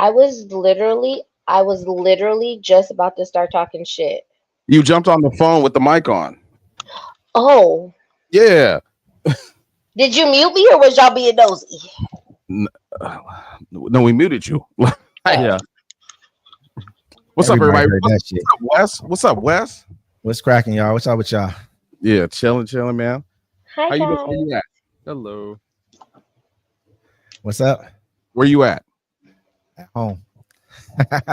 I was literally just about to start talking shit. You jumped on the phone with the mic on. Oh, Yeah. did you mute me or was y'all being nosy? N- No, we muted you. Yeah. What's up, Everybody everybody? heard that shit. What's up, Wes? What's up, Wes? What's cracking, y'all? What's up with y'all? Yeah, chilling, man. Hi, How you guys. doing? Where you at? Hello. What's up? Where you at? At home. I'm at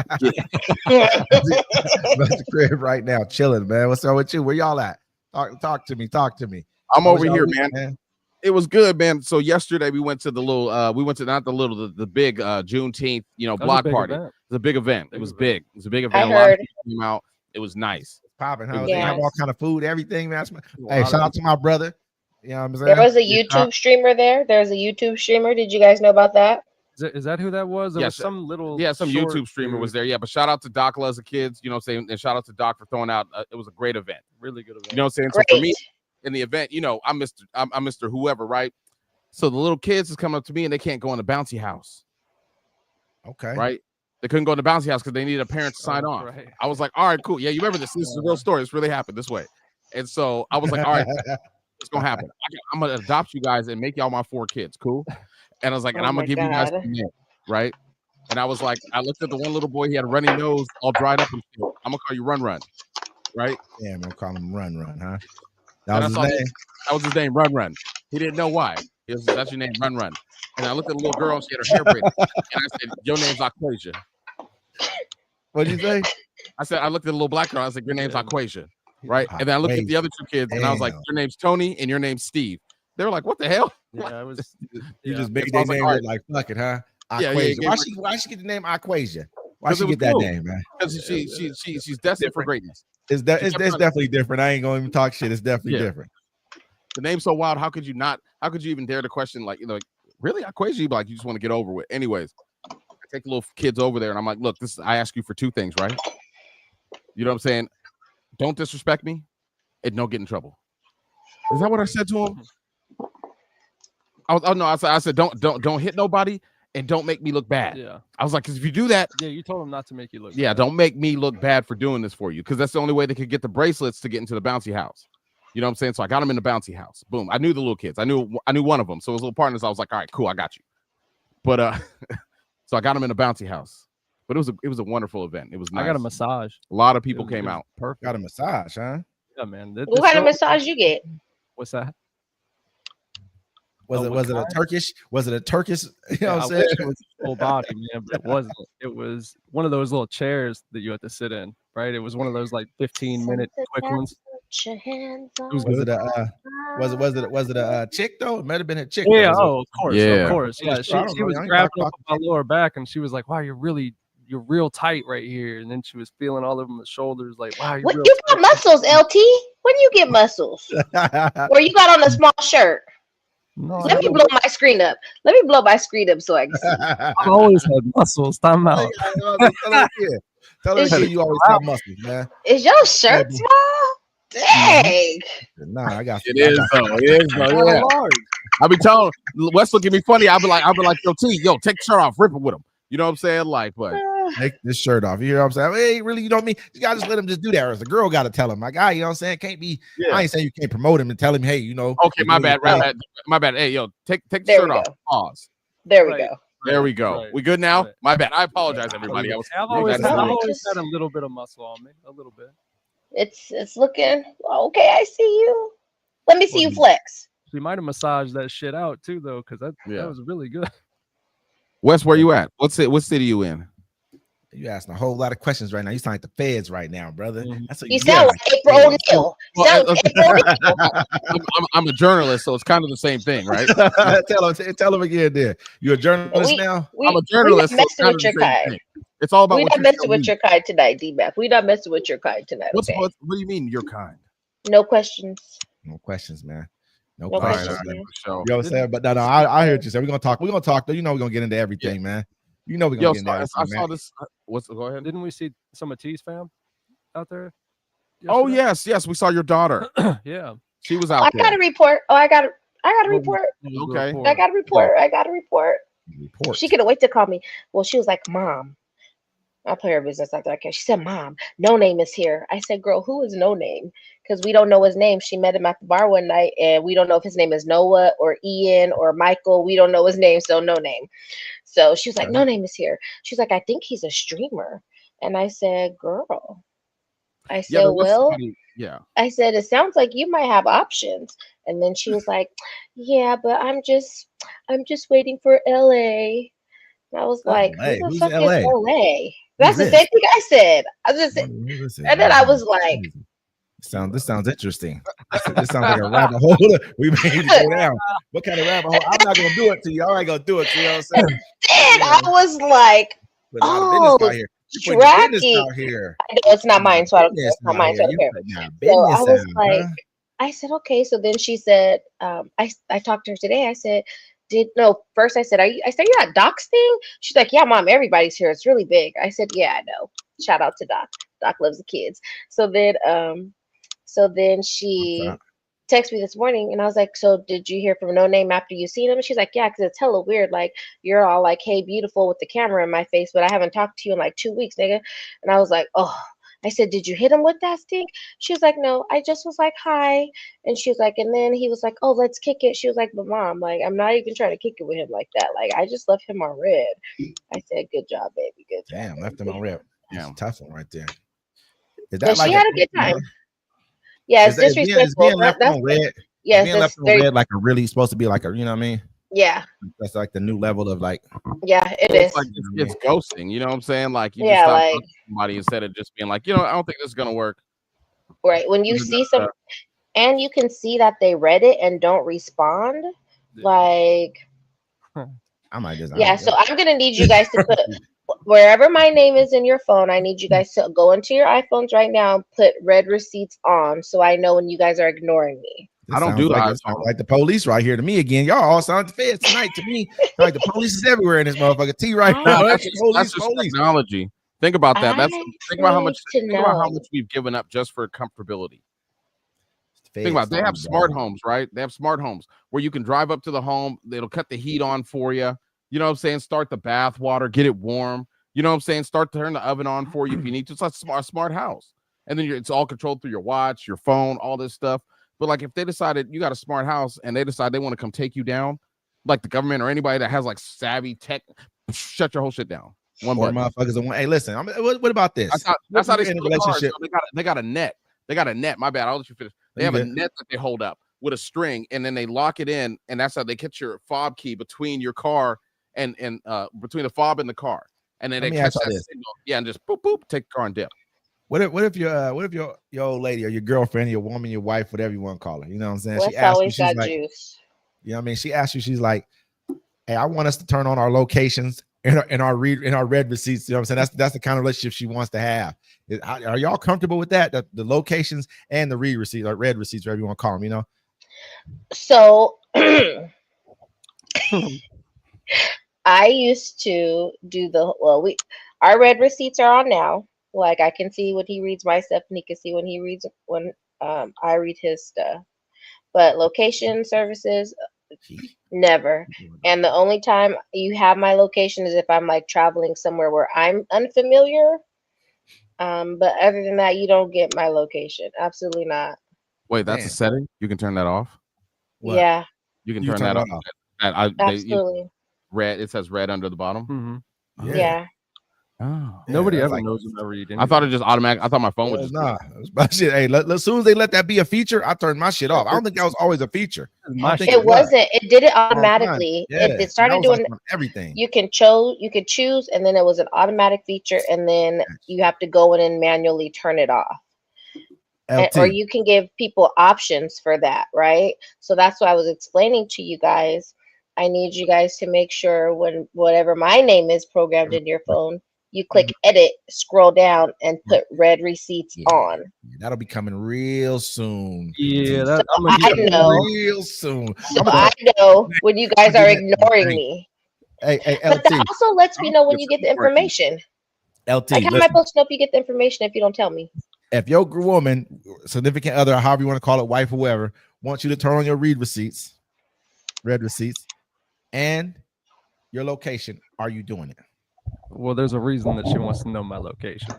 the crib right now, chilling, man. What's up with you? Where y'all at? Talk to me. I'm How was over y'all here, week, man. It was good, man. So yesterday we went to the little, we went to not the little, the big Juneteenth, block party. It was a big event. It was big. It was a big event. I A lot of heard. people came out. It was nice. Popping, huh? It was They have nice. all kind of food, everything, man. A Hey, lot shout of out to my brother. You know what I'm saying? There was a Yeah, YouTube streamer there. There was a YouTube streamer. Did you guys know about that? Is that who that was? There Yeah, was some little some short YouTube streamer was dude. there. Yeah, but shout out to Doc Loves the Kids, you know what I'm saying? And shout out to Doc for throwing out, it was a great event. Really good event. You know what I'm saying? Great. So for me, in the event, I'm Mr. Whoever, right? So the little kids is coming up to me and they can't go in the bouncy house, Okay. right? They couldn't go in the bouncy house because they needed a parent to sign off. Right. I was like, all right, cool. Yeah, you remember this? This is a real story. This really happened this way. And so I was like, all right, it's gonna happen. I'm gonna adopt you guys and make y'all my 4 kids, cool? And I was like, and Oh I'm my gonna give you guys God. some names, right? And I was like, I looked at the one little boy, he had a runny nose, all dried up and shit. I'm gonna call you Run, right? Damn, I'm calling him Run, huh? And That was his name. That was his name, Run. He didn't know why. He was, that's your name, Run. And I looked at the little girl, she had her hair braided, and I said, your name's Aquasia. What'd you say? I said, I looked at the little black girl, I was like, your name's Aquasia, right? And then I looked at the other 2 kids, and I was like, Damn. your name's Tony, and your name's Steve. They were like, what the hell? Yeah, I was. You yeah. just made So I their was like, name all look like fuck it, huh? Yeah, Aquasia. yeah, Why she get the name Aquasia? Why 'Cause she it was get that cool. name, man? Because she's destined for greatness. It's She kept trying- definitely different. I ain't gonna even talk shit. It's definitely Yeah. different. The name's so wild. How could you not? How could you even dare to question? Like, you know, like, really, Aquasia? You be like, you just want to get over with. Anyways, I take the little kids over there, and I'm like, look, I ask you for two things, right? You know what I'm saying? Don't disrespect me, and don't get in trouble. Is that what I said to him? I said, don't hit nobody, and don't make me look bad. Yeah. I was like, because if you do that, Yeah, you told him not to make you look. yeah, bad. don't make me look bad for doing this for you, because that's the only way they could get the bracelets to get into the bouncy house. You know what I'm saying? So I got them in the bouncy house. Boom. I knew the little kids. I knew one of them. So it was little partners. I was like, all right, cool, I got you. But so I got them in the bouncy house. But it was a wonderful event. It was nice. I got a massage. A lot of people It came was out. Perfect. Got a massage, huh? Yeah, man. What kind of massage you get? What's that? Was Oh, it what was it a kind? Turkish? Was it a Turkish? You know Yeah, what I I'm saying? wish it was full body, man, but it wasn't. It was one of those little chairs that you had to sit in, right? It was one of those like 15-minute quick ones. Put your hands on was Was good. it a chick though? It might have been a chick. Yeah, though. of course, Yeah. of course. Yeah, Yeah, sure, I don't she know. was I ain't grabbing talk- up my lower back, and she was like, "Wow, you're real tight right here." And then she was feeling all over my shoulders, like, "Wow, you're What real you got tight." muscles, LT? When you get muscles? Or you got on a small shirt? No, Let me blow my screen up. Let me blow my screen up so I can see. I've always had muscles. Time out. Tell her again, you always have muscles, man. Is your shirt Maybe. small? Dang. Nah, I got It is though. It is though. Yeah. I be telling Wes look at me funny. I'll be like, yo, T, yo, take the shirt off, rip it with him. You know what I'm saying? Like, but Take this shirt off. You hear what I'm saying? Hey, really, you know what I mean? You gotta just let him just do that. Or the girl gotta tell him, like, you know what I'm saying? Can't be. Yeah. I ain't saying you can't promote him and tell him, hey, you know. okay, my bad, my bad. Hey, yo, take the There shirt we off. go. Pause. There we Right. go. There we go. Right. We good now? Right. My bad. I apologize, everybody. I was I've always had- had a little bit of muscle on me, a little bit. It's looking okay. I see you. Let me see you Well, flex. She might have massaged that shit out too, though, because Yeah. that was really good. Wes, where you at? What city you in? You asking a whole lot of questions right now. You sound like the feds right now, brother. Mhm. That's what You you sound like April O'Neil. Well, Sound like April O'Neil. I'm a journalist, so it's kind of the same thing, right? tell him again there. You a journalist We- now? I'm a journalist. We're not so it's messing kind with of your the same kind. thing. It's all about We're what not you messing tell with me. your kind tonight, D-Mac. We're not messing with your kind tonight. What Okay. do you mean your kind? No questions. No questions, man. No No questions, questions, man. man. So, You know what I'm saying? But no, I hear what you said. We're gonna talk. Though. You know we're gonna get into everything, man. You know we're gonna yo, get so into I everything, saw man. this. Go ahead. Didn't we see some of T's fam out there? Oh yesterday? yes, we saw your daughter. Yeah. She was I out got there. a report. Oh, I got a report. Okay. I got a report. I got a report. Report. She couldn't wait to call me. Well, she was like, Mom. I'll play her business like that. She said, Mom, No Name is here. I said, girl, who is No Name? Because we don't know his name. She met him at the bar one night, and we don't know if his name is Noah or Ian or Michael. We don't know his name, so No Name. So she was like, No Name is here. She's like, I think he's a streamer. And I said, girl. I said, there was well, somebody- yeah. I said, it sounds like you might have options. And then she was like, yeah, but I'm just waiting for LA. And I was like, LA? who the Who's fuck LA? is LA? That's the this? same thing I said. And then I was like, This sounds interesting. This sounds like a rabbit hole. We may need to go down. What kind of rabbit hole? I'm not gonna do it to you. I ain't gonna do it to you. You know what I'm saying? then I was like, Put a lot of business oh, out here. You put your business tracking. out here. I know it's not mine, so I don't care. Business It's not out mine, so I here. don't You care. put your So I business was out, like, huh? I said, okay. So then she said, I talked to her today. I said, first I said, I said, you're at Doc's thing? She's like, yeah, Mom, everybody's here. It's really big. I said, yeah, I know. Shout out to Doc. Doc loves the kids. So then she texted me this morning and I was like, so did you hear from No Name after you seen him? And she's like, yeah, because it's hella weird. Like, you're all like, hey, beautiful with the camera in my face, but I haven't talked to you in like 2 weeks, nigga. And I was like, oh. I said, did you hit him with that stink? She was like, no, I just was like, hi. And she was like, and then he was like, oh, let's kick it. She was like, but Mom, like, I'm not even trying to kick it with him like that. Like, I just left him on red. I said, good job, baby. Good job. Damn, left him on rep. Yeah. That's a tough one right there. Is But she had a good time. Yeah, it's Is disrespectful. being left on red? Yes, Being left on red like a really supposed to be like a, you know what I mean? yeah, That's like the new level of like. yeah, it is. It's like it's ghosting. You know what I'm saying? Like you Yeah, just stop like- talking to somebody instead of just being like, I don't think this is gonna work. Right. When you see some, and you can see that they read it and don't respond. Yeah. Like, I might just. Yeah, so I'm gonna need you guys to put wherever my name is in your phone. I need you guys to go into your iPhones right now and put red receipts on, so I know when you guys are ignoring me. I don't do like, the it sounds iPhone. like the police right here to me again. Y'all all sound like the feds tonight to me. Like the police is everywhere in this motherfucker. T right now. No, That's that's just technology. Think about that. Think about how much. Think about how much we've given up just for comfortability. Think about it. They have smart homes, right? They have smart homes where you can drive up to the home. It'll cut the heat on for you. You know what I'm saying? Start the bath water, get it warm. You know what I'm saying? Turn the oven on for you if you need to. It's a smart house. And then it's all controlled through your watch, your phone, all this stuff. But like if they decided you got a smart house and they decide they want to come take you down, like the government or anybody that has like savvy tech, shut your whole shit down. One button. Motherfuckers. Hey, listen. What about this? That's how they in a steal cars. relationship. So they got a net. They got a net. My bad. I'll let you finish. They have a net that they hold up with a string, and then they lock it in, and that's how they catch your fob key between your car and between the fob and the car, and then they catch that signal. Yeah, and just boop boop, take the car and dip. What if your old lady or your girlfriend, your woman, your wife, whatever you want to call her, you know what I'm saying? She always got juice. You know what I mean? She asks you, she's like, "Hey, I want us to turn on our locations in our red receipts." You know what I'm saying? That's the kind of relationship she wants to have. Are y'all comfortable with that? The locations and the read receipts, or red receipts, whatever you want to call them, you know? So I used to do our red receipts are on now. Like I can see when he reads my stuff and he can see when I read his stuff. But location services, never. And the only time you have my location is if I'm like traveling somewhere where I'm unfamiliar. But other than that, you don't get my location. Absolutely not. Wait, that's a setting? You can turn that off? What? Yeah. You can turn that off. Absolutely. Red, it says red under the bottom. Mm-hmm. Yeah. Oh, nobody ever knows when I read. I thought it just automatic. I thought my phone would just. Nah, shit. Hey, as soon as they let that be a feature, I turned my shit off. I don't think that was always a feature. It wasn't. It did it automatically. It started doing everything. You could choose, and then it was an automatic feature, and then you have to go in and manually turn it off. Or you can give people options for that, right? So that's what I was explaining to you guys. I need you guys to make sure when whatever my name is programmed in your phone, you click edit, scroll down, and put red receipts on. That'll be coming real soon. Yeah, I know. Real soon. So I know when you guys are ignoring me. Hey, but LT. that also lets me know when you get the information. LT, like how am I supposed to know if you get the information if you don't tell me? If your woman, significant other, however you want to call it, wife or whoever, wants you to turn on your red receipts, and your location, are you doing it? Well, there's a reason that she wants to know my location.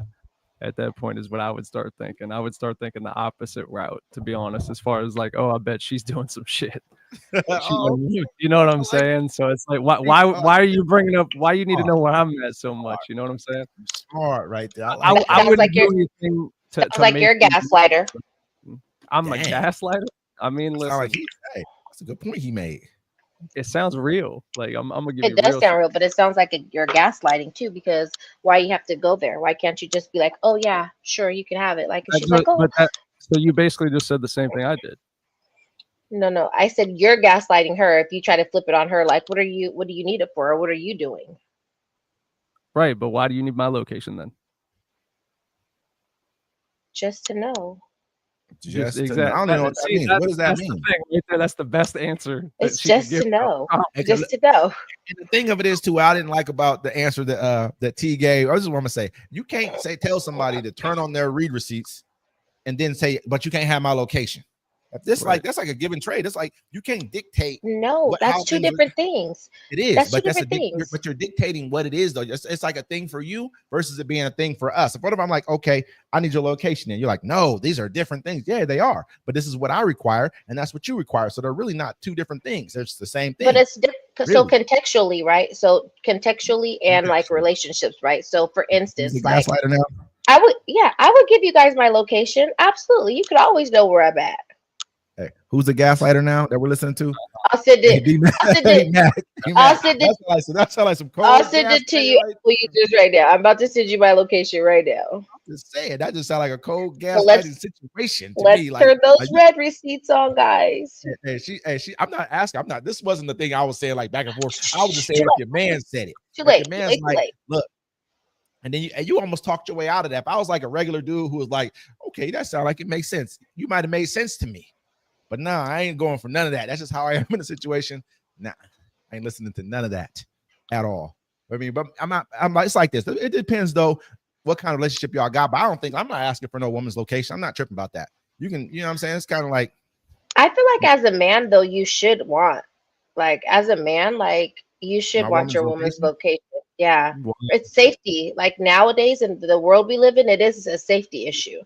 At that point is what I would start thinking. I would start thinking the opposite route, to be honest, as far as like, oh, I bet she's doing some shit. You know what I'm saying? So it's like, why are you bringing up, why you need to know where I'm at so much? You know what I'm saying? Smart right there. I wouldn't do anything to like you're a gaslighter. I'm a gaslighter? I mean, listen. Hey, that's a good point he made. It sounds real. Like I'm gonna give you. It does sound real, but it sounds like you're gaslighting too. Because why you have to go there? Why can't you just be like, oh yeah, sure, you can have it? Like she's like, oh. So you basically just said the same thing I did. No. I said you're gaslighting her if you try to flip it on her. Like, what do you need it for? Or what are you doing? Right, but why do you need my location then? Just to know. Exactly. I don't know what that means. What does that mean? Right there, that's the best answer. It's just to know. Just to know. And the thing of it is too, I didn't like about the answer that T gave. This is what I'm gonna say. You can't tell somebody to turn on their read receipts and then say, but you can't have my location. That's like a give and trade. It's like you can't dictate. No, that's two different things. It is, that's but two different things. But you're dictating what it is, though. It's like a thing for you versus it being a thing for us. If what if I'm like, okay, I need your location, and you're like, no, these are different things. Yeah, they are, but this is what I require, and that's what you require. So they're really not two different things. It's the same thing. But it's so contextually, right? So contextually and like relationships, right? So for instance, like now? I would give you guys my location. Absolutely, you could always know where I'm at. Hey, who's the gaslighter now that we're listening to? I'll send Hey, it. D-Mac. I'll send Hey, it. Mac. Hey, I'll Mac. send it. That sound like some cold. I'll send it to you. Please, just right now. I'm about to send you my location right now. Just saying that just sound like a cold So let's- gaslighting situation to Let's me. Like, turn those like, red receipts on, guys. she. I'm not asking. I'm not. This wasn't the thing I was saying like back and forth. I was just saying if your man said it. Too If late. your Too man's late. Too like, late. look, and then you almost talked your way out of that. If I was like a regular dude who was like, okay, that sounds like it makes sense. You might have made sense to me, but no, I ain't going for none of that. That's just how I am in a situation. Nah, I ain't listening to none of that at all. I mean, but I'm not. It's like this. It depends though what kind of relationship y'all got. But I'm not asking for no woman's location. I'm not tripping about that. You can, you know what I'm saying? It's kind of like, I feel like as a man, though, you should want, like, as a man, like, you should my want your woman's woman's location. Yeah. Well, It's safety. Like, nowadays in the world we live in, it is a safety issue.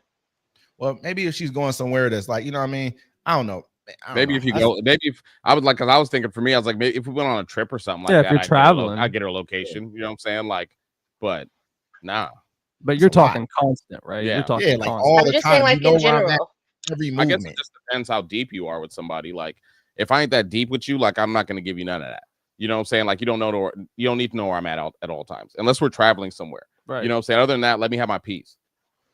well, maybe if she's going somewhere that's like, you know what I mean? I don't know. Maybe if you go, maybe if I would like, because I was thinking for me, I was like, maybe if we went on a trip or something like Yeah, that, if you're traveling. I get her location. You know what I'm saying? Like, but nah. but you're It's a lot. talking constant, right? Yeah. You're talking Yeah, like constant. all I'm the just time. saying, like, you know in where I'm at general. every I movement. guess it just depends how deep you are with somebody. Like, if I ain't that deep with you, like, I'm not gonna give you none of that. You know what I'm saying? Like, you don't need to know where I'm at all times, unless we're traveling somewhere. Right. You know what I'm saying? Other than that, let me have my peace.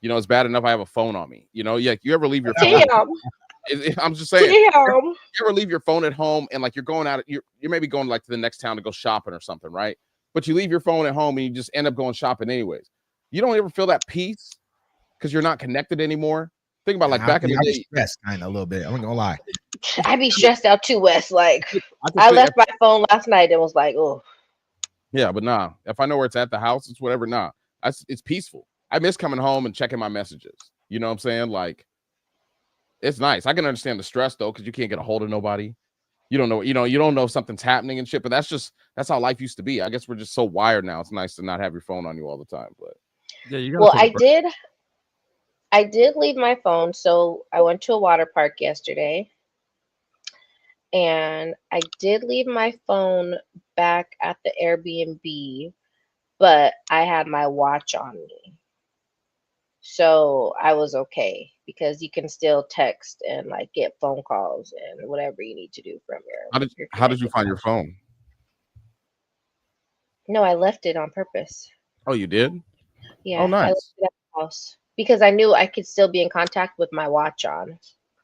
You know, it's bad enough I have a phone on me. You know, yeah. You ever leave your phone? Damn. I'm just saying. Damn. You ever leave your phone at home and like you're going out, you're maybe going like to the next town to go shopping or something, right? But you leave your phone at home and you just end up going shopping anyways. You don't ever feel that peace because you're not connected anymore. Think about like back in the day. Stressed kind of a little bit. I'm not gonna lie. I be stressed out too, Wes. Like, can I say left my phone last night and was like, oh. Yeah, but nah. If I know where it's at the house, it's whatever. Nah, it's peaceful. I miss coming home and checking my messages. You know what I'm saying? Like, it's nice. I can understand the stress though, because you can't get a hold of nobody. You don't know, you don't know if something's happening and shit. But that's how life used to be. I guess we're just so wired now. It's nice to not have your phone on you all the time. But Yeah, you Well, I did leave my phone. So I went to a water park yesterday. And I did leave my phone back at the Airbnb, but I had my watch on me. So I was okay because you can still text and like get phone calls and whatever you need to do from your. how did you find your phone? No, I left it on purpose. Oh, you did? Yeah. Oh, I nice. left it at the house because I knew I could still be in contact with my watch on.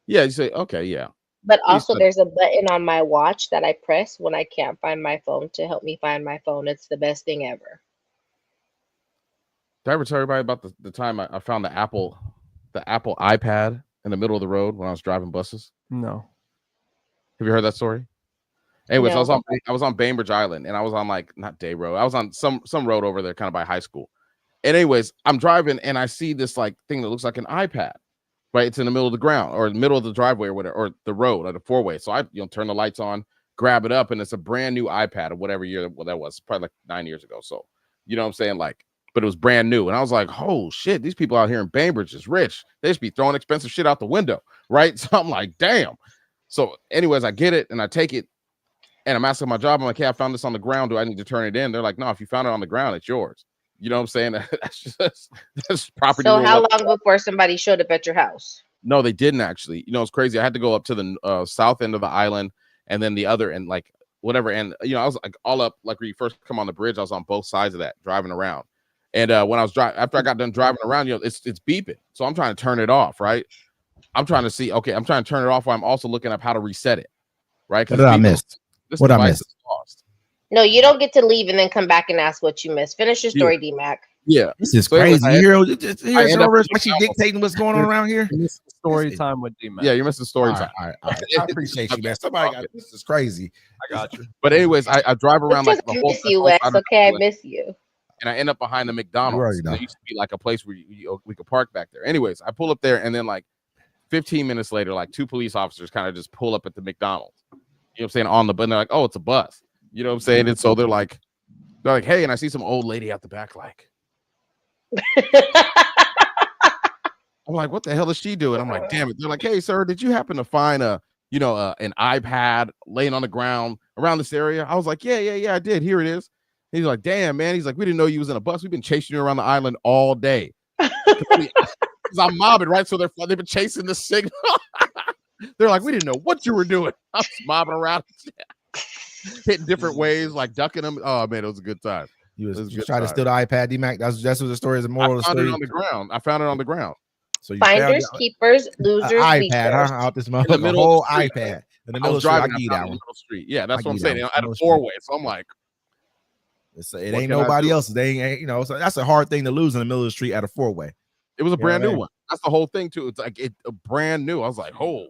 Yeah, you say okay, yeah. But You also, said- there's a button on my watch that I press when I can't find my phone to help me find my phone. It's the best thing ever. Did I ever tell everybody about the time I found the Apple iPad in the middle of the road when I was driving buses? No. Have you heard that story? Anyways, No. I was on Bainbridge Island and I was on like not Day Road. I was on some road over there kind of by high school. And anyways, I'm driving and I see this like thing that looks like an iPad. Right? It's in the middle of the ground or the middle of the driveway or whatever, or the road or the four-way. So I turn the lights on, grab it up, and it's a brand new iPad of whatever year that was, probably like 9 years ago. So you know what I'm saying? Like, but it was brand new. And I was like, oh shit, these people out here in Bainbridge is rich. They just be throwing expensive shit out the window, right? So I'm like, damn. So, anyways, I get it and I take it and I'm asking my job. I'm like, hey, I found this on the ground. Do I need to turn it in? They're like, no, if you found it on the ground, it's yours. You know what I'm saying? That's property. So how long before somebody showed up at your house? No, they didn't actually. You know, it's crazy. I had to go up to the south end of the island and then the other end, like whatever. And, you know, I was like all up, like when you first come on the bridge, I was on both sides of that driving around. And when I was after I got done driving around, you know, it's beeping. So I'm trying to turn it off, right? I'm trying to see, okay, I'm trying to turn it off while I'm also looking up how to reset it, right? What did I miss? What I missed? Lost. No, you don't get to leave and then come back and ask what you missed. Finish your story, D-Mac. Yeah. This is So anyways, crazy. Here's end up over. She dictating what's going on around here. Story time with D-Mac. Yeah, you're missing story time. All right. I appreciate you, man. Somebody got this is crazy. I got you. But anyways, I drive around like the I whole miss you, whole Wes. side of the Okay, I island, miss you. and I end up behind the McDonald's. already know. There used to be like a place where we could park back there. Anyways, I pull up there, and then like 15 minutes later, like two police officers kind of just pull up at the McDonald's. You know what I'm saying? On the button, they're like, "Oh, it's a bus." You know what I'm saying? And so they're like, "Hey," and I see some old lady out the back, like. I'm like, what the hell is she doing? I'm like, damn it. They're like, hey, sir, did you happen to find an iPad laying on the ground around this area? I was like, yeah, I did. Here it is. And he's like, damn, man. He's like, we didn't know you was in a bus. We've been chasing you around the island all day. Because I'm mobbing, right? So they've been chasing the signal. They're like, we didn't know what you were doing. I was mobbing around, hitting different ways, like ducking them. Oh man, it was a good time. You It was a was good trying to time. steal the iPad, D-Mac. That's what the story is. The I moral of the found it story. on the ground. I found it on the ground. So you found Finders, keepers, an losers, iPad, beaters. huh? Out this the motherfucker, a middle of whole the street. iPad in the I middle was of the street. I driving. give you I that found it in one. the middle street. Yeah, that's I what I'm give you saying. that one. At a Middle street. four-way. So I'm like, It What ain't can I nobody do? else's. They ain't, you know. So that's a hard thing to lose in the middle of the street at a 4-way. it was a Yeah, brand new man. one. That's the whole thing too. It's like a brand new. I was like, oh,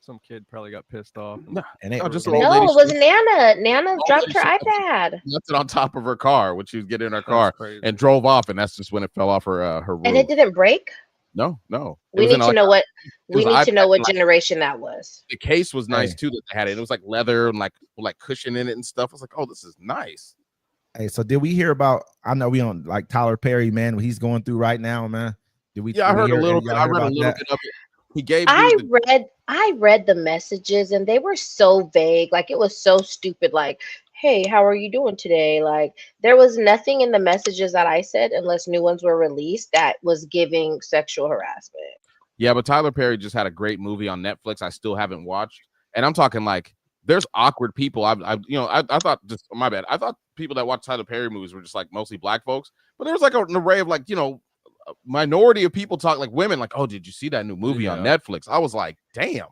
Some kid probably got pissed off. no, And they, no, just and an they- old No, lady. it was Nana. Nana Old dropped lady, her she left iPad. left it on top of her car when she was getting in her That's car crazy. and drove off, and that's just when it fell off her roof. And it didn't break. No. It We was in need to like know what was we an need to know iPad, what like- generation that was. the case was nice Hey. too that they had it. It was like leather and like cushion in it and stuff. I was like, oh, this is nice. Hey, so did we hear about? I know we on like Tyler Perry, man. What he's going through right now, man. Did we? Yeah, I did we heard a hear- little y'all bit. I hear read a about little that? bit of it. He gave I read the messages and they were so vague. Like it was so stupid. Like, hey, how are you doing today? Like there was nothing in the messages that I said, unless new ones were released, that was giving sexual harassment. Yeah, but Tyler Perry just had a great movie on Netflix. I still haven't watched, and I'm talking like there's awkward people. I thought just my bad. I thought people that watch Tyler Perry movies were just like mostly black folks, but there's like an array of like a minority of people talk like women. Like, oh, did you see that new movie on Yeah. Netflix? I was like, damn.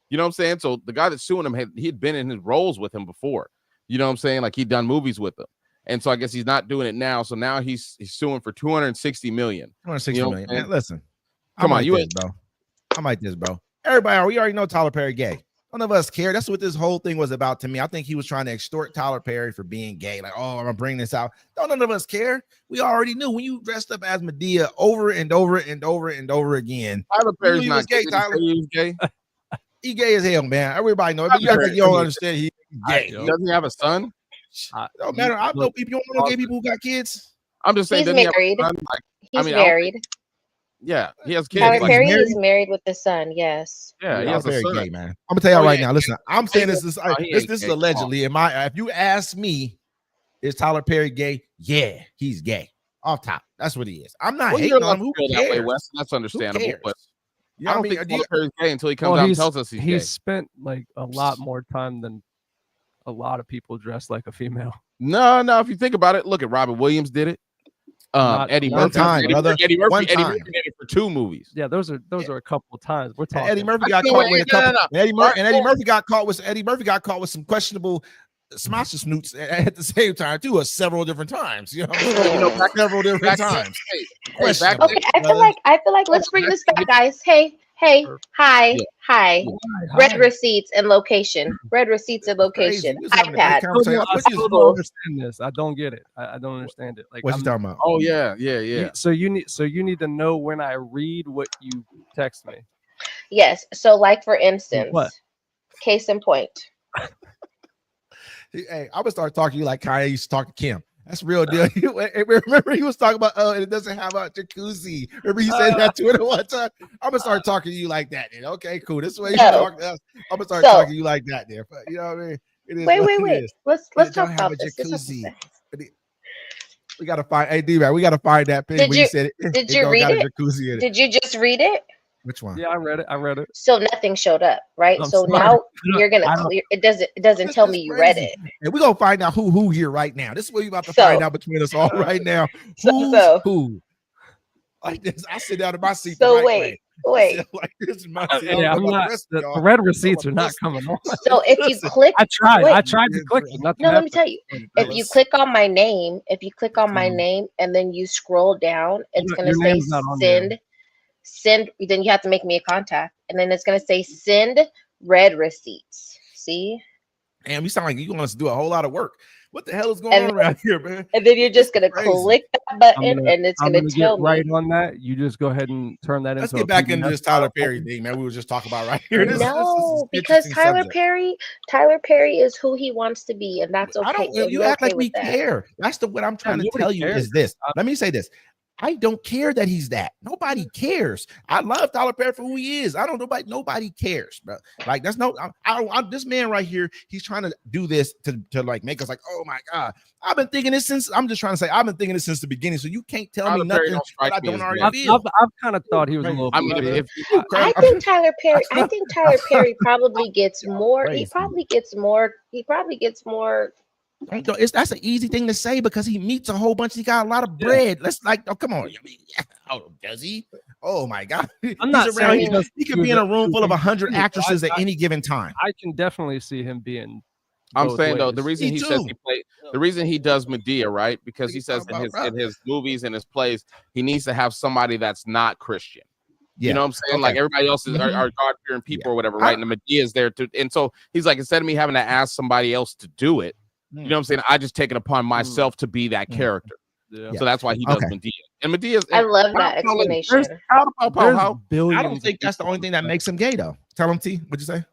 You know what I'm saying? So the guy that's suing him he'd been in his roles with him before. You know what I'm saying? Like he'd done movies with him, and so I guess he's not doing it now. So now he's suing for $260 million. 260 You know, million. man. Man, listen, Come I'm on, like you this, ain't- bro. I'm like this, bro. Everybody, we already know Tyler Perry gay. None of us care. That's what this whole thing was about to me. I think he was trying to extort Tyler Perry for being gay. Like, oh, I'm gonna bring this out. None of us care. We already knew when you dressed up as Medea over and over and over and over again. Tyler Perry's he not was gay, gay. Did he say Tyler. he was gay. He gay as hell, man. Everybody know it. But you Tyler act like you don't Perry- understand. He's gay. Yo. Doesn't he have a son? It don't matter. I know people. You don't know gay people who got kids. I'm just saying. He's Doesn't he have a married. son? Like, He's mean, I don't married. yeah, he has kids. Yeah, Tyler he's Perry married? is married with the son. Yes. Yeah, he Tyler has a Perry son. gay, man. I'm gonna tell y'all Oh, right yeah. now. Listen, I'm saying this is he this ain't is gay. allegedly. If you ask me, is Tyler Perry gay? Yeah, he's gay. Off top, that's what he is. I'm not Well, hating you're on allowed him. to Who feel that way, cares? Wes. That's understandable. cares? But You I know don't what I think mean? Tyler Perry's gay until he comes Well, out and he's- tells us he's gay. He's spent like a lot more time than a lot of people dressed like a female. No. If you think about it, look at Robin Williams did it. Eddie one Murphy. time, brother. Eddie One Murphy time. did it for 2 movies. Yeah, those are a couple of times. We're And talking. Eddie Murphy I got feel caught like- with a no, couple. no, no. And Eddie Murphy got caught with some questionable smasher snoots at the same time too, several different times. You know, several different back times. Hey, Question. back Okay, I feel like let's bring this back, guys. Hey, hi. Hi. Red receipts and location. Red receipts and location. Crazy. We was having a great iPad. conversation. I What still you- don't understand this. I don't get it. I don't understand it. Like, what you talking about? Oh yeah. So you need to know when I read what you text me. Yes. So, like for instance, What? case in point. Hey, I'm gonna start talking to you like Kanye used to talk to Kim. That's real deal. Remember he was talking about it doesn't have a jacuzzi. Remember he said that to it one time. I'm gonna start talking to you like that. Then. Okay, cool. This way you So- talk to us. I'm gonna start so- talking to you like that. There, you know what I mean? It is Wait. what it is. Let's Don't talk have about a this. Let's talk jacuzzi. about this. We gotta find. Hey, D-Man, we gotta find that thing Did when you- you said it. did it you don't read got a it? jacuzzi in it. Did you just read it? Which one? Yeah, I read it. So nothing showed up, right? I'm So sorry. now don't- you're gonna I don't- clear. It doesn't This tell is me you read crazy. it. And we're gonna find out who here right now. This is what we about to So- find out between us all right now. Who's So- who? Like this, I sit down in my seat. So the right wait, way. wait. Like this is my seat. I don't Yeah, know I'm about not. the rest of The y'all. red receipts are not Listen. coming on. So if you Listen. click, I tried. Wait. I tried to click it. Nothing no, let me happened. tell you. If you click on my name, and then you scroll down, it's Your gonna say name's not on there. send. Then you have to make me a contact, and then it's gonna say send red receipts. See, Damn, you sound like you want us to do a whole lot of work. What the hell is going And on around here, man? and then you're just gonna crazy. click that button, gonna- and it's I'm gonna gonna tell get me. right on that. You just go ahead and turn that Let's into. get back a into PDF this Tyler file. Perry thing, man. We were just talking about right here. This is No, an because interesting Tyler subject. Perry is who he wants to be, and that's okay. I don't. and You we're act like okay we with that. care. That's what I'm trying to nobody tell you cares. is this. Let me say this. I don't care that he's that. Nobody cares. I love Tyler Perry for who he is. I don't nobody cares, bro. Like that's no this man right here, he's trying to do this to like make us like, oh my God. I've been thinking this since the beginning. So you can't tell me Tyler Perry nothing don't strike that I me don't as already gay. feel. I've kind of thought he was a little. I mean, bit I think Tyler Perry probably gets more. He probably gets more. That's an easy thing to say because he meets a whole bunch. He got a lot of bread. Let's like, oh come on. Oh, does he? Oh my God. I'm not saying he could be in a room full of 100 actresses at any given time. I can definitely see him being. I'm saying though, ways. the reason Me he too. says the reason he does Medea, right? Because he says in his movies and his plays, he needs to have somebody that's not Christian. You know what I'm saying? Okay. Like everybody else is are God-fearing people or whatever, right? And the Medea is there to, and so he's like, instead of me having to ask somebody else to do it, you know what I'm saying? I just take it upon myself to be that character. Yeah. So that's why he does Medea. And Medea's I love that explanation. I don't think that's the only thing that makes him gay though. Tell him T. What'd you say?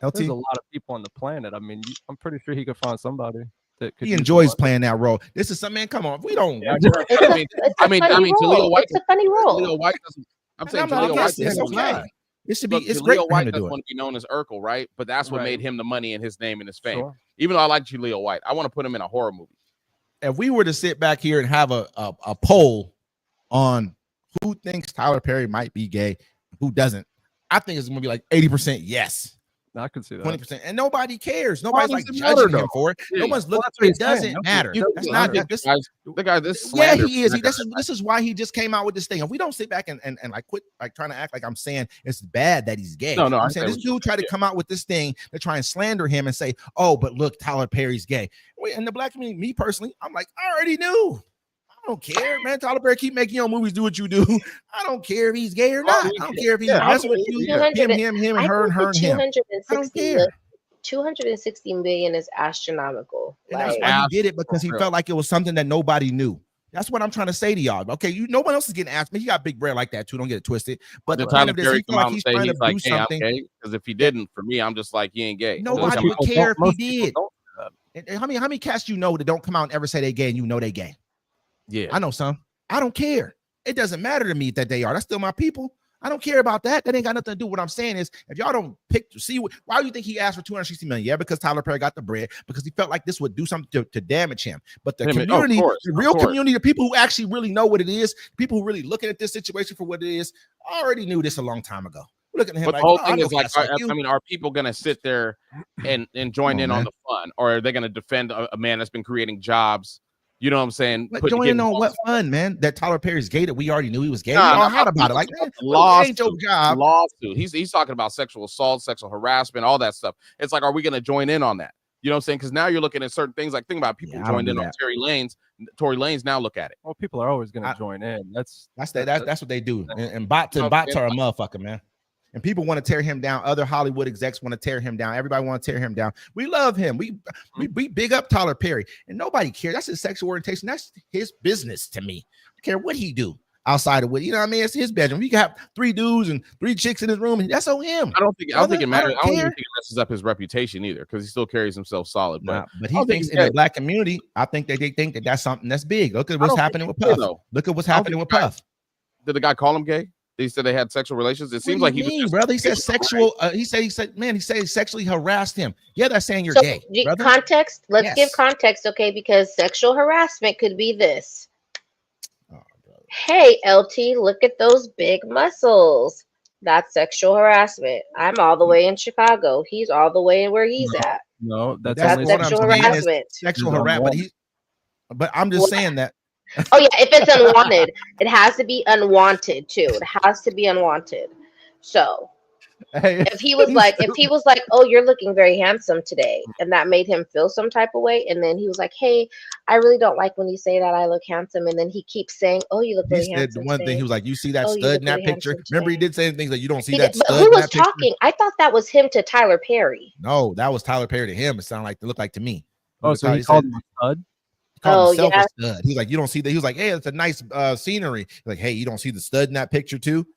LT. There's a lot of people on the planet. I mean, I'm pretty sure he could find somebody that could. He enjoys playing that role. This is some man. Come on, we don't. I mean, Jaleel White. It's a funny role. Jaleel White doesn't. I'm saying Jaleel White It's doesn't. okay. It should be. Look, It's great Jaleel for him White to doesn't do it. want to be known as Urkel, right? But that's what Right. made him the money and his name and his fame. Sure. Even though I like Jaleel White, I want to put him in a horror movie. If we were to sit back here and have a poll on who thinks Tyler Perry might be gay, who doesn't, I think it's gonna be like 80% yes, I could see that. 20%, and nobody cares. Nobody's like does it matter, judging him though? for it. Yeah. No one's Well, looking. that's what It he's saying. doesn't matter. That's I not. think This, the guy. This yeah, slander he is. from that This is why he just came out with this thing. If we don't sit back and like quit like trying to act like I'm saying it's bad that he's gay. No, I'm I saying say this dude tried to come out with this thing to try and slander him and say, oh, but look, Tyler Perry's gay. Wait, in the black community, me personally, I'm like, I already knew. I don't care, man. Tyler Perry, keep making your movies, do what you do. I don't care if he's gay or not. I don't care if he's messing with you, him, and her, and her, and him. I don't care. 260 million is astronomical. And that's Like, why he did it, because he felt like it was something that nobody knew. That's what I'm trying to say to y'all. Okay, no one else is getting asked. He got big bread like that too. Don't get it twisted. But the point of this, he felt like he's trying to do something. Because if he didn't, for me, I'm just like, he ain't gay. Nobody would care if he did. And how many cats you know that don't come out and ever say they gay and you know they gay? Yeah, I know some. I don't care. It doesn't matter to me that they are. That's still my people. I don't care about that. That ain't got nothing to do. What I'm saying is, if y'all don't why do you think he asked for 260 million? Yeah, because Tyler Perry got the bread, because he felt like this would do something to damage him. But the community, the real community, the people who actually really know what it is, people who really looking at this situation for what it is, already knew this a long time ago. Look at him. But like, the whole oh, thing is like, cats like you. I mean, are people gonna sit there and join in on the fun, or are they gonna defend a man that's been creating jobs? You know what I'm saying? But joining on what fun, man? That Tyler Perry's gay, that we already knew he was gay. Nah, We all heard about it. Like, man, lawsuit, ain't your job. Lawsuit. He's talking about sexual assault, sexual harassment, all that stuff. It's like, are we gonna join in on that? You know what I'm saying? Because now you're looking at certain things. Like, think about people who joined in on Tory Lanez. Now look at it. Well, people are always gonna join in. That's what they do. And bots are a motherfucker, man. And people want to tear him down. Other Hollywood execs want to tear him down. Everybody want to tear him down. We love him. We big up Tyler Perry, and nobody cares. That's his sexual orientation. That's his business to me. I don't care what he do outside of what, you know what I mean? It's his bedroom. You can have 3 dudes and 3 chicks in his room, and that's on him. I don't think it matters. I don't even think it messes up his reputation either, because he still carries himself solid. But he thinks in the black community, I think that they think that that's something that's big. Look at what's happening with Puff. Look at what's happening with Puff. Did the guy call him gay? He said they had sexual relations. It seems like he was brother. He said sexual. He said he sexually harassed him. Yeah, that's saying you're gay. Brother. Context. Let's give context, okay? Because sexual harassment could be this. Hey, LT, look at those big muscles. That's sexual harassment. I'm all the way in Chicago. He's all the way where he's at. No, that's sexual harassment. Sexual harassment. But I'm just saying that. Oh yeah, if it's unwanted, it has to be unwanted too. It has to be unwanted. So if he was like, oh, you're looking very handsome today, and that made him feel some type of way, and then he was like, hey, I really don't like when you say that I look handsome, and then he keeps saying, oh, you look very handsome. The one thing he was like, you see that stud in that picture? Remember, he did say things like, you don't see that stud. But who was talking? I thought that was him to Tyler Perry. No, that was Tyler Perry to him. It sounded like it looked like to me. Oh, so he called him a stud. A stud. He's like, you don't see that. He was like, hey, it's a nice scenery. He's like, hey, you don't see the stud in that picture too?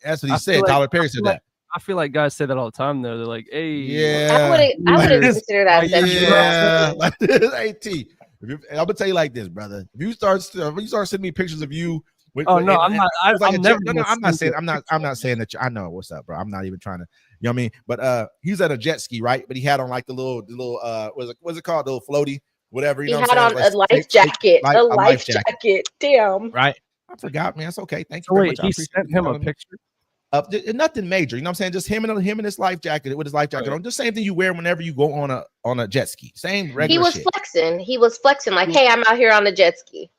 That's what he said. Tyler Perry said that. I feel like guys say that all the time though. They're like, hey, yeah, I wouldn't consider that sexual. Like this, hey T. I'm gonna tell you like this, brother. If you start sending me pictures of you Oh no, I'm not. I'm never. No, I'm not saying. I'm not saying that. I know what's up, bro. I'm not even trying to. You know what I mean? But he was at a jet ski, right? But he had on like the little what's it called? The little floaty, whatever. You He know had what I'm on saying? a life jacket. like A a life jacket. Damn. Right. I forgot, man. It's okay. Thank you So very wait, much. I he appreciate sent you him a telling me. picture. Nothing major. You know what I'm saying? Just him and his life jacket with his life jacket Right. on. Just same thing you wear whenever you go on a jet ski. Same He regular was shit. flexing. He was flexing like, hey, I'm out here on the jet ski.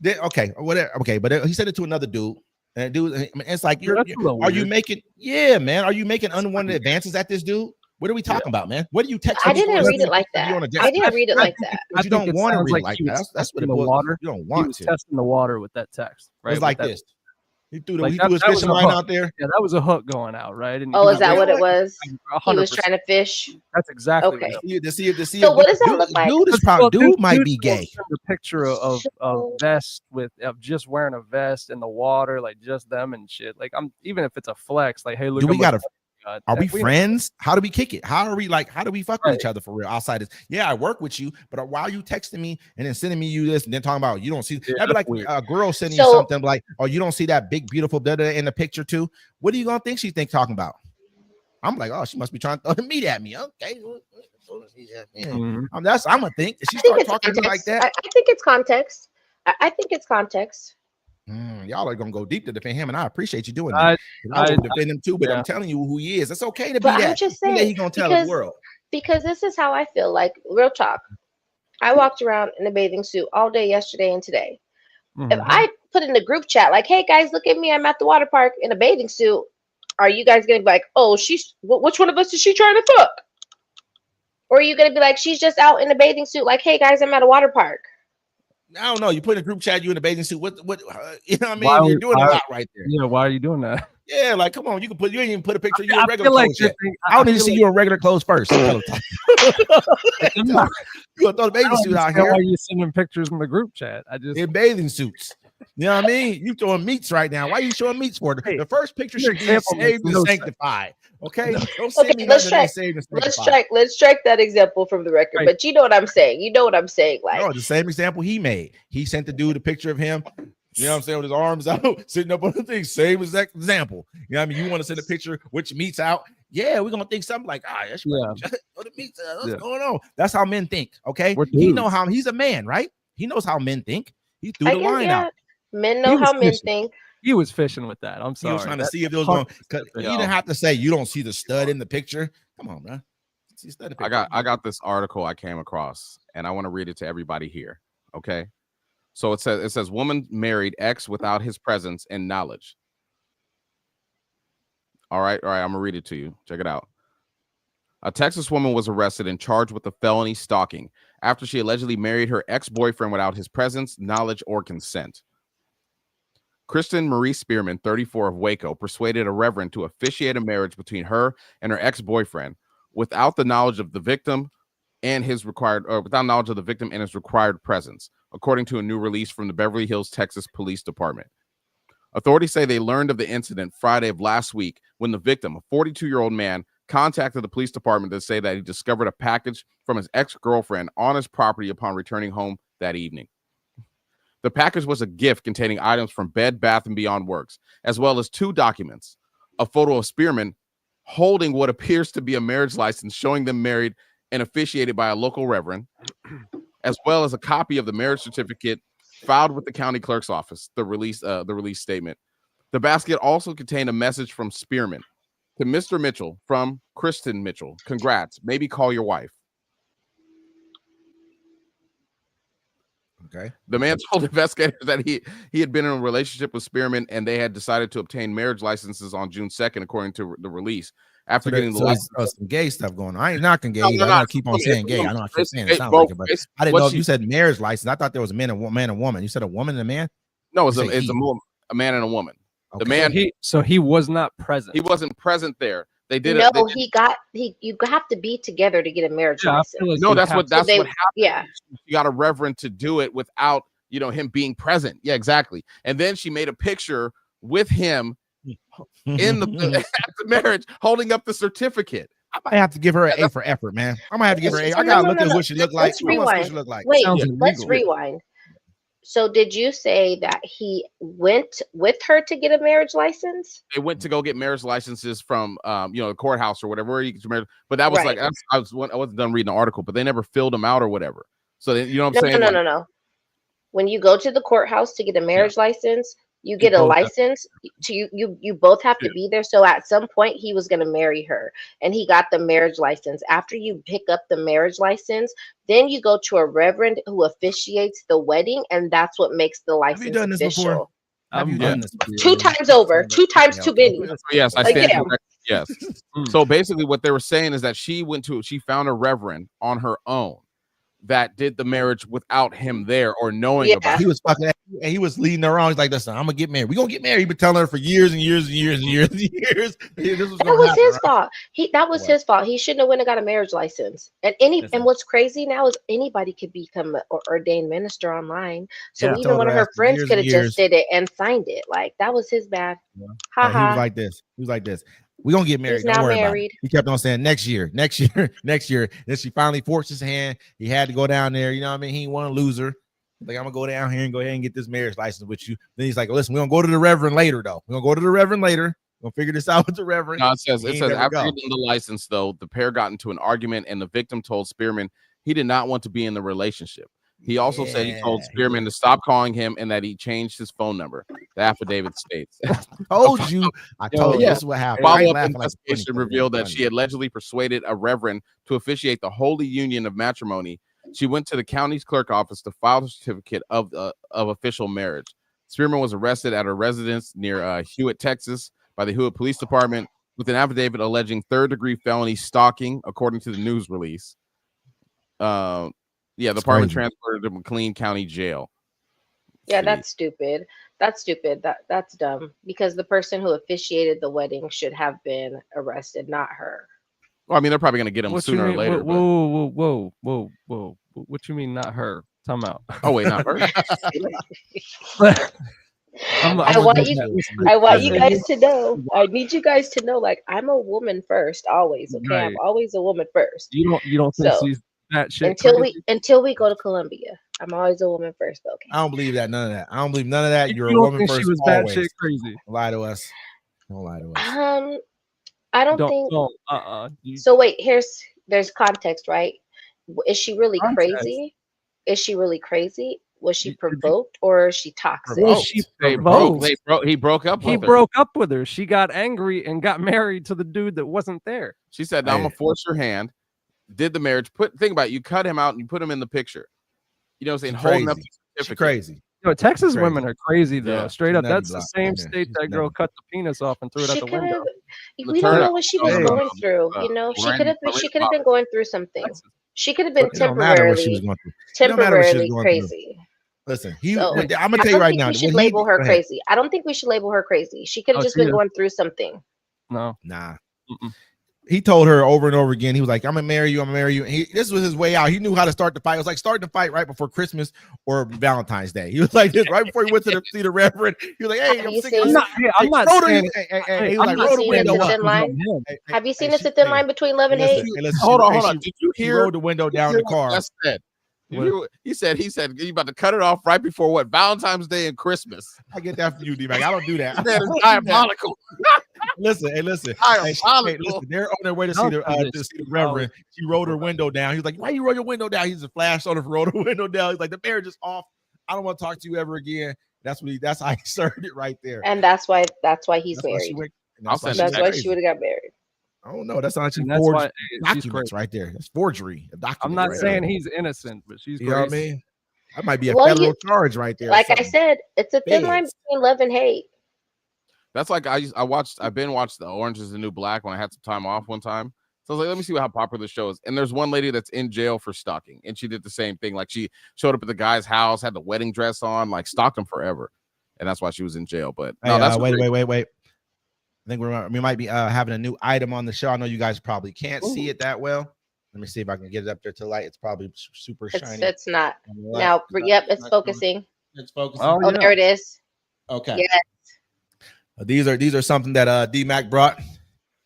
Okay, whatever. Okay, but he said it to another dude. And dude, I mean, it's like That's a little are you weird. making? Yeah, man. Are you making unwanted advances at this dude? What are we talking about, man? What are you texting? I me for? didn't read it like that. You on a jet I ski? didn't read it I like think that. But you think don't it want to sounds read like it like he that. was That's what it testing the was. water. You don't He want was to. testing the water with that text, It right? was With like that- this. He threw Like he that- threw his that was fishing a line hook. out there. Yeah, that was a hook going out, right? And Oh, he is that you what know it was? He was 100%. trying to fish. That's exactly Okay. what it To see if So what does that look like? Dude is was. probably Well, dude might be will gay. send a picture of vest of just wearing a vest in the water, like just them and shit. Like I'm even if it's a flex, like hey, look. Do we how much gotta? money Are I we got. friends? How do we kick it? How do we fuck with Right. each other for real? Outside this, yeah, I work with you, but why are you texting me and then sending me you this and then talking about you don't see? Yeah, That'd be that's like weird. a girl sending you So- something like, oh, you don't see that big beautiful da in the picture too. What are you gonna think she's talking about? I'm like, oh, she must be trying to throw meat at me. Okay, yeah. Mhm. I'm gonna think. If she I think start it's talking to me context. like that, I think it's context. I think it's context. y'all are gonna go deep to defend him, and I appreciate you doing that. I, And I I- will defend him too, but yeah. I'm telling you who he is. It's okay to be But I'm that. just One day saying, he gonna tell the because- world. Because this is how I feel. Like, real talk. I walked around in a bathing suit all day yesterday and today. If Mhm. I put in the group chat, like, hey guys, look at me, I'm at the water park in a bathing suit, are you guys gonna be like, oh, which one of us is she trying to fuck? Or are you gonna be like, she's just out in a bathing suit, like, hey guys, I'm at a water park? I don't know. You put in a group chat, you in a bathing suit. What? You know what I mean? Why You're would- doing a why- lot right there. Yeah, why are you doing that? Yeah, like come on. You ain't even put a picture of you in I regular feel like clothes yet. this thing- I don't need to feel see like- you in regular clothes first. You I'm not- gonna throw the bathing I don't suit out understand here why you sending pictures in the group chat. I just in bathing suits. You know what I mean? You throwing meats right now. Why are you showing meats for? Hey, The first picture your should be example makes saved and no sense. sanctified. Okay, don't send Okay, me let's nothing that ain't try- saved and Let's sanctified. strike that example from the record. Right. But you know what I'm saying. You know what I'm saying. Like, No, the same example he made. He sent the dude a picture of him. You know what I'm saying? With his arms out, sitting up on the thing. Same exact example. You know what I mean? You want to send a picture which meat's out. Yeah, we're gonna think something like, that's Yeah. what the meat's out. What's Yeah. going on? That's how men think. Okay. We're He know dudes. how he's a man, right? He knows how men think. He threw I the guess, line yeah, out. men He know was how men fishing. think. he was fishing with that. I'm He sorry. was trying to That- see if there was going. Yo. He didn't have to say you don't see the stud in the picture. Come on, man. See the stud in the picture. I got this article I came across, and I want to read it to everybody here. Okay, so it says woman married ex without his presence and knowledge. All right, I'm gonna read it to you. Check it out. A Texas woman was arrested and charged with a felony stalking after she allegedly married her ex-boyfriend without his presence, knowledge, or consent. Kristen Marie Spearman, 34 of Waco, persuaded a reverend to officiate a marriage between her and her ex-boyfriend without the knowledge of the victim and his required presence, according to a new release from the Beverly Hills, Texas Police Department. Authorities say they learned of the incident Friday of last week when the victim, a 42-year-old man, contacted the police department to say that he discovered a package from his ex-girlfriend on his property upon returning home that evening. The package was a gift containing items from Bed Bath & Beyond Works, as well as 2 documents, a photo of Spearman holding what appears to be a marriage license showing them married and officiated by a local reverend, as well as a copy of the marriage certificate filed with the county clerk's office, the release statement. The basket also contained a message from Spearman to Mr. Mitchell from Kristen Mitchell. Congrats. Maybe call your wife. Okay. The man told investigators that he had been in a relationship with Spearman and they had decided to obtain marriage licenses on June 2nd, according to the release. After getting the license, there's some gay stuff going on. I ain't knocking gay. No, either. no, I no. keep on saying gay. I know I keep saying it It's sounds both. like it, but It's I didn't what know if she- you said marriage license. I thought there was man and woman. You said a woman and a man. No, You say he. a man and a woman. Okay. The man, So he was not present. he wasn't present there. They did No, it. you have to be together to get a marriage Yeah, I license. feel like No, you that's have what to- that's they- what happened. Yeah. You got a reverend to do it without him being present. Yeah, exactly. And then she made a picture with him in the at the marriage, holding up the certificate. I might have to give her an A for effort, man. I might have to give her an A. I gotta look at what she looked like. Let's I wanna see what rewind. she look like. Wait, Sounds let's illegal. rewind. So did you say that he went with her to get a marriage license? They went to go get marriage licenses from the courthouse or whatever. Where you get married. But that was Right. like I wasn't done reading the article, but they never filled them out or whatever. So you know what I'm No, saying? no, Like, no, no. When you go to the courthouse to get a marriage license, you get a both have- license. You both have to be there. So at some point, he was going to marry her, and he got the marriage license. After you pick up the marriage license, then you go to a reverend who officiates the wedding, and that's what makes the license done this before? official. Have you I'm- done I'm- this before? Two times over, two times Yeah, too okay. many. yes, I Like, stand damn. corrected. Yes. Mm. So basically, what they were saying is that she found a reverend on her own that did the marriage without him there or knowing Yeah. about He it. was fucking, and he was leading her on. He's like, "Listen, I'm gonna get married. We're gonna get married." He's been telling her for years and years and years and years and years. This was That gonna was happen, his right? fault. That was What? his fault. He shouldn't have went and got a marriage license. And Listen. what's crazy now is anybody could become an ordained minister online. So Yeah. even Told one of her her ass for friends years could and have years. just did it and signed it. Like that was his bad. Yeah. Ha And he was ha. like this. He was like this. We're gonna get married. He's Don't now worry about it. married. He kept on saying next year, next year, next year. Then she finally forced his hand. He had to go down there. You know what I mean? He didn't want to lose her. Like, I'm gonna go down here and go ahead and get this marriage license with you. Then he's like, listen, we're gonna go to the reverend later, though. We're gonna go to the reverend later. We're gonna figure this out with the reverend. No, it says He ain't after never go. getting the license, though, the pair got into an argument, and the victim told Spearman he did not want to be in the relationship. He also said he told Yeah, Spearman to stop calling him and that he changed his phone number. The affidavit states. told you. I told you yeah. this is what happened. I ain't Follow-up laughing like investigation funny, revealed that funny. she allegedly persuaded a reverend to officiate the holy union of matrimony. She went to the county's clerk office to file the certificate of official marriage. Spearman was arrested at a residence near Hewitt, Texas, by the Hewitt Police Department with an affidavit alleging third-degree felony stalking, according to the news release. The department crazy. transferred to McLean County Jail. Yeah, Jeez. that's stupid. That's stupid. That's dumb. Because the person who officiated the wedding should have been arrested, not her. Well, I mean, they're probably going to get him What you sooner or mean? later. Whoa. What you mean, not her? Time out. Oh, wait, not her. I want you guys to know. I need you guys to know. Like I'm a woman first, always. Okay, I'm Right. always a woman first. You don't think So, she's that shit? Until we go to Columbia, I'm always a woman first. Okay. I don't believe that. None of that. I don't believe none of that. You're you a don't woman think first. she was Always. batshit crazy? Don't lie to us. Don't lie to us. I don't think. You- So wait, there's context, right? Is she really Context. crazy? Is she really crazy? Was she Did you- provoked or is she toxic? Was Oh, she he provoked? broke up He with her. broke up with her. She got angry and got married to the dude that wasn't there. She said, "Now I'm Hey. gonna force your hand." Did the marriage? Think about it. You cut him out and you put him in the picture. You know what I'm saying? She's Holding up crazy. the She's certificate. crazy. Texas Crazy. women are crazy though. Yeah, Straight she's up, nutty that's the block. same Yeah, state she's that girl nutty. cut the penis off and threw it She out the could have. window. We don't know what she was Hey. going through. Uh, You know, she Loren- could have been. She could have been going through something. Texas. She could have been It don't matter what she was temporarily going through. It don't matter what she was temporarily going through. crazy. Listen, So, I'm gonna I tell you don't right think now. we should when label her go ahead. crazy. I don't think we should label her crazy. She could have Oh, just she been is. going through something. No. Nah. Mm-mm. He told her over and over again. He was like, "I'm gonna marry you. I'm gonna marry you." And this was his way out. He knew how to start the fight. It was like starting the fight right before Christmas or Valentine's Day. He was like this right before he went to see the reverend. He was like, "Hey, Have I'm you sick of seen- this." I'm not Roll the- saying. hey, he was I'm like, not "Roll the saying window it's up." in line. Hey, Have you seen hey, it's a thin line between love and hate? Hold on. Did you He hear? rolled the window down the car. That's said. What? He said you about to cut it off right before what? Valentine's Day and Christmas. I get that from you, D-Mac. I don't do that. That is diabolical. Listen. Hey, listen, they're on their way to see the reverend. She rolled her window down. He was like, "Why you roll your window down?" He's a flash on her, rolled her window down. He's like, "The marriage is off. I don't want to talk to you ever again." That's how he started it right there. And that's why he's That's why she married. went- and I'll that's why send she it That's went why crazy. she would have got married. I don't know. That's not she And that's forged why she's documents crazy. right there. That's forgery. A document I'm not right saying there. he's innocent, but she's You know what I crazy. mean? That might be a Well, federal charge right there. or Like I something. said, it's a thin line Feds. between love and hate. That's like I've been watched the Orange is the New Black when I had some time off one time. So I was like, let me see how popular the show is. And there's one lady that's in jail for stalking, and she did the same thing. Like she showed up at the guy's house, had the wedding dress on, like stalked him forever, and that's why she was in jail. But no, Hey, that's wait. crazy. I think we might be having a new item on the show. I know you guys probably can't see it that well. Let me see if I can get it up there to light. It's probably super shiny. It's not. on the light. Now, yep, it's Not- focusing. It's focusing. Oh, Oh, yeah. there it is. Okay. Yeah. These are something that D-Mac brought.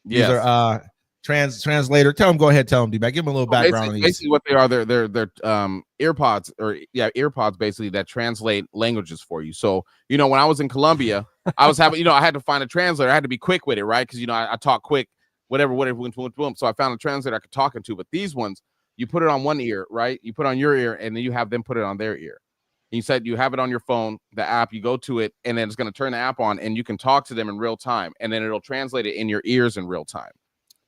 These Yes. are translator. Tell them, go ahead, tell them, D-Mac. Give them a little background on these. Basically what they are, they're earpods, or earpods basically that translate languages for you. So, when I was in Colombia, I was having, I had to find a translator. I had to be quick with it, right? Because I talk quick, whatever. So I found a translator I could talk into. But these ones, you put it on one ear, right? You put it on your ear, and then you have them put it on their ear. And you said you have it on your phone, the app, you go to it, and then it's going to turn the app on, and you can talk to them in real time, and then it'll translate it in your ears in real time.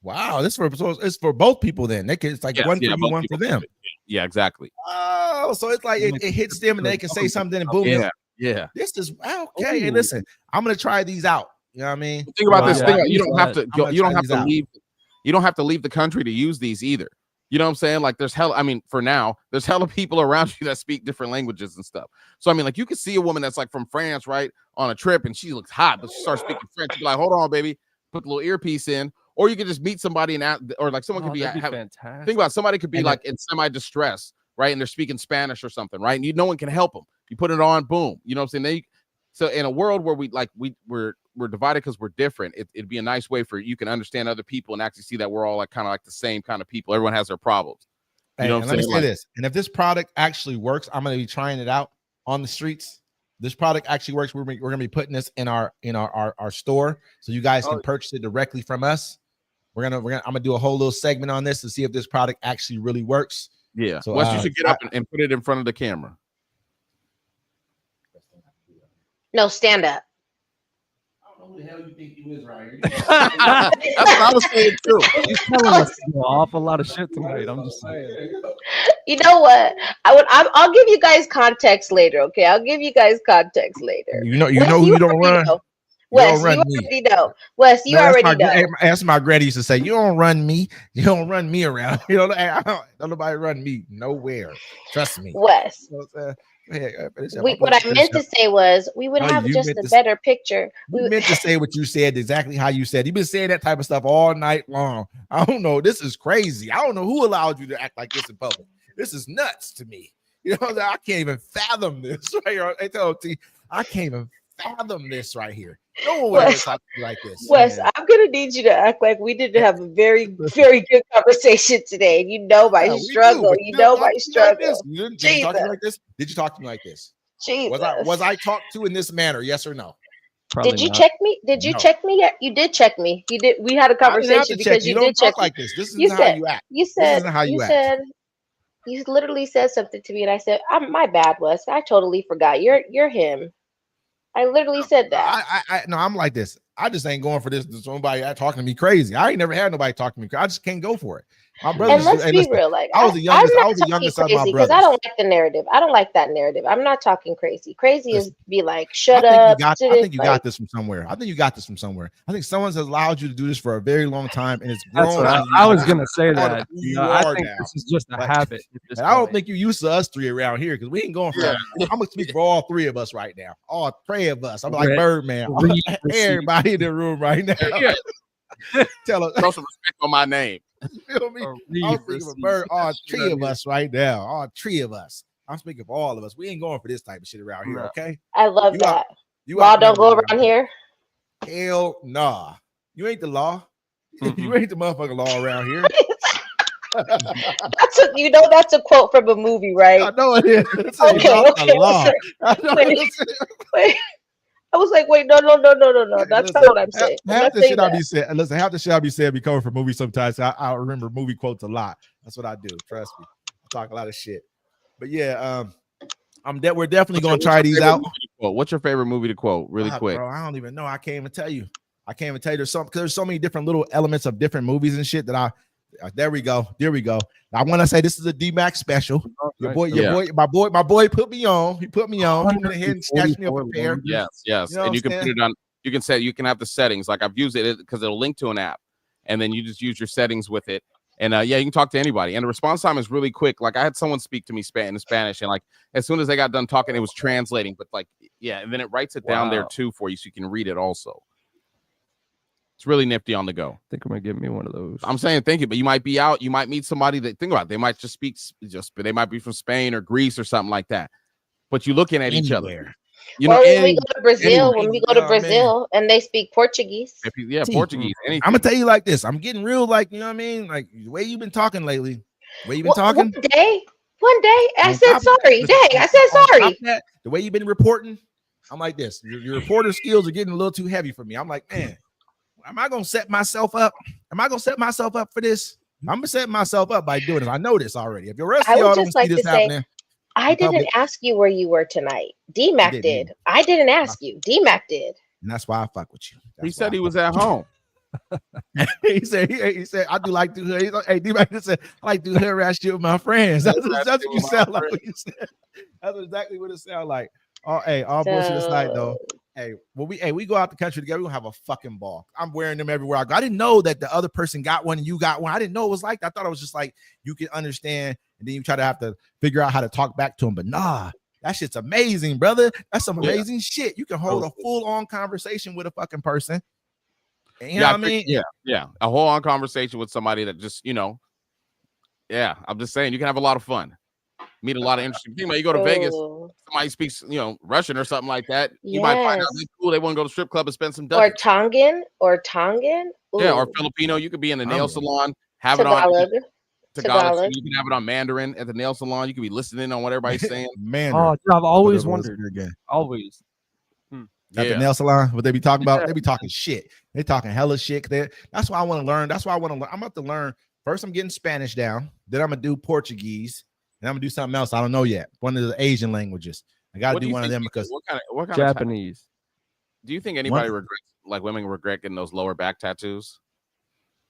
Wow, it's for both people then. It's like one for you, one for them. Yeah, exactly. Oh, so it's like it hits them and they can say something and boom. Yeah. This is okay. Hey, listen, I'm gonna try these out. You know what I mean? Think about this thing. You don't have to leave. You don't have to leave the country to use these either. You know what I'm saying? Like there's for now, there's hella people around you that speak different languages and stuff. So like you can see a woman that's like from France, right, on a trip, and she looks hot, but she starts speaking French. You're like, hold on, baby, put the little earpiece in. Or you could just meet somebody or like someone could be fantastic. Think about it, somebody could be like in semi-distress, right? And they're speaking Spanish or something, right? And no one can help them. You put it on, boom. You know what I'm saying? So in a world where we're divided because we're different, it'd be a nice way for you can understand other people and actually see that we're all like kind of like the same kind of people. Everyone has their problems. You know what I'm saying? Let me say this. And if this product actually works, I'm going to be trying it out on the streets. This product actually works. We're going to be putting this in our store so you guys can purchase it directly from us. I'm gonna do a whole little segment on this to see if this product actually really works. Yeah. So you should get up and put it in front of the camera. No, stand up. I don't know who the hell you think you is right here. That's what I was saying too. He's telling us an awful lot of shit tonight. I'm just saying. You know what? I'll give you guys context later. Okay, I'll give you guys context later. You know who you don't run. Wes, you already know. Wes, you already know. That's my granny used to say. You don't run me. You don't run me around. Don't nobody run me nowhere. Trust me. Wes. What I meant to say was we would have just a better picture. We meant to say what you said, exactly how you said. You've been saying that type of stuff all night long. I don't know. This is crazy. I don't know who allowed you to act like this in public. This is nuts to me. I can't even fathom this right here. I can't even fathom this right here. No one would ever talk to you like this. Wes, I'm gonna need you to act like we didn't have a very, very good conversation today. You know my struggle. You know my struggle. Did you talk to me like this? Did you talk to me like this? Jesus. Was I talked to in this manner? Yes or no? Probably did you not. check me? Did you check me? You did check me. You did. We had a conversation because you did check like this. This is how you act. You said you literally said something to me, and I said, "My bad, Wes. I totally forgot. You're him." I literally said that. I'm like this. I just ain't going for this. Somebody talking to me crazy. I ain't never had nobody talk to me. I just can't go for it. My brother. And let's be real. Like I was the youngest of my brothers. Because I don't like the narrative. I don't like that narrative. I'm not talking crazy. Crazy is be like, shut up. I think you got this from somewhere. I think someone's allowed you to do this for a very long time, and it's grown. I was gonna say that. I think this is just a habit. And I don't think you used to us three around here because we ain't going for that. I'm gonna speak for all three of us right now. All three of us. I'm like Birdman. Everybody in the room right now. Tell us. Throw some respect on my name. You feel me? I'm speaking for all three of us right now. All three of us. I'm speaking for all of us. We ain't going for this type of shit around here, okay? I love that. Law don't go around here. Hell nah. You ain't the law. You ain't the motherfucking law around here. That's a quote from a movie, right? I know it is. Okay. Wait. I was like, wait, no. That's not what I'm saying. Half the shit I be saying be coming from movies sometimes. I remember movie quotes a lot. That's what I do. Trust me. I talk a lot of shit. But yeah, we're definitely gonna try these out. What's your favorite movie to quote? Really quick. Bro, I don't even know. I can't even tell you. There's so many different little elements of different movies and shit that there we go. I want to say this is a D-Mac special. My boy put me on. He put me on. He went ahead and snatched me up a pair. Yes. And you can put it on. You can have the settings. Like I've used it because it'll link to an app, and then you just use your settings with it. And you can talk to anybody. And the response time is really quick. Like I had someone speak to me in Spanish, and like as soon as they got done talking, it was translating. But and then it writes it down there too for you, so you can read it also. It's really nifty on the go. I think I'm gonna get me one of those. I'm saying thank you, but you might be out. You might meet somebody that think about it. They might just speak. They might be from Spain or Greece or something like that. But you're looking at each other. You know, Or when we and go to Brazil, anyway, when we go to oh, man. Brazil and they speak Portuguese. yeah, See, Portuguese, anything. I'm gonna tell you like this. I'm getting real, like, you know what I mean? Like the way you've been talking lately, the way you've been talking. One day, I On said top of that, sorry. listen, Dang, I said on top sorry. of that, the way you've been reporting, I'm like this. Your reporter skills are getting a little too heavy for me. I'm like, man, am I gonna set myself up? Am I gonna set myself up for this? I'm gonna set myself up by doing it. I know this already. If the rest I of would y'all don't just see like this to say, happening, I in didn't public, ask you where you were tonight. DMAC didn't did. either. I didn't ask you. DMAC did. and that's why I fuck with you. He That's said why he I was at home. he said I do like to hood. He's like, hey, D-Mac just said I like to hood rat shit with my friends. That's what you sound like. What you said. That's exactly what it sounds like. Oh, hey, all bullshit aside though. Hey, we go out the country together. We gonna have a fucking ball. I'm wearing them everywhere I go. I didn't know that the other person got one and you got one. I didn't know it was like that. I thought it was just like you can understand, and then you try to have to figure out how to talk back to them. But nah, that shit's amazing, brother. That's some amazing shit. You can hold a full-on conversation with a fucking person. And you know what I mean? Yeah. A whole on conversation with somebody that just, yeah, I'm just saying you can have a lot of fun. Meet a lot of interesting people. You go to Vegas, somebody speaks, Russian or something like that. You might find out they're cool. They want to go to the strip club and spend some Or ducats. Tongan. Yeah, or Filipino. You could be in the nail salon, have Tagalog. it on Tagalog. So you can have it on Mandarin at the nail salon. You can be listening on what everybody's saying. Mandarin. Oh, I've always wondered. Always. At the nail salon, what they be talking about? They be talking shit. They talking hella shit. That's why I want to learn. That's why I want to learn. I'm about to learn. First, I'm getting Spanish down. Then I'm gonna do Portuguese. And I'm gonna do something else. I don't know yet. One of the Asian languages. I gotta do one of them because what kind Japanese. Do you think anybody regrets, like women regret getting those lower back tattoos?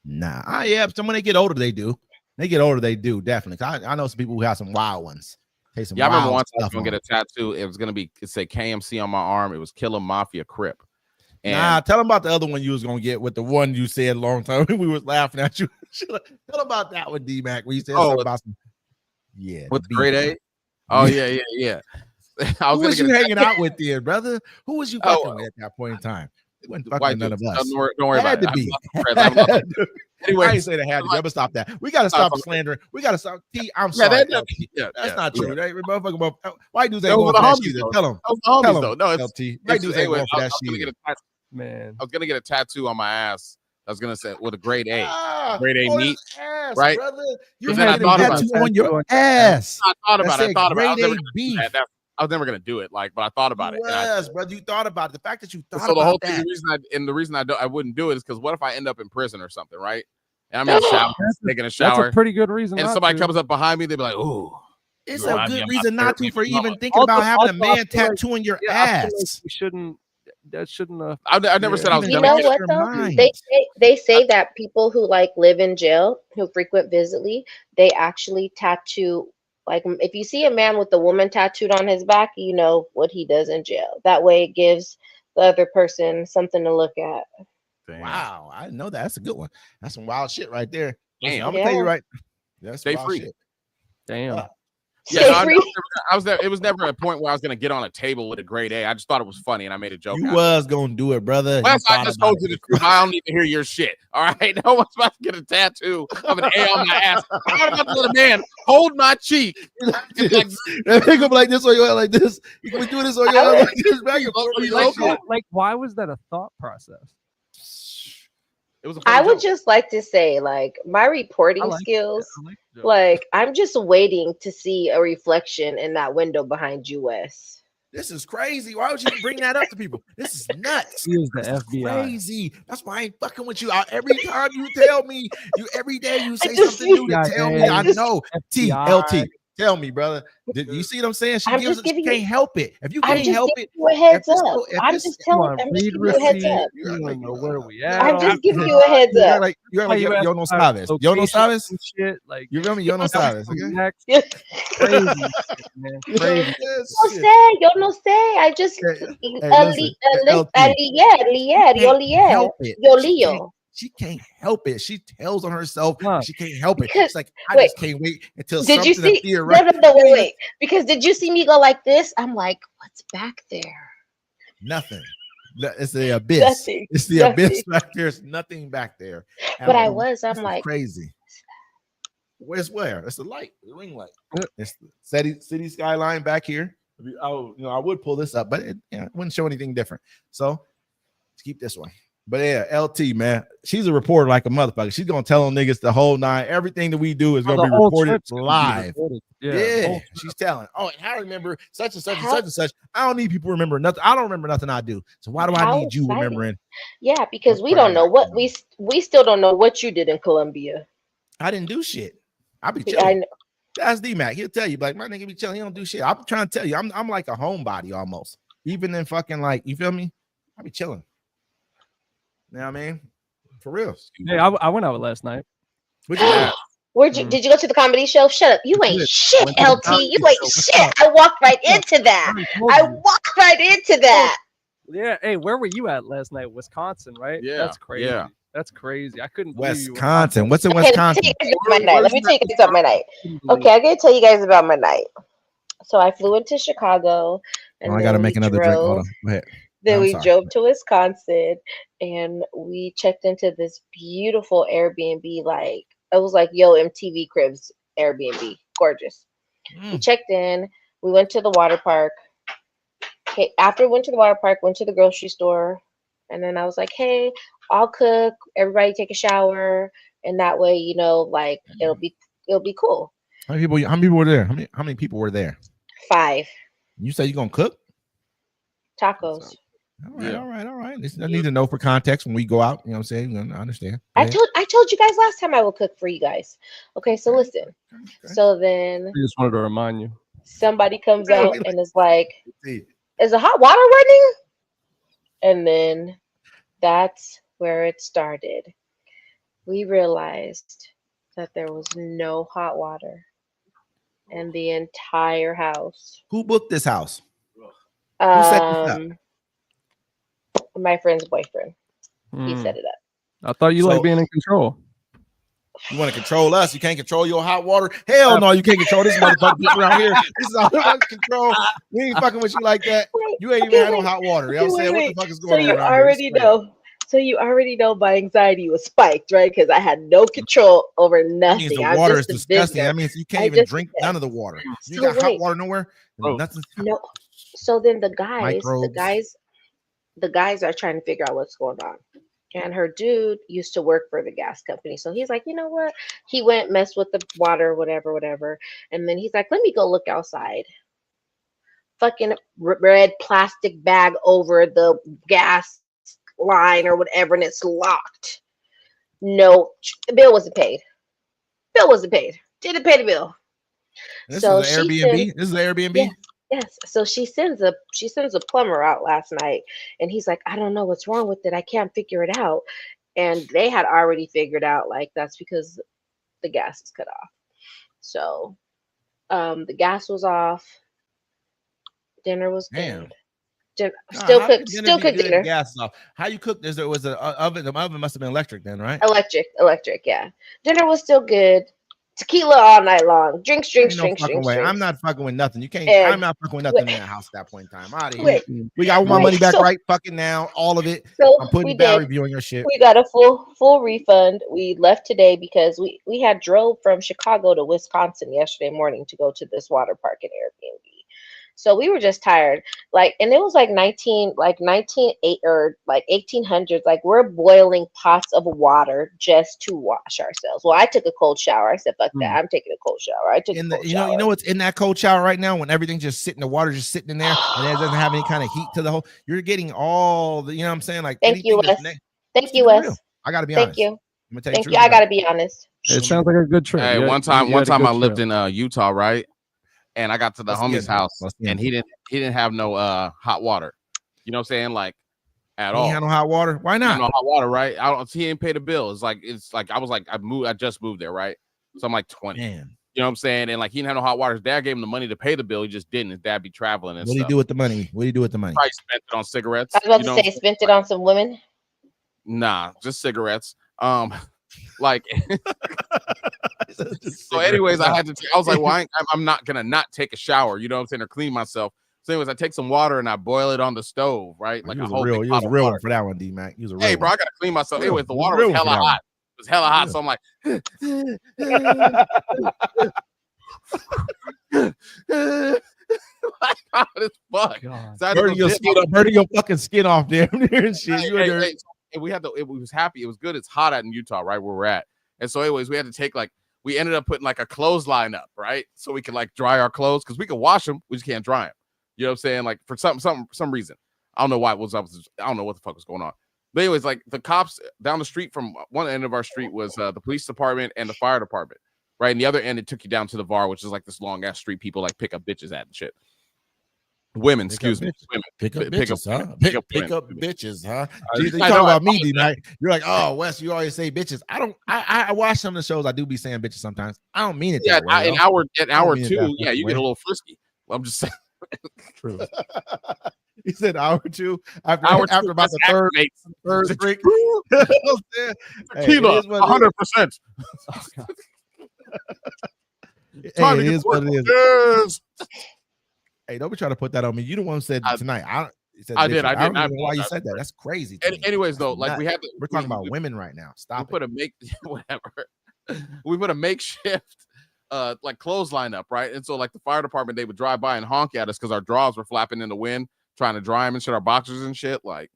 Nah, yeah. So when they get older, they do. They get older, they do definitely. I know some people who have some wild ones. I remember once I was gonna get a tattoo. It was gonna be it said KMC on my arm. It was Killer Mafia Crip. And tell them about the other one you was gonna get with the one you said a long time. We was laughing at you. Tell them about that one, D-Mac. Where you said something about some. Yeah, with the grade A. Oh yeah. I was Who was you hanging out with there, brother? Who was you fucking with at that point in time? It wasn't fucking none of us. Don't worry about it. Anyway, I ain't say that had to be. But stop that. We gotta stop slandering. We gotta stop. I'm sorry. That's not true. Motherfucker, white dudes ain't going for that shit. Tell them. No, it's LT. White dudes ain't going for that shit. Man, I was gonna get a tattoo on my ass. I was gonna say with a grade A, grade A meat, right? Brother. You had a tattoo on your ass. I thought about it. Grade A I was never gonna do it, but I thought about it. Yes, brother, you thought about it. The fact that you thought so the about whole that. thing, the reason I wouldn't do it is because what if I end up in prison or something, right? And I'm in the shower, taking a shower. That's a pretty good reason. And somebody comes up behind me, they'd be like, "Ooh." It's a good reason not to for even thinking about having a man tattooing your ass. You shouldn't. That shouldn't have. I never said I was You gonna. know what though? They say that people who like live in jail, who frequent visibly, they actually tattoo. Like if you see a man with a woman tattooed on his back, you know what he does in jail. That way, it gives the other person something to look at. Damn. Wow, I didn't know that. That's a good one. That's some wild shit right there. Listen, Damn. I'm gonna tell you right. That's Stay wild free. Shit. Damn. Yeah, I was there. It was never a point where I was gonna get on a table with a grade A. I just thought it was funny, and I made a joke. You was gonna do it, brother. Well, I just told you the truth. I don't need to hear your shit. All right, no one's about to get a tattoo of an A on my ass. I'm about to let a man hold my cheek. They go like this or you like this. You can do this or you like this. Back and forth. Like, why was that a thought process? It was. I would just like to say, like, my reporting skills. Like, I'm just waiting to see a reflection in that window behind you, Wes. This is crazy. Why would you bring that up to people? This is nuts. He is the FBI. Crazy. That's why I ain't fucking with you. Every time you tell me, every day you say something new to tell me. I know. TLT. Tell me, brother. Did you see what I'm saying? She can't help it. If you can't help it, you a heads up. I'm just telling you a heads up. You don't know where we at. I'm just giving you a heads up. Like yo no sabes. Yo no sabes. Shit, like you remember yo no sabes. Okay. Crazy, man. Crazy. Yo no sé. I just yo lío. She can't help it. She tells on herself. She can't help it. Because, it's like I just can't wait until did you see? Right? No, wait. Because did you see me go like this? I'm like, what's back there? Nothing. It's the abyss. Nothing. It's the abyss back there. There's nothing back there. But I'm like crazy. Where's where? It's the light, the ring light. It's the city skyline back here. I would pull this up, but it wouldn't show anything different. So let's keep this one. But yeah, LT, man, she's a reporter like a motherfucker. She's gonna tell them niggas the whole nine. Everything that we do is gonna be reported live. Yeah, she's telling. Oh, and I remember such and such and such and such. I don't need people to remember nothing. I don't remember nothing I do. So why do I need you remembering? Yeah, because we don't know what we still don't know what you did in Colombia. I didn't do shit. I be chilling. That's D-Mac. He'll tell you, like, my nigga be chilling. He don't do shit. I'm trying to tell you, I'm like a homebody almost. Even in fucking, like, you feel me? I be chilling. You know what I mean? For real. Hey, I went out last night. Did you go to the comedy show? Shut up. You ain't shit, LT. You ain't shit. I walked right into that. Yeah. Hey, where were you at last night? Wisconsin, right? Yeah. That's crazy. Yeah. That's crazy. I couldn't. Wisconsin. What's in Wisconsin? Let me tell you guys about my night. Okay, I'm gonna tell you guys about my night. So I flew into Chicago. And I gotta make another drink. Hold on. Go ahead. Then we drove to Wisconsin and we checked into this beautiful Airbnb. Like it was like MTV Cribs Airbnb. Gorgeous. We checked in. We went to the water park. Okay, after we went to the water park, went to the grocery store, and then I was like, "Hey, I'll cook. Everybody take a shower, and that way, like it'll be cool." How many people were there? How many people were there? 5. You say you gonna cook tacos? All right. I need to know for context when we go out. You know what I'm saying? I understand. I told you guys last time I will cook for you guys. Okay, so listen. Okay. So then I just wanted to remind you. Somebody comes out and is like, "Is the hot water running?" And then that's where it started. We realized that there was no hot water in the entire house. Who booked this house? Who set this up? My friend's boyfriend. He set it up. I thought you like being in control. You want to control us? You can't control your hot water? Hell no, you can't control this motherfucker around here. This is all about control. We ain't fucking with you like that. You ain't even had no hot water. You know what I'm saying? What the fuck is going on? So you already know my anxiety was spiked, right? Because I had no control over nothing. The water is disgusting. That means you can't even drink none of the water. You got hot water nowhere? Nothing. No. So then the guys are trying to figure out what's going on. And her dude used to work for the gas company. So he's like, you know what? He went mess with the water, whatever. And then he's like, let me go look outside. Fucking red plastic bag over the gas line or whatever, and it's locked. No, the bill wasn't paid. Didn't pay the bill. This is an Airbnb? This is an Airbnb? Yes. So she sends a plumber out last night, and he's like, I don't know what's wrong with it. I can't figure it out. And they had already figured out like that's because the gas is cut off. So the gas was off. Dinner was good. Still cooked dinner. Gas is off. How you cook this? There was an oven. The oven must have been electric then, right? Electric. Yeah. Dinner was still good. Tequila all night long. Drinks. I'm not fucking with nothing. You can't. I'm not fucking with nothing in that house at that point in time. Out of here. We got my money back right fucking now. All of it. So I'm putting bad review on your shit. We got a full refund. We left today because we had drove from Chicago to Wisconsin yesterday morning to go to this water park in Airbnb. So we were just tired, and it was like 1800s. Like we're boiling pots of water just to wash ourselves. Well, I took a cold shower. I said, "Fuck that! I'm taking a cold shower." I took a cold shower. You know what's in that cold shower right now? When everything's just sitting, the water just sitting in there, and it doesn't have any kind of heat to the whole. You're getting all the, you know what I'm saying? Like, thank you, Wes. Thank you, Wes. I gotta be honest. Thank you. Thank you. I gotta be honest. It sounds like a good trip. Hey, one time I lived in Utah, right? And I got to the homie's house, and he didn't have no hot water. You know what I'm saying? Like at all. He had no hot water. Why not? No hot water, right? He didn't pay the bill. It's like I just moved there, right? So I'm like 20. Man. You know what I'm saying? And like he didn't have no hot water. His dad gave him the money to pay the bill. He just didn't. His dad be traveling and stuff. What do you do with the money? Probably spent it on cigarettes. I was about to say spent it on some women. Nah, just cigarettes. Like so anyways, I was like, well, I'm not gonna not take a shower, you know what I'm saying, or clean myself. So anyways, I take some water and I boil it on the stove, right? Like you was a real one for that one, D-Mac. Hey bro, I gotta clean myself. Anyways, the water was hella hot. It was hella hot. So I'm like Hot as fuck. God. So I had to Burning go your dip. skin off, burning your fucking skin off there and shit. You in there. And we had to. It was happy. It was good. It's hot out in Utah, right where we're at. And so, anyways, we had to take like. We ended up putting like a clothesline up, right, so we could like dry our clothes because we could wash them, we just can't dry them. You know what I'm saying? Like for some reason, I don't know why it was. I don't know what the fuck was going on. But anyways, like the cops down the street from one end of our street was the police department and the fire department, right? And the other end it took you down to the VAR, which is like this long ass street people like pick up bitches at and shit. Women, excuse me, women. Pick up Pick up bitches, huh? women. Pick up Pick women. up bitches, huh? I You know, talk I about me, apologize. D-Night. You're like, oh, Wes, you always say bitches. I watch some of the shows. I do be saying bitches sometimes. I don't mean it Yeah, that way. an though. hour mean it two. that Yeah, you way. get a little frisky. I'm just saying. True. He said hour two after Hour after two, about the let's third activate. drink. Hey, it Tequila, is what it is. 100%. Hey, Time it to is get what it work. is. Yes. Hey, don't be trying to put that on me. You the one who said I- tonight. He said I did, bitches. I I don't did. I even know why you apologize said that. for it. That's crazy. to me. Anyways, though, That's like we nuts. had to, We're talking about women right now. we Stop put it. whatever. We put a makeshift like clothesline up, right? And so like the fire department, they would drive by and honk at us because our drawers were flapping in the wind, trying to dry them and shit, our boxers and shit. Like,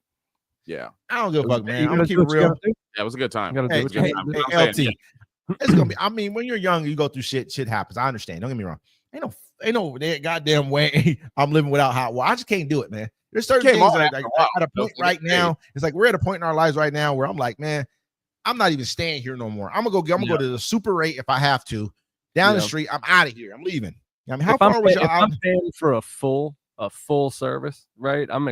yeah, I don't give a fuck, man. You I'm gonna gotta keep do it what you real. gotta do. yeah, it was a good time. You gotta Hey, do what It was a you good gotta time. do. I'm saying, LT. It's gonna be. I mean, when you're young, you go through shit. Shit happens. I understand. Don't get me wrong. Ain't no goddamn way I'm living without hot water. I just can't do it, man. There's certain Came things on that after like, a while. at a point Like, right now. It's like we're at a point in our lives right now where I'm like, man, I'm not even staying here no more. I'm gonna go to the Super 8 if I have to. Down the Yeah. street, I'm out of here. I'm leaving. I mean, how If I'm far was pay- y'all if I'm out? paying for a full service, right? I'm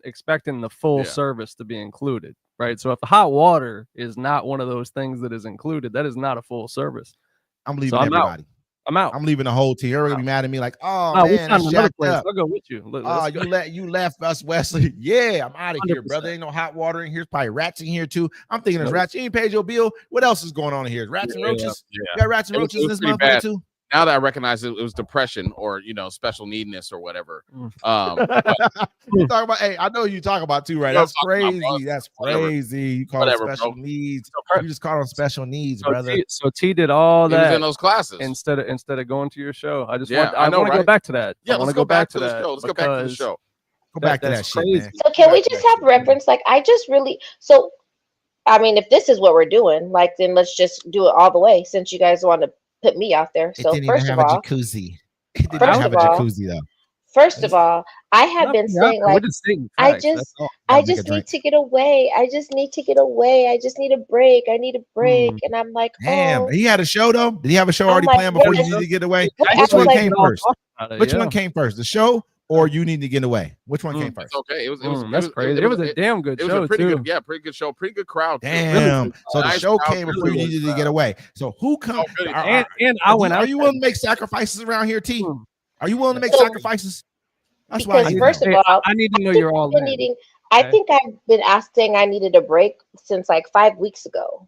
expecting the full Yeah. service to be included, right? So if the hot water is not one of those things that is included, that is not a full service. I'm leaving I'm out. everybody. I'm out. I'm leaving the whole team. You're gonna be mad at me like, oh No, we man, found that's another jacked place. up. I'll go with you. Oh, you left us, Wesley. Yeah, I'm out of here, 100%. brother. Ain't no hot water in here. There's probably rats in here too. I'm thinking there's Nope. rats. You ain't paid your bill. What else is going on in here? Rats and Yeah, roaches. yeah. You got rats and It was- roaches it in was this pretty motherfucker bad. too. Now that I recognize it was depression or special needness or whatever. Mm. You talk about, hey, I know you talk about too, right? You know That's what I'm talking about, crazy. bro. That's Whatever. crazy. You call Whatever, it special bro. needs. So, You just call them special needs, brother. So T did all he was in that those classes. instead of going to your show. I just Yeah, want I know, want to go right? back to that. Yeah, I want let's to go back to the that. show. Let's go back to the because show. Go back to that that's shit, crazy. man. So can we Back to just that have shit. reference? Like, I just really, so I mean, if this is what we're doing, like, then let's just do it all the way since you guys want to put me out there. It So didn't even first have of a all, jacuzzi. It didn't First even have a of all, jacuzzi though. I have been saying we're like, just stating I facts, just that's all. I Gotta make a just drink. need to get away. I just need to get away. I just need a break. I need a break. Hmm. And I'm like, Damn, oh, he had a show though. Did he have a show I'm already like, planned before you yes. needed to get away? I Which was one like, came all first? talked about it, Which yeah. one came first? The show or you need to get away? Which one came Mm. first? It's okay. It was That's crazy. It was a damn good it was show a pretty too. good, pretty good show, pretty good crowd. too. Damn. So the Nice show crowd, came really before you good needed to crowd. get away. So who come? Oh, really? And I went out. Are you willing to make sacrifices around here, T? Hmm. Are you willing to make So- sacrifices? That's why I because need first to of know. all, I need to know think you're all I've been in. needing. I Okay. think I've been asking I needed a break since like 5 weeks ago.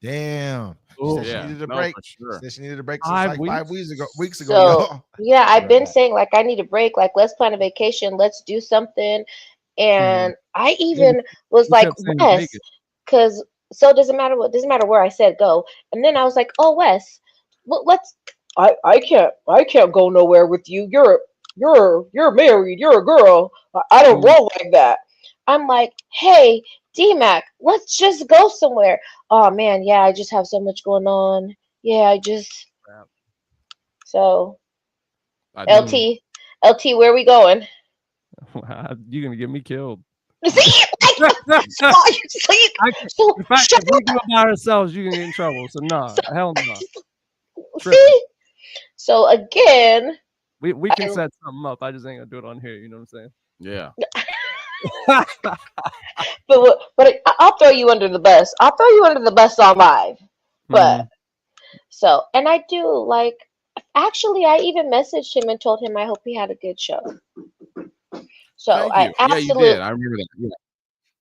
Damn. She Ooh. said she Yeah, needed a no, break. for sure. Said she needed a break since 5 like 5 weeks? weeks ago. So y'all. yeah, I've Right been back. saying like I need a break. Like let's plan a vacation. Let's do something. And I You even was you like kept saying Wes, Vegas. because so it doesn't matter where I said go. And then I was like, oh Wes, let's. I can't go nowhere with you. You're married. You're a girl. I don't Mm. roll like that. I'm like, hey, D-Mac, let's just go somewhere. Oh man, yeah, I just have so much going on. Yeah, I just Crap. so I do. LT, where are we going? You're gonna get me killed. See, like, so If we shut do it by ourselves, you can get in trouble. So nah, hell no. Tripping. see. So again, We can I- set something up. I just ain't gonna do it on here. You know what I'm Yeah. but I'll throw you under the bus. I'll throw you under the bus on live. But saying? so, and I do like. Actually, I even messaged him and told him I hope he had a good show. So Thank I you. Yeah, you absolutely. did. I remember that. Yeah.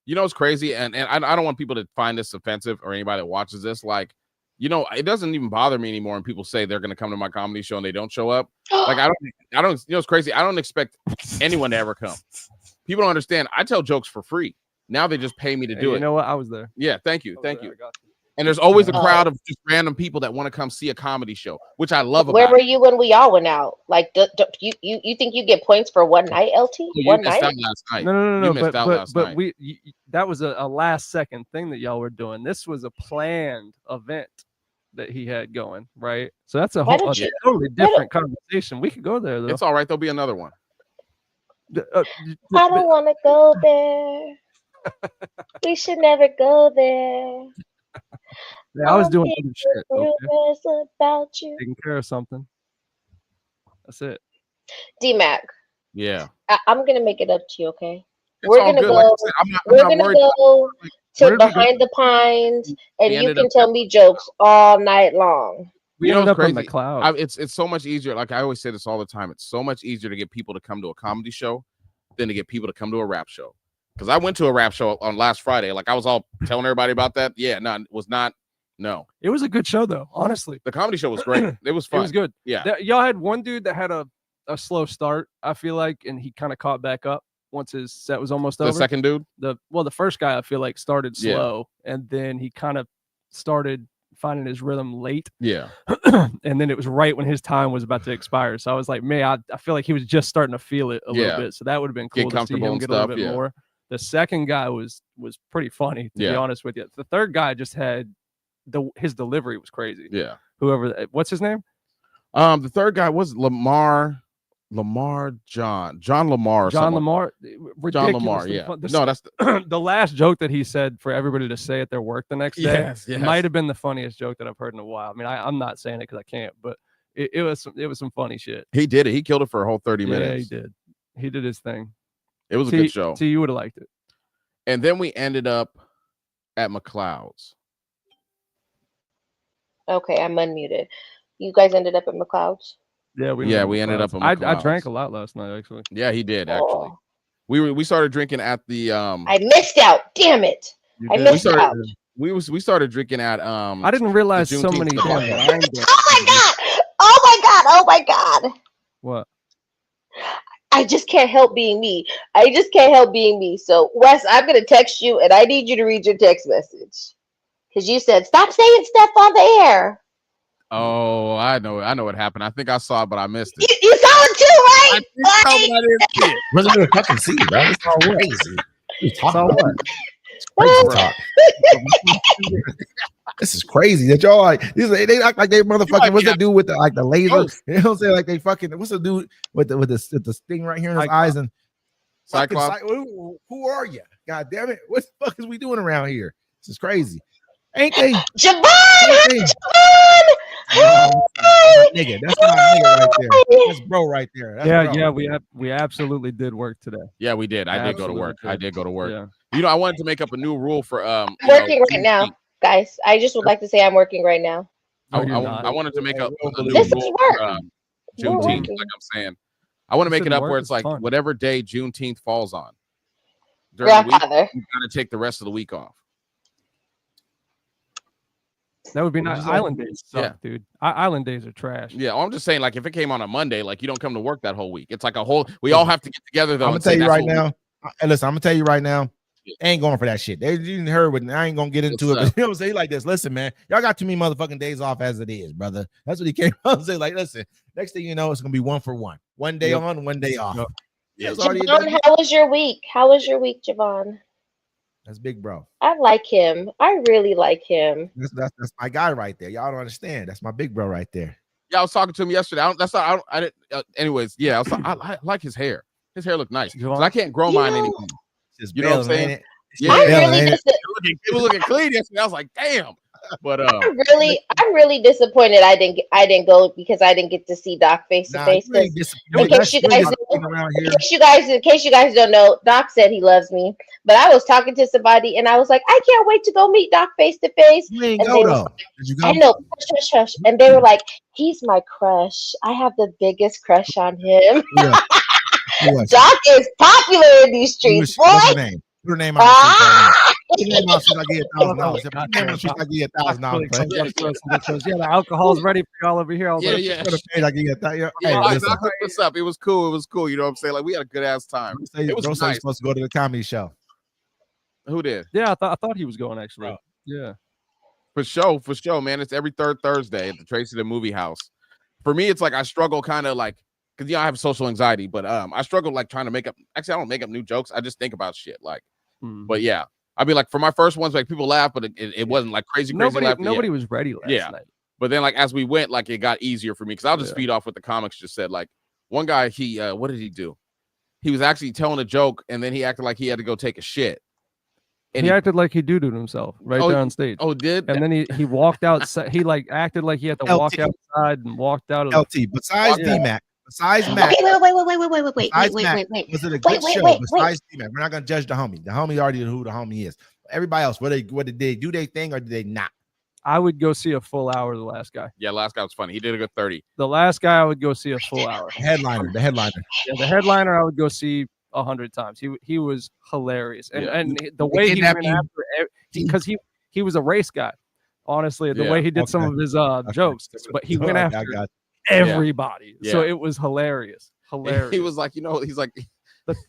You know, it's crazy, and I don't want people to find this offensive or anybody that watches this. Like, you know, it doesn't even bother me anymore when people say they're going to come to my comedy show and they don't show up. Like, I don't. You know, it's crazy. I don't expect anyone to ever come. People don't understand. I tell jokes for free. Now they just pay me to Hey, do you it. know what? I was there. Yeah, thank you, I was thank there. you. I got you. And there's always a Oh. crowd of just random people that want to come see a comedy show, which I love Where about were it. you when we all went out? Like, you think you get points for one night, LT? You One missed night? out last night. No. You missed out last But night. that was a last second thing that y'all were doing. This was a planned event that he had going, right? So that's Why a don't you- totally different conversation. We could go there though. It's all right. There'll be another one. I don't want to go there. We should never go there. Yeah, I was I'm doing thinking other shit. Okay? rumors about you. Taking care of something. That's it. D-Mac, Yeah. I'm gonna make it up to you, okay? It's We're all gonna good. go. Like I said, I'm not We're gonna worried. go Where to did we go? behind the pines, and We you ended can up- tell me jokes all night long. We You know ended up what's on the crazy? cloud. It's so much easier. Like I always say this all the time. It's so much easier to get people to come to a comedy show than to get people to come to a rap show. Because I went to a rap show on last Friday. Like I was all telling everybody about that. Yeah, no, it was not. No, It was a good show though, honestly. the comedy show was great. It was It fun. was good. Yeah. Y'all had one dude that had a slow start, I feel like, and he kind of caught back up once his set was almost The over. second dude. The first guy I feel like started Yeah. slow, and then he kind of started finding his rhythm late, Yeah. and then it was right when his time was about to expire. So I was like, man, I feel like he was just starting to feel it a Yeah. little bit. So that would have been Get cool to see comfortable him and get a little stuff, bit yeah. more. The second guy was pretty funny, to be Yeah. honest with you. The third guy just had his delivery was crazy. Yeah. Whoever, what's his name? The third guy was Lamar John Lamar. Or John something. Lamar. John Lamar. ridiculously Yeah. fun. No, that's the, The last joke that he said for everybody to say at their work the next day yes. might have been the funniest joke that I've heard in a while. I mean, I'm not saying it because I can't, but it was some funny shit. He did it. He killed it for a whole 30 Yeah, minutes. he did. He did his thing. It was a good show. See, you would have liked it. And then we ended up at McLeod's. Okay, I'm unmuted. You guys ended up at McLeod's. Yeah, we ended up at I McLeod's. drank a lot last night, actually. Yeah, he did actually. Oh, We started drinking at the I missed out. Damn it! You I did. missed started- out. we started drinking at I didn't realize so Juneteenth many damn celebration. line dancers. Oh my god! Oh my god! Oh my god! What? I just can't help being me. I just can't help being me. So, Wes, I'm gonna text you, and I need you to read your text message because you said stop saying stuff on the air. Oh, I know what happened. I think I saw it, but I missed You, it. you saw it too, I right? think so, but I didn't see it. Wasn't even fucking see, bro. It's all crazy. What you talking Saw about? what? It's crazy talk. This is crazy that y'all like. They act like they motherfucking. might What's be the dude with the like the laser? Ghost. You know what I'm saying? Like they fucking. What's the dude with the sting right here in his Cyclops. eyes and fucking Cyclops. who are you? God damn it! What the fuck is we doing around here? This is crazy. Ain't they? Javon! Ain't they? Javon! My nigga, that's my nigga right there. That's bro right there. That's bro. We absolutely did work today. Yeah, we did. I did go to Absolutely work. did. I did go to work. Yeah. You know, I wanted to make up a new rule for I'm working right now, guys. I just would like to say I'm working right now. No, you're not. I wanted to make up a new This is rule work. for You're Juneteenth, working. like I'm saying. I want to This make it isn't up work, where it's it's like fun. whatever day Juneteenth falls on. During the week, Grandfather. you gotta take the rest of the week off. That would be nice. Just like- Island days suck, Yeah. dude. Island days are trash. Yeah, I'm just saying, like, if it came on a Monday, like, you don't come to work that whole week. It's like a whole. We all have to get together though. I'm gonna and tell say you that right whole now. week. Hey, listen, I'm gonna tell you right now. Yeah. I ain't going for that shit. They didn't heard what I ain't gonna get into What's it. But you know what I'm saying? Like this. Listen, man, y'all got too many motherfucking days off as it is, brother. That's what he came out and say. Like, listen, next thing you know, it's gonna be 1 for 1. 1 day Yep. on, 1 day off. Yep. Yeah, That's already Javon, how was your week? How was your week, Javon? That's big, bro. I like him. I really like him. That's my guy right there. Y'all don't understand. That's my big bro right there. Yeah, I was talking to him yesterday. I didn't. Anyways, yeah, I like his hair. His hair looked nice. 'Cause I can't grow You mine know- anymore. Just You know what I'm bailing, saying? ain't it? Yeah, I'm Yeah, really ain't it? It was looking clean yesterday. I was like, damn. But I'm really disappointed I didn't go because I didn't get to see Doc face to Nah, face. you ain't In disappointed. case you guys around here. in case you guys don't know, Doc said he loves me, but I was talking to somebody and I was like, I can't wait to go meet Doc face to face. You ain't And go they though. Did you go? I know, hush, and they were like, he's my crush. I have the biggest crush on him. Yeah. Who was it? Doc is popular in these Who streets, was she? boy. What's her name? Put her name out. Ah! Put her name out. She's like, $1,000. Put her name out. She's like, $1,000. Yeah, the alcohol's ready for y'all over here. I was yeah, like, yeah. Put her page like, $1,000. Yeah, Hey, I listen. hooked us up. It was cool. It was cool. You know what I'm saying? Like, we had a good ass time. It was Bro said he's nice. supposed to go to the comedy show. Who did? yeah, I thought he was going actually. Oh. Yeah. For sure, man. It's every third Thursday at the Tracy the Movie House. For me, it's like I struggle kind of like because I have social anxiety, but I struggle like trying to make up. Actually, I don't make up new jokes. I just think about shit. Like, but yeah, I mean, like for my first ones, like people laugh, but it wasn't like crazy laughing. Nobody was ready last night. But then like as we went, like it got easier for me because I'll just feed off what the comics just said. Like one guy, he what did he do? He was actually telling a joke, and then he acted like he had to go take a shit. And he acted like he doo-dooed himself right there on stage. Oh, did? And then he walked outside. He like acted like he had to walk outside and walked out. LT, besides D-Mac, besides Mac. Okay, wait. Was it a good show? Besides D-Mac, we're not gonna judge the homie. The homie already knew who the homie is. Everybody else, what did they do their thing or did they not? I would go see a full hour of the last guy. Yeah, last guy was funny. He did a good 30. The last guy I would go see a full hour. The headliner. Yeah, the headliner I would go see 100 times. He was hilarious, and the way he went after because he was a race guy. Honestly, the way he did some of his jokes, but he went after everybody. So it was hilarious. He was like, he's like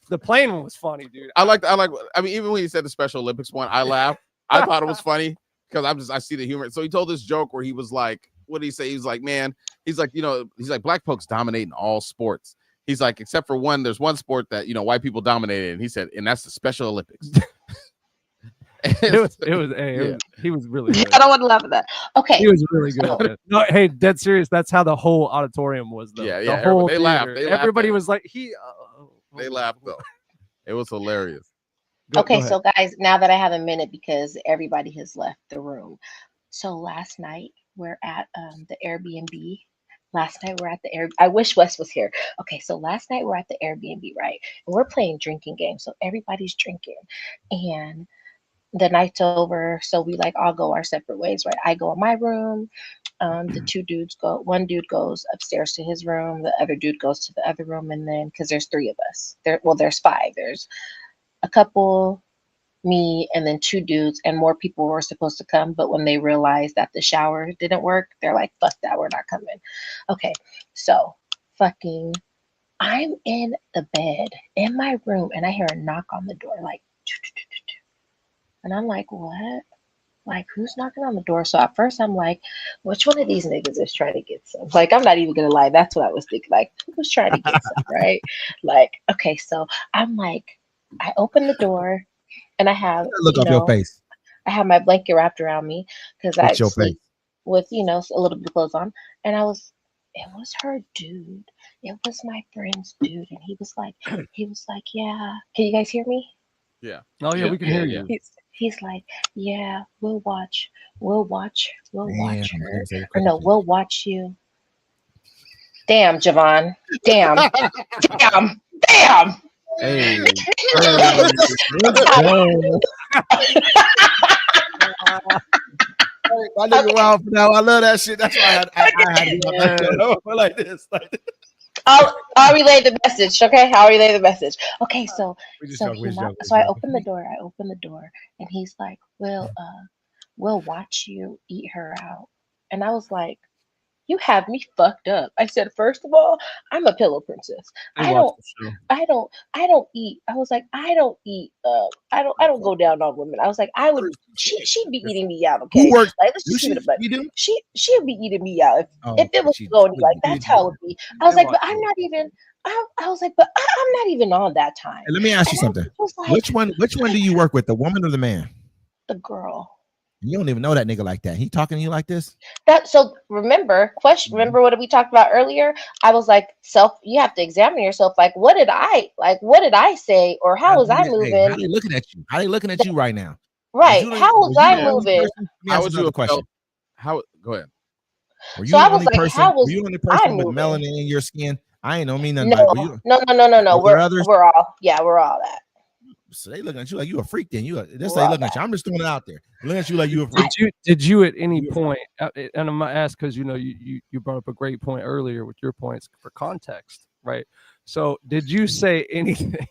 the plane one was funny, dude. I mean, even when he said the Special Olympics one, I laughed. I thought it was funny because I see the humor. So he told this joke where he was like, what did he say? He was like, man, he's like, he's like, black folks dominate in all sports. He's like, except for one, there's one sport that white people dominated, and he said, and that's the Special Olympics. He was really good. I don't want to laugh at that. Okay. He was really good. No, hey, dead serious. That's how the whole auditorium was, though. Yeah. The whole they laughed. Everybody was like, they laughed though. It was hilarious. Go ahead. So guys, now that I have a minute because everybody has left the room. So last night we're at the Airbnb. I wish Wes was here. Okay, so last night we're at the Airbnb, right? And we're playing drinking games. So everybody's drinking. And the night's over. So we like all go our separate ways, right? I go in my room. One dude goes upstairs to his room. The other dude goes to the other room. And then, because there's 3 of us. There's 5. There's a couple, me, and then 2 dudes, and more people were supposed to come, but when they realized that the shower didn't work, they're like, fuck that, we're not coming. Okay, so I'm in the bed in my room, and I hear a knock on the door, like, and I'm like, what? Like, who's knocking on the door? So at first I'm like, which one of these niggas is trying to get some? Like, I'm not even gonna lie, that's what I was thinking. Like, who was trying to get some, right? Like, okay, so I'm like, I open the door and I have look off your face. I have my blanket wrapped around me because I sleep with a little bit of clothes on. And it was her dude. It was my friend's dude. And he was like, yeah. Can you guys hear me? Yeah. Oh yeah, we can hear you. He's like, yeah, we'll watch her. Or no, we'll watch you. Damn, Javon. Damn. Hey. My nigga wild for now. I love that shit. That's why I had to do like this. I'll relay the message, okay? I'll relay the message. Okay, so I open the door. And he's like, we'll watch you eat her out. And I was like, you have me fucked up. I said, first of all, I'm a pillow princess. I don't eat. I was like, I don't eat. I don't go down on women. I was like, she'd be eating me out. Okay, like let's just give it a butt. She'd be eating me out if it was going like that's how it would be. I was like, but I'm not even. I was like, but I'm not even on that time. Hey, let me ask you something. Like, which one do you work with, the woman or the man? The girl. You don't even know that nigga like that. He talking to you like this? Remember what we talked about earlier? I was like, you have to examine yourself. Like, what did I say? Or how was I moving? Hey, how they looking at you? How they looking at you right now? Right. How was I moving? How was you a question? Go ahead. Were you the only person with melanin in your skin? I ain't mean nothing. No. We're all that. So they looking at you like you a freak. Then they looking at you. I'm just throwing it out there. Looking at you like you a freak. Did you at any point? And I'm gonna ask because you brought up a great point earlier with your points for context, right? So did you say anything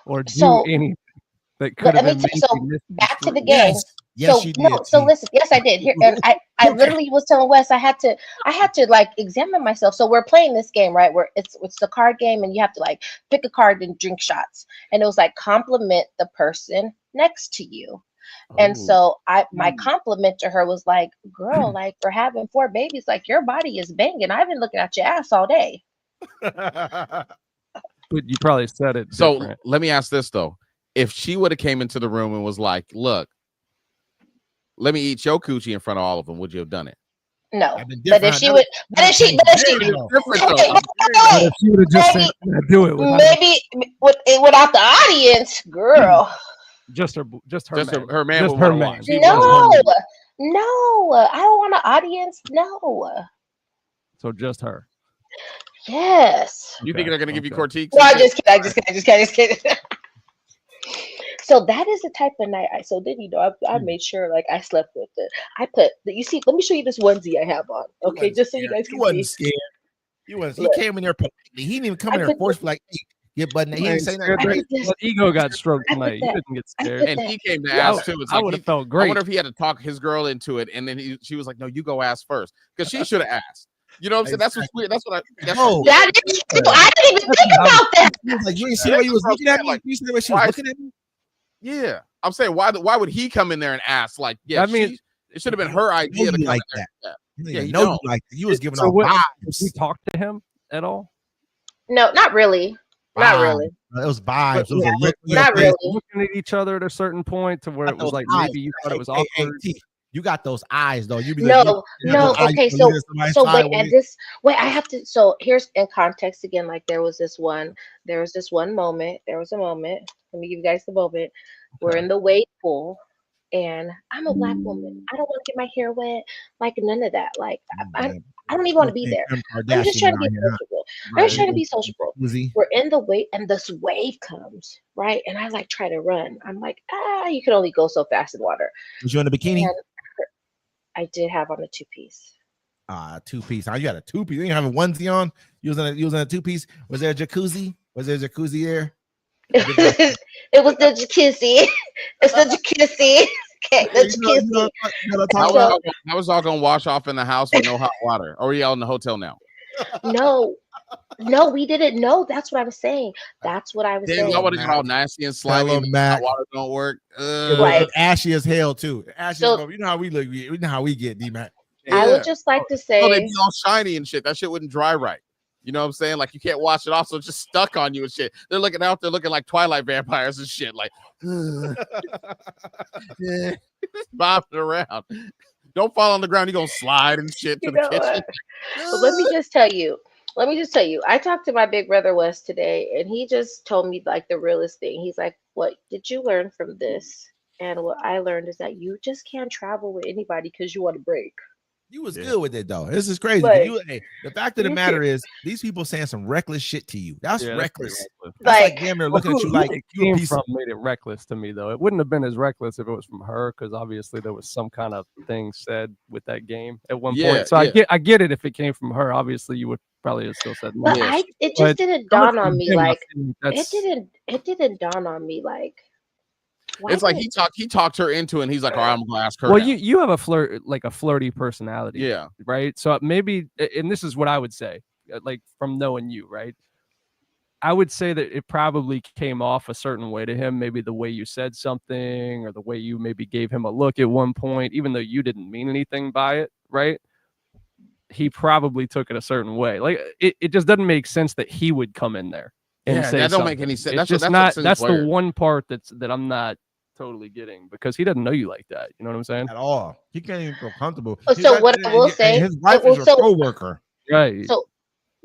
or do anything that could have been? So back to the game. Yes, you did. No, so listen. Yes, I did. Here, and I literally was telling Wes I had to like examine myself. So we're playing this game, right? Where it's the card game, and you have to like pick a card and drink shots. And it was like compliment the person next to you. And Ooh. so my compliment to her was like, girl, like for having 4 babies, like your body is banging. I've been looking at your ass all day. But you probably said it So different. let me ask this though: if she would have came into the room and was like, "Look, let me eat your coochie in front of all of them," would you have done it? No, I've been but if different. she would, but if she, Different though. But if you would have just said, "Can I do it without maybe without the audience, girl. just her man. Just her man Just would her wanna man. watch. He No, wouldn't watch. no, I don't want an audience. No, So just her. yes. You think Okay, they're gonna give you okay. Cortiques? No, and I shit? just kidding. So that is the type of night so then I made sure like I slept with it. I put you see, let me show you this onesie I have on. Okay, just so you guys He can wasn't see. scared. He was. He Look. came in there politely. He didn't even come I in there put forcefully like, hey, get button. He I didn't say ain't scared nothing. I that- put this- that ego got stroked I put tonight. You that- didn't get I scared. put And that- he came to Yeah, ask too. It's I like would have he- felt I great. wonder if he had to talk his girl into it, and then she was like, "No, you go ask first," because she should have asked. You know what I'm saying? That's what's weird. That's what I. That's No. what- That is true. I didn't even think about that. He was like, you didn't see why he was That's what I'm looking at saying, me. like, You see the way she why- was looking at me. Yeah, I'm saying why would he come in there and ask? Like, yeah, I mean, it should have been her idea to you come like in there. You Yeah, didn't he know don't. you like that. You was giving So off what- vibes. Did we talk to him at all? No, not really. Not Vibes. really. It was vibes. It was Yeah, a look. Not really. Looking at each other at a certain point to where it was Those like eyes. maybe you thought it was Hey, awkward. T, you got those eyes though. You be No, like, you no. have those eyes, Okay, you so look at somebody's so wait, sideways. and this wait, I have to. So here's in context again. Like there was this one moment. There was a moment. Let me give you guys the moment. We're Okay. in the wade pool, and I'm a black woman. I don't want to get my hair wet. Like none of that. Like I don't even want to be there. I'm just trying to be sociable. I'm just trying to be sociable. We're in the wave, and this wave comes, right? And I like try to run. I'm like, you can only go so fast in water. Was you in a bikini? And I did have on a 2-piece. 2-piece. You got a 2-piece. You didn't have a onesie on. You was in a 2-piece. Was there a jacuzzi? Was there a jacuzzi there? It was the jacuzzi. It's the jacuzzi. Okay, the jacuzzi. I was all gonna wash off in the house with no hot water. Or are you out in the hotel now? No, we didn't know. That's what I was saying. That's what I was Then saying. y'all would have got all nasty and slimy. Hello, And Mac. hot water don't work. Right. Ashy as hell too. Ashy. So- You know how we look. You know how we get, D-Mac. I would just like to say, Oh, they be all shiny and shit. That shit wouldn't dry right. You know what I'm saying? Like you can't wash it off, so it's just stuck on you and shit. They're looking out there looking like Twilight vampires and shit. Like bobbing around. Don't fall on the ground. You're gonna slide and shit to You the know kitchen. what? But let me just tell you. I talked to my big brother Wes today, and he just told me like the realest thing. He's like, "What did you learn from this?" And what I learned is that you just can't travel with anybody because you want to break. You was good with it though. This is crazy. Like, The fact of the you matter is, these people saying some reckless shit to you. That's Yeah, that's pretty reckless. reckless. That's like Like, damn near looking at you like it you a came piece from of. made it reckless to me though. It wouldn't have been as reckless if it was from her because obviously there was some kind of thing said with that game at one Yeah, point. So yeah. I get it if it came from her. Obviously you would probably have still said no. but Yes. it But just didn't Coming dawn on from me him, I like feel like it didn't dawn on me like. why It's like did- he talked her into it and he's like, all right, I'm gonna ask her. Well, now. you have a flirty personality. Yeah. Right. So maybe, and this is what I would say, like from knowing you, right? I would say that it probably came off a certain way to him, maybe the way you said something or the way you maybe gave him a look at one point, even though you didn't mean anything by it, right? He probably took it a certain way. Like it just doesn't make sense that he would come in there and Yeah, say that don't make something. any sense. It's That's just what not. seems That's weird. the one part that I'm not totally getting because he doesn't know you like that. You know what I'm saying? At all. He can't even feel comfortable. Oh, so what I will say- his wife well, is your so- co-worker. Right. so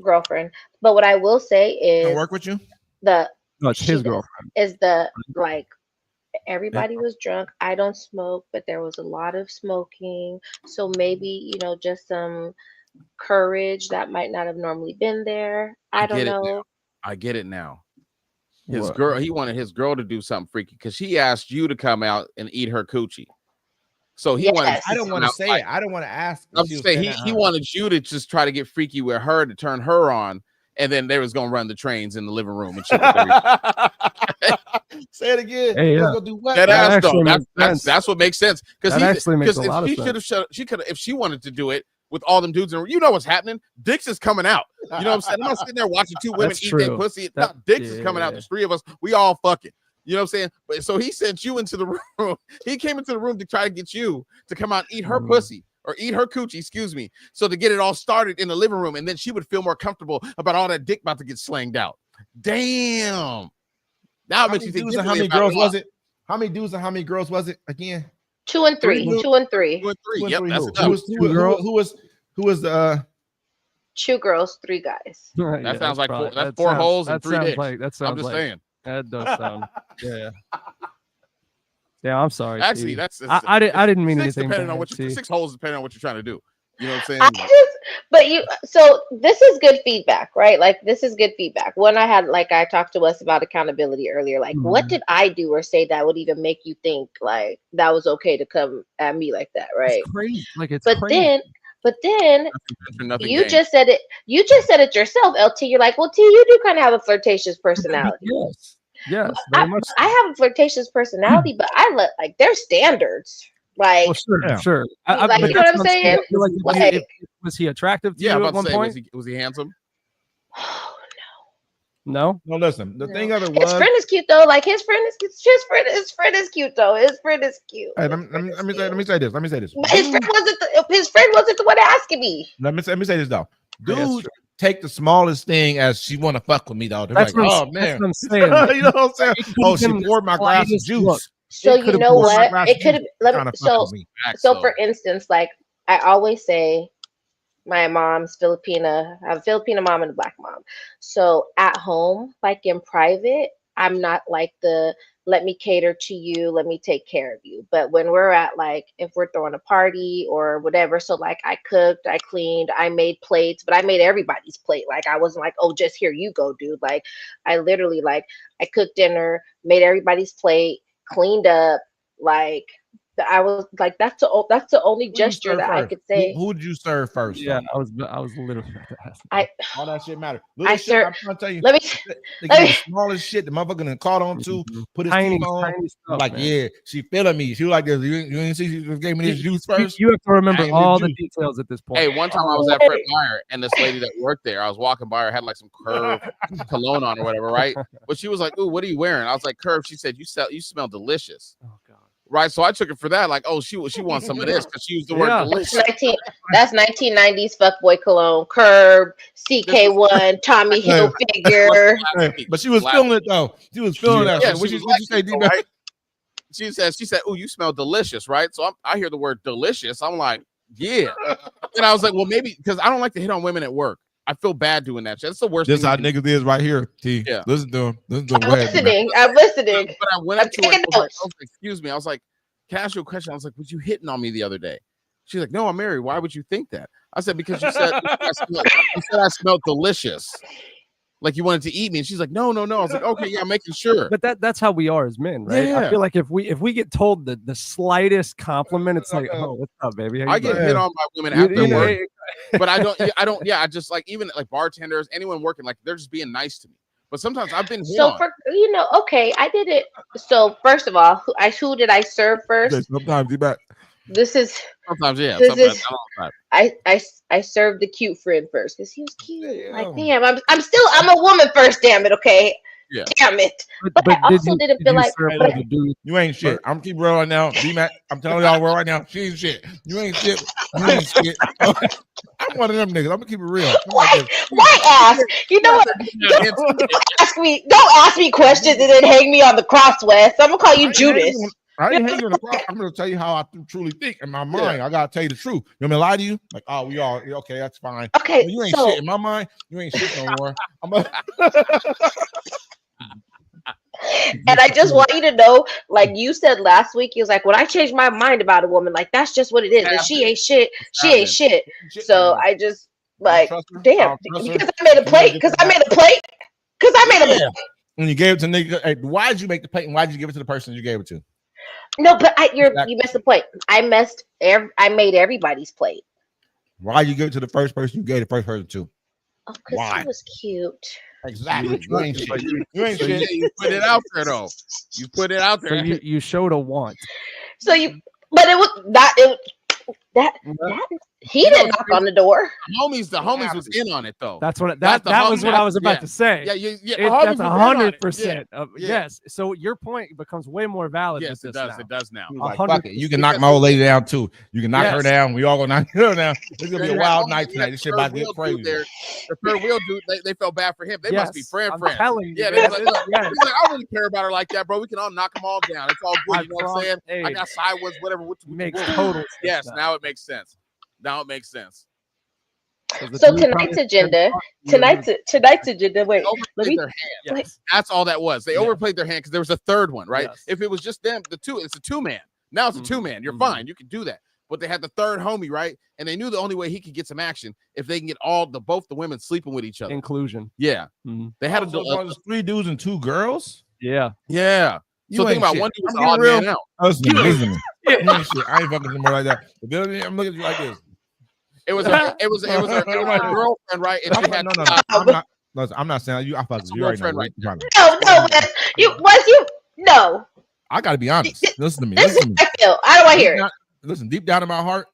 girlfriend. But what I will say Can is work with you? the No, it's she his does. girlfriend. is the like everybody was drunk. I don't smoke, but there was a lot of smoking. So maybe, just some courage that might not have normally been there. I don't get it know. I get it now. His What? girl, he wanted his girl to do something freaky because he asked you to come out and eat her coochie. So he wanted. Yes. I don't want to say it. I don't want to ask. I'm just saying he wanted you to just try to get freaky with her to turn her on, and then they was gonna run the trains in the living room and shit. Say it again. Hey, yeah. Go do what? That ass actually though. makes sense. That's what makes sense because That actually makes a if lot of she sense. should have she could if she wanted to do it with all them dudes and you know what's happening. Dicks is coming out. You know what I'm saying? I'm not sitting there watching two women That's eat their true. pussy. That- Dicks is coming out. yeah. There's three of us. We all fucking. You know what I'm saying? But so he sent you into the room. He came into the room to try to get you to come out and eat her pussy or eat her coochie, excuse me. So to get it all started in the living room, and then she would feel more comfortable about all that dick about to get slanged out. Damn. Now it makes you think how many girls was it? How many dudes and how many girls was it again? 2 and 3. 2 and 3. 2 and 3. Yep, Who? that's Who was the 2 girls, 3 guys. That sounds like that's 4 holes and 3 dicks. That sounds I'm just saying. That does sound. Yeah. Yeah, I'm sorry. Actually, T. that's I didn't mean 6 anything. depending on bad, what T. 6 holes depending on what you're trying to do. You know what I'm saying? So this is good feedback, right? Like this is good feedback. When I talked to us about accountability earlier, like what did I do or say that would even make you think like that was okay to come at me like that, right? It's crazy. Like it's But crazy. then you just said it. You just said it yourself, LT. You're like, well, T, you do kind of have a flirtatious personality. Yes, very much. I have a flirtatious personality, but there's standards. Like, well, sure. Like, you know what I'm saying? Was he attractive to you I'm at about one to say, point? was he handsome? No. No, listen. The thing of it His was, friend is cute though. Like his friend is cute though. His friend is cute. hey, let me say this. But his friend wasn't the one asking me. Let me say this though. Yeah, that's Dudes true. take the smallest thing as she want to fuck with me though. They're That's like, what oh man, I'm saying. you know what I'm saying? It could've Oh, she been the poured my glass of slightest juice. look. So It you could've know poured my what? glass It of could have. juice Let trying me. to fuck with me. So for instance, like I always say, my mom's Filipina. I have a Filipina mom and a black mom. So at home, like in private, I'm not like the let me cater to you, let me take care of you. But when we're at like if we're throwing a party or whatever, so like I cooked, I cleaned, I made plates, but I made everybody's plate. Like I wasn't like, oh, just here you go, dude. Like I literally like I cooked dinner, made everybody's plate, cleaned up, like I was like, that's the only gesture that I could say. Who would you serve first? Yeah, though? I was literally about to ask. All that shit matter. I Shit, serve. I'm trying to tell you. Let me. They give you the smallest shit. The motherfucker gonna caught on to, put his Tiny, teeth on. tiny stuff, Like, man. yeah, she feeling me. She was like this. You ain't see she just gave me this juice first. You have to remember I ain't all the the details at this point. Hey, one time I was at Fred Meyer and this lady that worked there, I was walking by her, had like some Curve cologne on or whatever, right? But she was like, "Ooh, what are you wearing?" I was like, "Curve." She said, "You smell delicious." Oh god. Right, so I took it for that. Like, oh, she wants some of this because she used the word Yeah. delicious. That's 1990s fuckboy cologne. Curb, CK1, Tommy Hilfiger. But she was feeling it though. She was feeling that. Yeah, So what she you was say, like, D-Man? right? She said, "Oh, you smell delicious," right? So I hear the word delicious. I'm like, yeah. And I was like, well, maybe because I don't like to hit on women at work. I feel bad doing that. That's the worst. This thing how you can do. niggas is right here. T. Yeah. Listen to him. I'm listening. I'm listening. But I went up to her. taking I was notes. like, excuse me. I was like, can I ask you a question? I was like, was you hitting on me the other day? She's like, no, I'm married. Why would you think that? I said, because you said I smelled delicious. Like you wanted to eat me. And she's like, no. I was like, okay, yeah, I'm making sure. But that's how we are as men, right? Yeah. I feel like if we get told the slightest compliment, it's like, oh, what's up, baby? How you I get doing? hit on by women You after know, work, but I don't. Yeah, I just like even like bartenders, anyone working, like they're just being nice to me. But sometimes I've been hit So on. for okay, I did it. So first of all, who did I serve first? Sometimes you back. This is Sometimes, yeah. This Sometimes, is- not all the time. I served the cute friend first because he was cute. Like Damn. damn, I'm a woman first. Damn it, okay. Yeah. Damn it. But I also didn't feel like- serve the dude? You ain't shit. I'm keep real right now. D-Mac, I'm telling y'all right now. She ain't shit. You ain't shit. You ain't shit. I'm one of them niggas. I'm gonna keep it real. I'm like this. Why ask? You know what? Don't ask me questions and then hang me on the cross, Wes. I'm gonna call you Judas. I ain't hanging on the cross. I'm gonna tell you how I truly think in my mind. I gotta tell you the truth. You want me to lie to you? Like, oh, we all okay, that's fine. Okay, But you ain't so shit in my mind. You ain't shit no more. and I just want you to know, like you said last week, you was like, when I change my mind about a woman, like that's just what it is. And she ain't shit. She ain't shit. So I just like, damn, because I made a plate. Because I made a plate. Because I made a When you gave it to nigga, hey, why did you make the plate and why did you give it to the person you gave it to? No, but you missed the point. I made everybody's plate. Why you give it to the first person you gave the first person to? Oh, because Why? he was cute. Exactly. You ain't shit. You ain't So, yeah, shit. you put it out there though. You put it out So there. you showed a want. So but it was not that He didn't knock on the door. The homies was in on it though. That's what That's the that was what I was about yeah. to say. Yeah, That's homies were in on it. 100%. Yeah. Yes. So your point becomes way more valid. Yes, with it this does. now. It does now. He was like, 100%. fuck it. You can knock my old lady down too. You can knock her Yes. down. We all gonna knock her down. It's gonna be a Yeah, wild homies, night we tonight. had This the shit about to third get wheel crazy. dude there. The third wheel dude, they felt bad for him. They must be friend. I'm telling you. Yeah, man, they was like, yes. he's like, I don't really care about her like that, bro. We can all knock them all down. It's all good. You know what I'm saying? Hey, I got sideways, whatever. makes total sense. Yes, now. now it makes sense. Now it makes sense. 'Cause the So dude tonight's probably- agenda. Tonight's agenda. Wait, They let overplayed me. their hand. Yes. That's all that was. They Yeah. overplayed their hand because there was a third one, right? Yes. If it was just them, it's a two-man. Now it's a Mhm. two-man. You're Mhm. fine. You can do that. But they had the third homie, right? And they knew the only way he could get some action if they can get both the women sleeping with each other. Inclusion. Yeah. Mhm. They had So a there's 3 dudes and 2 girls. Yeah. yeah. You So think ain't about shit. one dude was I'm the odd being real. man out. Listen to me. Listen to me. You ain't shit. I ain't fucking no more like that. I'm looking at you like this. It was her girlfriend, right? And she had No. I'm not. Listen, I'm not saying you. I fuck with you right now. Girlfriend right No, Wes, no. I gotta be honest. Listen to me. This is Listen to me. how I feel. I don't want to hear it. Listen, deep down in my heart,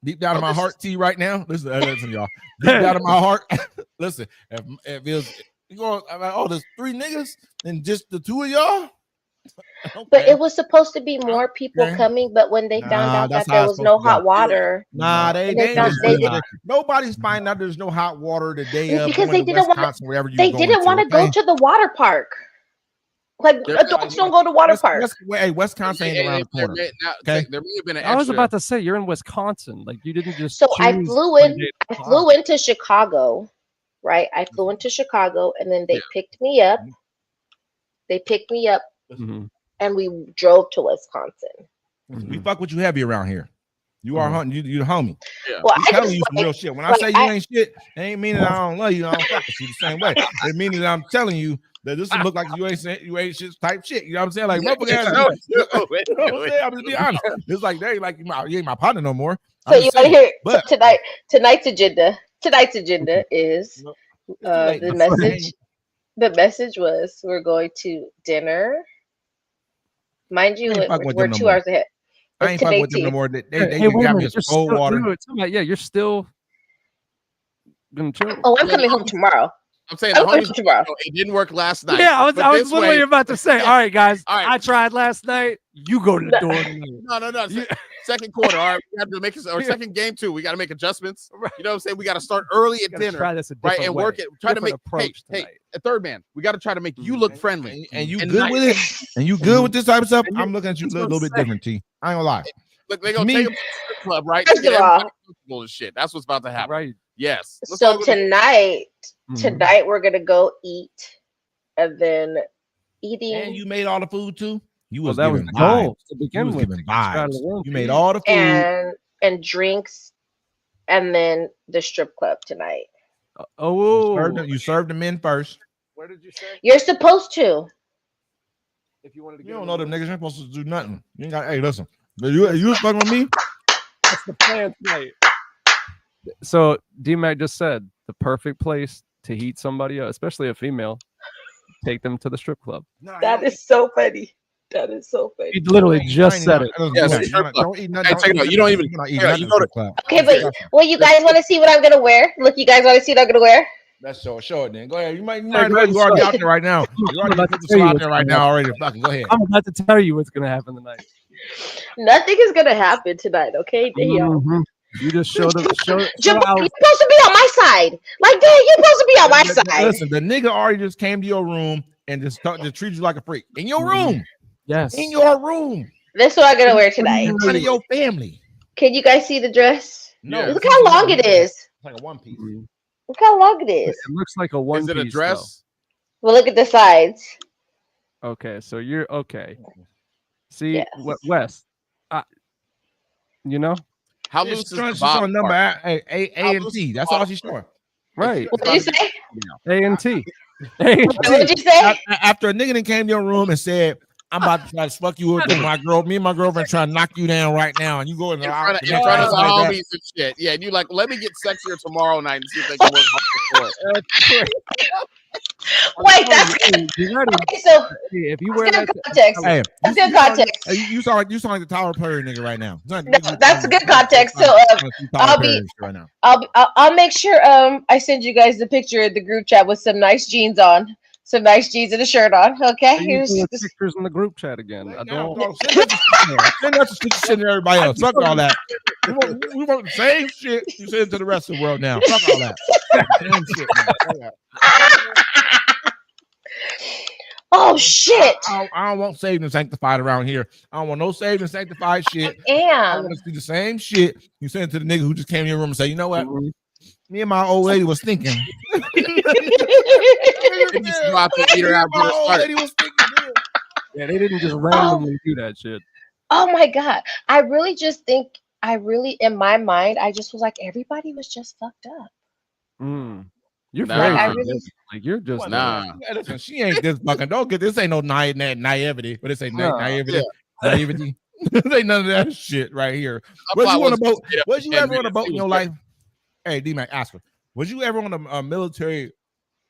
T right now. Listen, y'all. Deep down in my heart, listen. If it was, you going, I'm like, oh, there's 3 niggas and just the 2 of y'all. But Okay. it was supposed to be more people Okay. coming. But when they found out that's that how there it's was no supposed to hot go. water, Nah, And they found- just they did. Nobody's finding out there's no hot water the day of Because going they to didn't wanna- Wisconsin, wherever you they going didn't want to go okay? to the water park. Like They're adults don't go to water park. Wisconsin ain't around the corner. Okay. There may have been an I was extra. about to say you're in Wisconsin. Like you didn't just. So I choose flew one in. day to I fly. flew into Chicago, right? I flew into Chicago, and then they picked me up. They picked me up, Mhm. and we drove to Wisconsin. We fuck with you heavy around here. You are hunting. You the homie. Well, I'm I telling just you some like, real shit. When I like, say you ain't shit, it ain't meaning I don't love you. I don't fuck with you the same way. It meaning that I'm telling you that this will look like you ain't shit type shit. You know what I'm saying? Like motherfucker. You know what I'm saying? I'm just be honest. It's like they like you ain't my partner no more. so you want to hear but- so tonight's agenda? Tonight's agenda is the message. The message was we're going to dinner. Mind you, I ain't fucking with we're them no 2 more. hours ahead. I ain't It's fucking with them today no too. more. They Hey, got wait a me minute, some you're cold still- water. yeah, you're still gonna chill. Oh, I'm coming home tomorrow. I'm saying the I'm coming homies. home tomorrow. It didn't work last night. Yeah, I but was this literally way- about to say, all right, guys, All right. I tried last night. You go to the door tonight. No. You- Second quarter. All right, we have to make it. Or second game 2. We got to make adjustments. Right. You know what I'm saying? We got to start early at Gotta dinner, try this a right, different and way. work it. Try to make Different approach hey, tonight. a third man. We got to try to make you look friendly. And you And good not- with it? And you good with this type of stuff? And you- I'm looking at you a that's what little I'm bit saying. different, T. I ain't gonna lie. Look, they gonna Me- take them to the strip club, right? First Get of all- everybody comfortable and shit. That's what's about to happen. Right. Yes. Let's So talk about- tonight Mhm. we're gonna go eat, and then eating. And you made all the food too? You Well, was that was giving the goal vibes. to You begin was with. giving Get you out of vibes. the room, You made please. all the food. and drinks, and then the strip club tonight. You served the men first. Where did you say? You're supposed to. If you wanted to You don't know them niggas ain't supposed to do nothing. You ain't got. Hey, listen. You was fucking with me. That's the plan tonight. So D-Mac just said the perfect place to heat somebody up, especially a female. Take them to the strip club. That is so funny. That is so funny. He literally just said it. Yes, Don't strip club. eat nothing. Hey, check it out. You don't even- eat check it out. nothing You in go to- strip club. Okay, but well, you guys want to see what I'm gonna wear? Look, you guys want to see what I'm gonna wear? That's show it then. Go ahead. You might go you ahead, already show out there right now. You already about put to the tell you out what's there right going now already. Fucking go ahead. I'm about to tell you what's gonna happen tonight. Nothing is gonna happen tonight. Okay, Danielle. Mhm. You just showed them. Show Jabbar, how you're supposed to be on my side. Like, dang, you're supposed to be on my side. Listen, the nigga already just came to your room and just treat you like a freak. In your room. yes. In your room. This is what I'm gonna wear tonight. In front of your family. Can you guys see the dress? Yeah. Look how long it is. It's like a one piece. Mhm. Look how long it is. It looks like a one Is it a piece, dress? Well, look at the sides. though. Okay, so you're okay. See, Yes. Wes, you know, How It's loose is the showing bottom number part? A How and loose T. is That's the all bottom she's showing. right? What did you say? A and T. A and What T. did you say? After a nigga that came to your room and said, I'm about to try to fuck you with my girl. Me and my girlfriend trying to knock you down right now. And you go in the In front of the the next house like that. homies and shit. Yeah, and you like, let me get sexier tomorrow night and see if they can work hard for it. Wait, that's good. You ready? Okay, so If you that's wear good that, context. Hey, That's good context. Hey, you sound like the Tyler Perry nigga right now. No, that's a good context. So I'll be- right now. I'll make sure I send you guys the picture of the group chat with some nice jeans on, some nice jeans and a shirt on. Okay, you here's do pictures in the group chat again. I don't. Send us the shit to everybody else. Fuck all that. We want the same shit you send to the rest of the world now. Fuck all that. Same shit, man. Fuck that. oh shit. I don't want saved and sanctified around here. I don't want no saved and sanctified shit. I Damn. want to see the same shit you send to the nigga who just came in your room and say, you know what? Mhm. Me and my old lady was thinking. Maybe go out to eat her out. My old lady was thinking. Yeah, they didn't just randomly do that shit. Oh my god. I really just think in my mind, I just was like, everybody was just fucked up. Mm. You're Nah. very I forgiving. really- Like you're just Nah. Listen, she ain't this fucking. Don't get this. Ain't no naivety, but it's a Nah. naivety. Naivety. This ain't none of that shit right here. Was you on a boat? Was you ever on a boat in your life? Hey, D-Mac, ask her. Was you ever on a military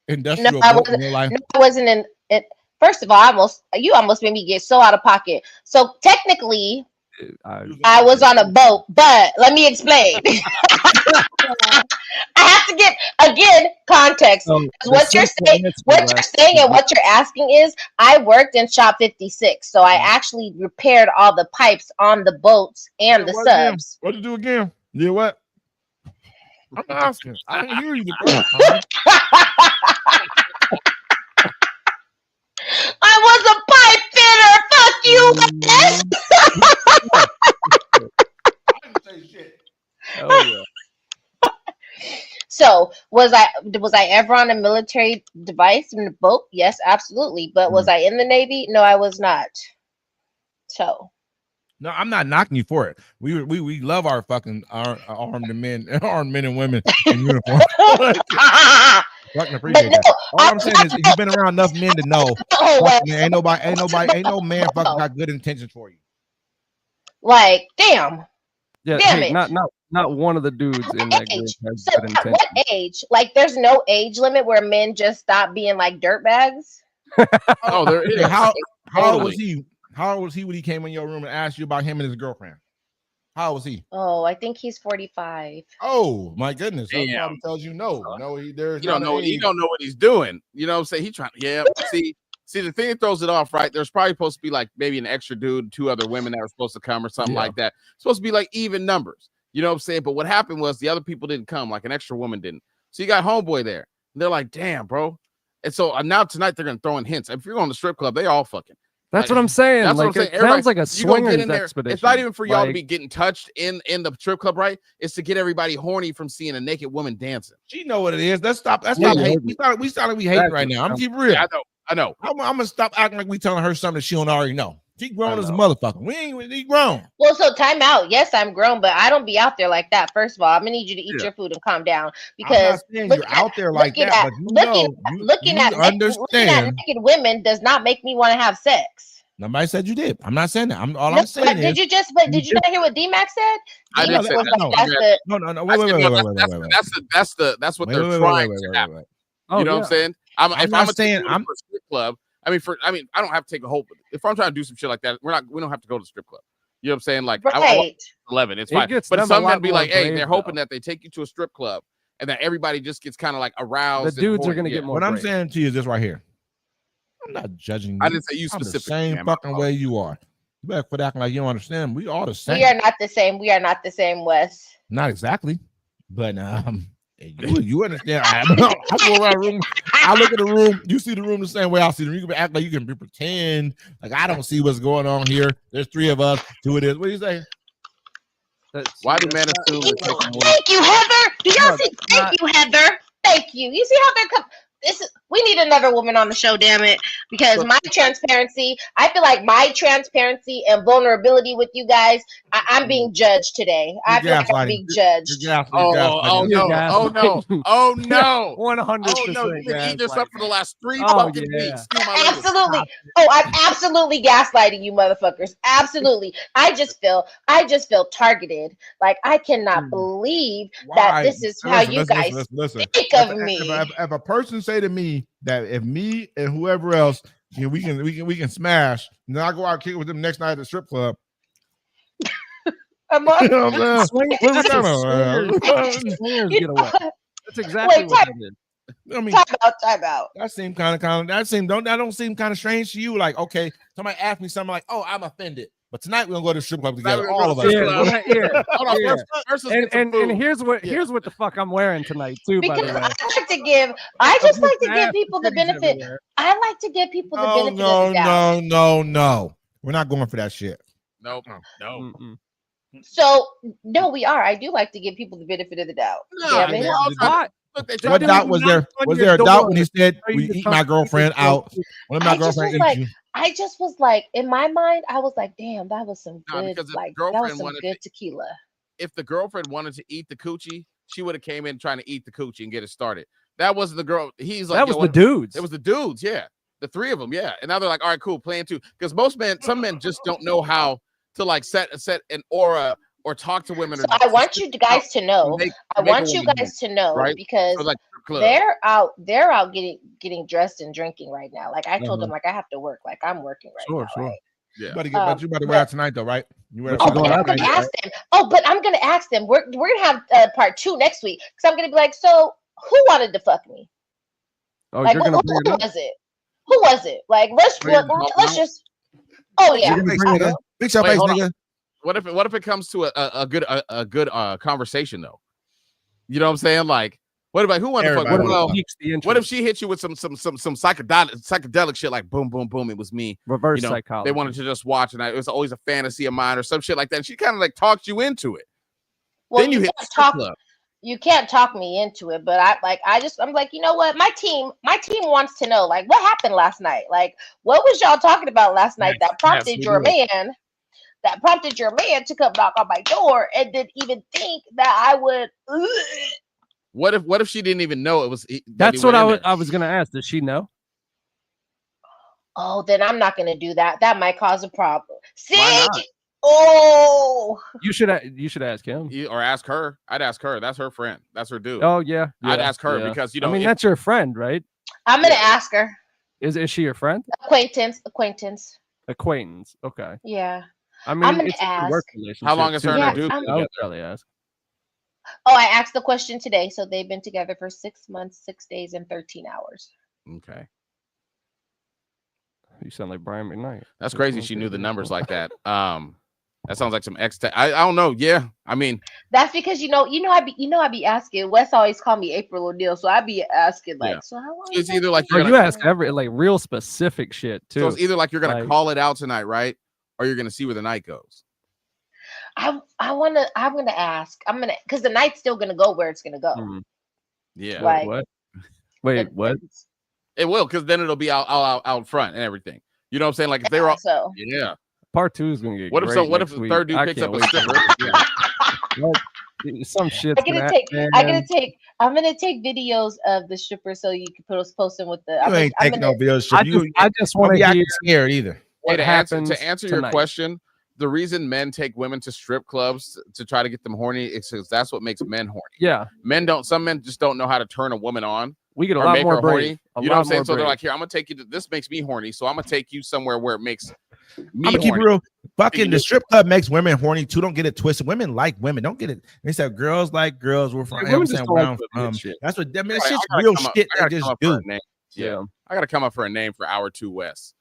industrial I boat in your life? No, I wasn't in it. First of all, you almost made me get so out of pocket. So technically, I was on a boat, but let me explain. I have to get again context. What you're saying and what you're asking is, I worked in Shop 56, so I actually repaired all the pipes on the boats and the subs. What you do again? Yeah, what? I'm asking. I didn't hear you the first time. I was a pipe fitter. Fuck you. I didn't say shit. Oh yeah. So was I ever on a military device in the boat? Yes, absolutely. But was I in the Navy? No, I was not. So No, I'm not knocking you for it. We love our fucking armed men and women in uniform. Fucking appreciate that. All I'm saying is, you've been around enough men to know, ain't no man fucking got good intentions for you. Like, damn. Yeah, Damn hey, it. not one of the dudes in that group has So good at intentions. what age? Like, there's no age limit where men just stop being like dirtbags. Oh, there is. How old Totally. was he? How old was he when he came in your room and asked you about him and his girlfriend? How old was he? Oh, I think he's 45. Oh my goodness! That Damn. probably tells you no. No, there's You don't not know. an He age. don't know what he's doing. You know what I'm saying? He trying. Yeah. See, the thing that throws it off, right? There's probably supposed to be like maybe an extra dude, 2 other women that were supposed to come or something like that. It's supposed to be like even numbers. You know what I'm saying? But what happened was the other people didn't come, like an extra woman didn't. So you got homeboy there. And they're like, damn, bro. And so now tonight they're gonna throw in hints. If you're going to the strip club, they all fucking. That's what I'm saying. That's Like, what I'm saying. it sounds like a You gonna get swingers in there. expedition. It's not even for y'all to Like, be getting touched in the strip club, right? It's to get everybody horny from seeing a naked woman dancing. She know what it is. Let's stop. Let's Yeah, stop yeah. hating. We sound like we hating right now. I'm keep real. Yeah, I know. I'm gonna stop acting like we telling her something that she don't already know. She grown I as a know. motherfucker. We grown. Well, so time out. Yes, I'm grown, but I don't be out there like that. First of all, I'm gonna need you to eat Yeah. your food and calm down I'm because not saying look you're at- out there like looking that, at- but you looking know, at you looking at understand. naked women does not make me want to have sex. Nobody said you did. I'm not saying that. I'm But saying did is you just? But did you not hear what D-Mac said? I D-Mac didn't say was that. like, that's the. no. Wait. That's what they're trying to happen. oh, You know yeah. what I'm saying? I'm not saying- I'm a strip club. I mean, I don't have to take a whole. If I'm trying to do some shit like that, we don't have to go to the strip club. You know what I'm saying? Like I want Right. 11, it's It fine. gets But them a some lot men be more like, hey, brave, they're hoping though. that they take you to a strip club and that everybody just gets kind of like aroused. The dudes are and gonna horny. get more. What I'm brave. saying to you is this right here. I'm not judging you. I didn't say you I'm the specifically. same man. fucking way you are. You better quit acting like you don't understand. We all the same. We are not the same. We are not the same, Wes. Not exactly, but you understand. I go around the room. I look at the room. You see the room the same way I see the room. You can act like you can pretend like I don't see what's going on here. There's 3 of us. 2 it is. What do you say? Why do men assume that they can Thank you, Heather. Do y'all No, see? that's Thank you, Heather. Thank you. You see how they're we need another woman on the show, damn it. Because my transparency, I feel like my transparency and vulnerability with you guys, I'm being judged today. I feel like I'm being judged. Oh no! Oh no! 100%. Oh no! You've been eating this up for the last 3 Oh, fucking yeah. weeks. Excuse my language. Absolutely. Oh, I'm absolutely gaslighting you, motherfuckers. Absolutely. I just feel targeted. Like I cannot believe that this is how you guys listen. think of me. If a person say to me, me that if me and whoever else, we can smash. And then I go out and kick it with them next night at the strip club. I'm on. You know what I'm saying? Swing- What that's a kind swingers You getaway. know, That's exactly Wait, what it is. I mean, time out. that seemed kind of that don't seem kind of strange to you. Like, okay, somebody asked me something like, "Oh, I'm offended," but tonight we're gonna go to the strip club together, Tonight we're all gonna of go us. to the strip club. Yeah. Hold on, Yeah. first let's get some And food. here's what the fuck I'm wearing tonight too. By Because the way, I just like to give people the benefit. Everywhere. I like to give people the benefit No, of the doubt. no. We're not going for that shit. Nope. No. Mm-mm. So no, we are. I do like to give people the benefit of the doubt. No, Damn it. we're all trying What? to- look, they What tried to- doubt was there? on Was your there a doubt door. when he said, Are you "We just eat my talking girlfriend about out"? When my I just girlfriend was eat like, you. I just was like, in my mind, I was like, damn, that was some Nah, good, because if like that girlfriend was some wanted good tequila. if the girlfriend wanted to eat the coochie, she would have came in trying to eat the coochie and get it started. That wasn't the girl. He's like, That was yo, the what- dudes. It was the dudes, yeah, the three of them, yeah. And now they're like, all right, cool, plan two. Because some men just don't know how to like set an aura or talk to women. So or I want you guys to know. I make a want you woman guys to know right? because or like strip club. they're out getting dressed and drinking right now. Like I told them, like I have to work. Like I'm working right Sure, now. sure. Right? Yeah. You better but- wear out tonight though, right? You wear But Oh, you but going I'm out gonna tonight, ask them. Oh, but I'm gonna ask them. We're gonna have part 2 next week because I'm gonna be like, so who wanted to fuck me? Oh, Like you're who gonna bring it up. was it? Who was it? Like let's Bring it up. just. Oh yeah. Big bring face, it nigga. Fix your Wait, face, hold on. nigga. What if it comes to a good conversation though? You know what I'm saying? Like, what about who wanted to fuck? Everybody What, wanna if- fuck. Piques the what if interest. she hit you with some psychedelic shit like boom, boom, boom? It was me. Reverse You know, psychology. They wanted to just watch, and it was always a fantasy of mine or some shit like that. And she kind of like talked you into it. Well, then you hit can't the strip talk. club. You can't talk me into it, but I'm like, you know what? My team wants to know, like, what happened last night? Like, what was y'all talking about last night that prompted we your do. man to come knock on my door and didn't even think that I would. What if she didn't even know it was? That's what I was gonna ask. Does she know? Oh, then I'm not gonna do that. That might cause a problem. See? Why not? Oh, You should ask him. Or ask her. I'd ask her. That's her friend. That's her dude. Oh yeah. I'd yeah, ask her yeah. because I mean, if- that's your friend, right? I'm gonna ask her. Is she your friend? Acquaintance. Acquaintance. Okay. Yeah. I mean, I'm gonna it's a good ask. work relationship. How long is her too. and her Yeah, dude I'm- been I would together? probably ask. Oh, I asked the question today. So they've been together for 6 months, 6 days, and 13 hours. Okay, You sound like Brian McKnight. that's crazy. She knew the numbers like that. That sounds like some I don't know. Yeah, I mean, That's because I be asking. Wes always call me April O'Neil, so I be asking like, Yeah. so how long? So it's is either that like been you're Bro, gonna- you ask every like real specific shit too. so it's either like you're gonna Like- call it out tonight, right? Or you're gonna see where the night goes. I'm gonna ask. Because the night's still gonna go where it's gonna go. Mhm. Yeah, Like- What? Wait, And- what? and- it will, because then it'll be out front and everything. You know what I'm saying? Like if they were all, so yeah. Part 2 is gonna get. What if great so? What if next the week. third dude I picks can't up a wait to stripper? hear it. Some shit's I'm gonna gonna take. happen. I'm gonna take videos of the stripper so you can post them with the. You ain't taking no videos. I Shit. just Don't want be to acting hear. scared either. Hey, What to answer, happens to answer your tonight. question, the reason men take women to strip clubs to try to get them horny is because that's what makes men horny. Yeah, Some men just don't know how to turn a woman on we get a or lot make more her horny. brave. You know what I'm saying? So they're like, here, I'm gonna take you to this makes me horny, so I'm gonna take you somewhere where it makes me I'm gonna keep it horny. real. Fucking You the know- strip club makes women horny too. Don't get it twisted. Women like women. Don't get it. They said girls like girls. We're from. Yeah, I'm women saying just don't where like I'm the from. good shit. That's what. I mean, Right, it's just I gotta real come up- shit I they gotta just come up for do. a name. Yeah, Yeah. I gotta come up for a name for Hour 2 West.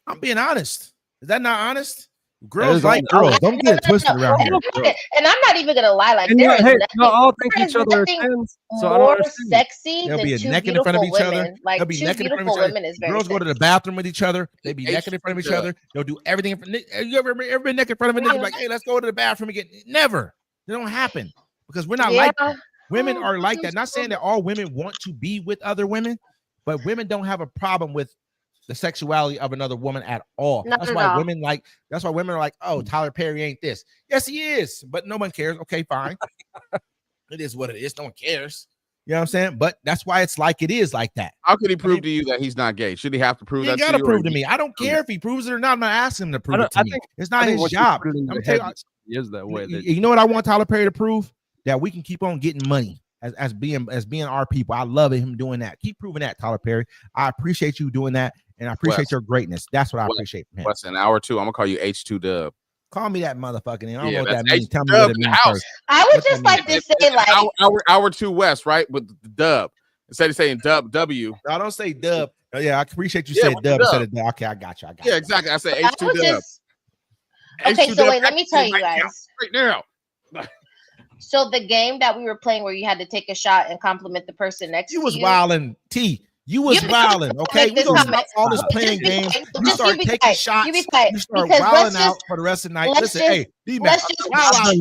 I'm being honest. Is that not honest? Girls is like honest. girls. Don't get it twisted around here. And I'm not even gonna lie. Like And there yeah, is hey, nothing no, all think there each is other are nothing friends. So I don't more understand. sexy They'll than be two naked in front of beautiful each other. women. Like They'll be two naked in front of beautiful each other. women is very Girls go to the sexy. bathroom with each other. They be Hey, naked in front of each yeah. other. They'll do everything. You ever been naked in front of a nigga? Like, hey, let's go to the bathroom again. Never. It don't happen because we're not like that. Women are like that. Not saying that all women want to be with other women, but women don't have a problem with the sexuality of another woman at all. Not That's at why all. women like. That's why women are like, oh, Tyler Perry ain't this. Yes, he is, but no one cares. Okay, fine. It is what it is. No one cares. You know what I'm saying? But that's why it's like it is like that. How could he prove to you that he's not gay? Should he have to prove He that ain't gotta you, or prove to he- me. I don't care if he proves it or not. I'm not asking him to prove don't- it to I me. think- It's I not think his once you job. put it in I'm your tell head, you, it is that way. That you know what I want Tyler Perry to prove? That we can keep on getting money as being our people. I love him doing that. Keep proving that, Tyler Perry. I appreciate you doing that, and I appreciate your greatness. That's what I appreciate from him. What's an hour 2? I'm gonna call you H2 Dub. Call me that motherfucking name. I don't Yeah, know what that that's means. Tell me H2 what it in the means house. first. I would What just that like to say, like, hour 2 West, right? With the dub. Instead of saying dub W. I don't say dub. Oh, yeah, I appreciate you Yeah, saying what's the dub dub? instead of dub. Okay, I got you. Yeah, exactly. I say I H2 would dub. just. Okay, H2 so dub wait, let me tell you right now, guys. right now. So the game that we were playing where you had to take a shot and compliment the person next You to was you. wilding, T. You was You- wilding, okay? Make We this gonna comment. stop all this Just playing be games. quiet. You Just start be taking quiet. shots. You be quiet. You start Because let's wilding out just- for the rest of the night. let's Listen, just- hey, D-Mac. let's just- Wild out.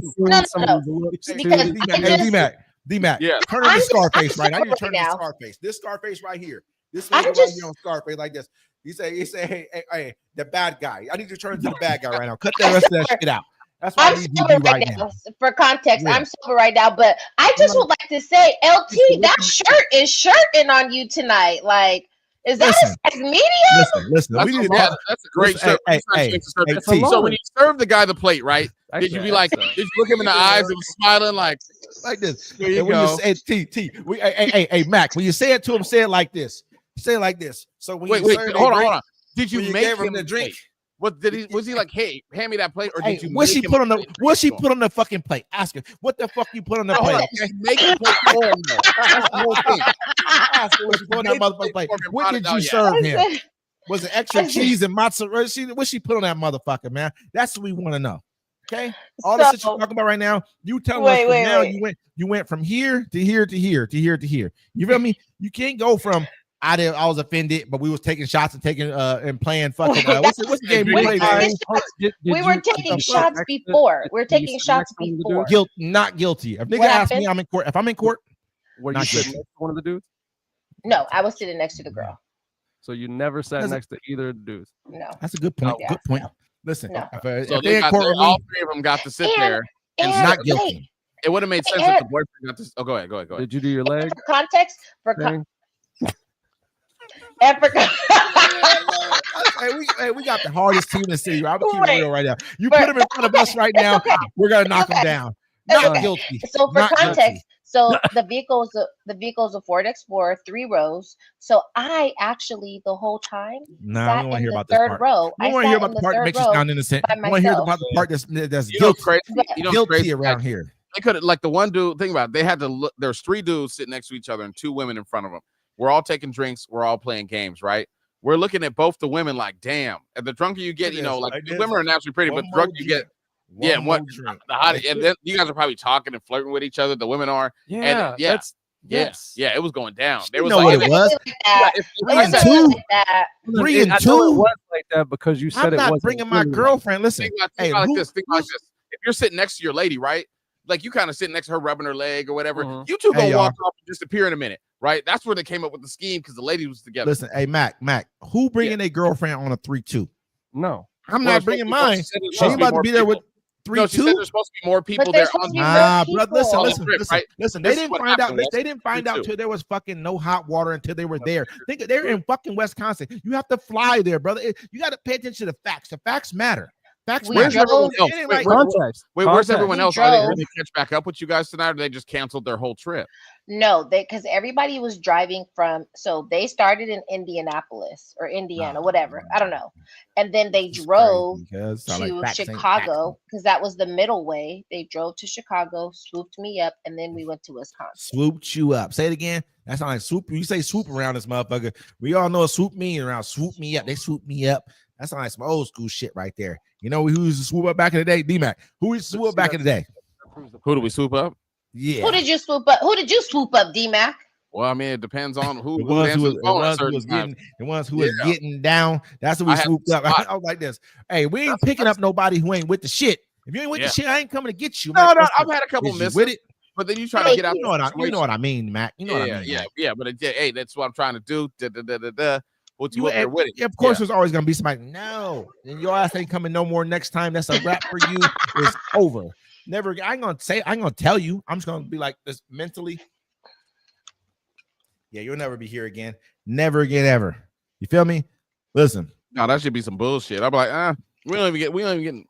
Because Hey, D-Mac. Yeah. Turn on I'm the just- Scarface, I'm right? I need to just turn right on the now. Scarface. This Scarface right here. This I'm nigga right just- here on Scarface like this. He say, hey, the bad guy. I need to turn to the bad guy right now. Cut the rest of that shit out. That's what I I'm need you to sober do right right now. now. For context, Yeah. I'm sober right now, but I just would like to say, LT, that shirt is shirting on you tonight. Like, is that Listen. a size medium? Listen. That's, We need to yeah, talk. that's a great Listen, shirt. hey, You trying to hey, change the shirt. hey, It's T. a So when you serve the guy the plate, right? Did you be like, Actually, did you look him in the eyes and was smiling like, Like this. here you And when go? you say T, hey, Mac, when you say it to him, say it like this. Say it like this. So when Wait, you wait, serve hold a on, drink, hold on. Did you when make gave him the drink? What did he? Was he like, hey, hand me that plate, or Hey, did you? what make she him put on the plate? what she put on the fucking plate? Ask her what the fuck you put on the Hold plate. on, did you make the plate for him? Though? That's the whole thing. Ask her what she put on that motherfucking plate. What did you serve him? Was it extra cheese and mozzarella? What she put on that motherfucker, man? That's what we want to know. Okay, all the shit you're talking about right now, you telling us from now you went from here to here to here to here to here. You feel me? You can't go from I was offended, but we was taking shots and taking and playing fucking what's the game we played? We were taking shots before. We're taking shots before. Not guilty. If nigga What ask me, happened? I'm in court. If I'm in court, were you not sitting guilty. next to one of the dudes? No, I was sitting next to the girl. So you never sat That's a- next to either of the dudes. No. that's a good point. No. Good point. No. Listen, No. if So they in court with all me, 3 of them got to sit And- there. And not wait, guilty. It would have made sense if the boyfriend got this. Oh, go ahead. Did you do your leg for context, thing? and for hey, we got the hardest team in the city. I'm gonna keep it Wait. real right now. You But- put them in front of us right It's now, okay. we're gonna knock It's them okay. down. It's Not okay. guilty. So for Not guilty. context, so the vehicle's a Ford Explorer, 3 rows. So I actually the whole time Nah, sat we don't want to in hear the about this third part. row. We I don't want to hear sat about in the the part that third makes you row. sound innocent. by We want to hear myself. about the part that's You know guilty, what's crazy? You know what's guilty crazy? around Like, here. they could have, like the one dude. Think about it. They had to look. There's 3 dudes sitting next to each other and 2 women in front of them. We're all taking drinks. We're all playing games, right? We're looking at both the women like, damn. And the drunker you get, It you know, is, like like the this. women are naturally pretty, but the drunker you get, yeah, One what more drink. the hottest, and then you guys are probably talking and flirting with each other. The women are, Yeah, yeah. that's yes, yeah, it was going down. There You was know like, what it was. Like that. if- It Three wasn't and really two? like that. 3 and I know it 2. was like that because you said I'm it not wasn't bringing my literally- girlfriend. Listen, think about, hey, think about who- like this. Think about like this. If you're sitting next to your lady, right? Like you kind of sitting next to her, rubbing her leg or whatever. Mhm. You two Hey, gonna y'all. walk off and disappear in a minute, right? That's where they came up with the scheme because the lady was together. listen, hey, Mac, who bringing a girlfriend on a 3-2? No. I'm Well, not it's bringing supposed to be- mine. she said there's She supposed ain't to about to more be there with people. No, she said 3-2. there's supposed to be more people But there there's on supposed to the be Nah, more bro. people. Listen, on the listen, trip, listen, right? listen. This They is didn't what find out. happened, Wes. They didn't find out 3-2. till there was fucking no hot water until they were there. Think they're in fucking Wisconsin. You have to fly there, brother. You got to pay attention to the facts. The facts matter. Facts We matter. Where's everyone drove- else? It ain't Wait, like- Context. wait, where's Context. everyone We else? Are they drove. going to catch back up with you guys tonight, or they just canceled their whole trip? No, because everybody was driving from. So they started in Indianapolis or Indiana, whatever. I don't know, and then they This is drove crazy, cuz. Sound like to facts ain't Chicago facts. because that was the middle way. They drove to Chicago, swooped me up, and then we went to Wisconsin. Swooped you up. Say it again. That sounds like swoop. You say swoop around this motherfucker. We all know what swoop mean around. Swoop me up. They swoop me up. That sounds like some old school shit right there. You know who used to swoop up back in the day? D-Mac. Who used to swoop up back in the day? Who do we swoop up? Yeah. Who did you swoop up? Who did you swoop up, D-Mac? Well, I mean, it depends on who The ones who answers was, the the phone at ones who certain was times. getting, the ones who was Yeah. getting down. That's what we I had swooped up. spot. I was like this. Hey, we ain't That's- picking up nobody who ain't with the shit. If you ain't with Yeah. the shit, I ain't coming to get you. No, man. no, Listen, I've had a couple is you misses, with it. but then you try Hey, to get out. You know what I mean, Mac. You know what I mean. yeah, Mac. yeah. But hey, that's what I'm trying to do. What you You up there with it? yeah, of course, Yeah. there's always gonna be somebody. No, and your ass ain't coming no more next time. That's a wrap for you. It's over. Never. I ain't gonna say. I ain't gonna tell you. I'm just gonna be like this mentally. Yeah, you'll never be here again. Never again, ever. You feel me? Listen. No, that should be some bullshit. I'm like, we don't even get.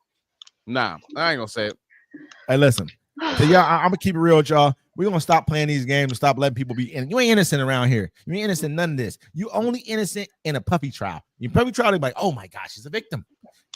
Nah, I ain't gonna say it. Hey, listen. So yeah, I'm gonna keep it real with y'all. We're gonna stop playing these games and stop letting people be. And you ain't innocent around here. You ain't innocent in none of this. You only innocent in a puppy trial. In puppy trial, they're like, oh my gosh, she's a victim.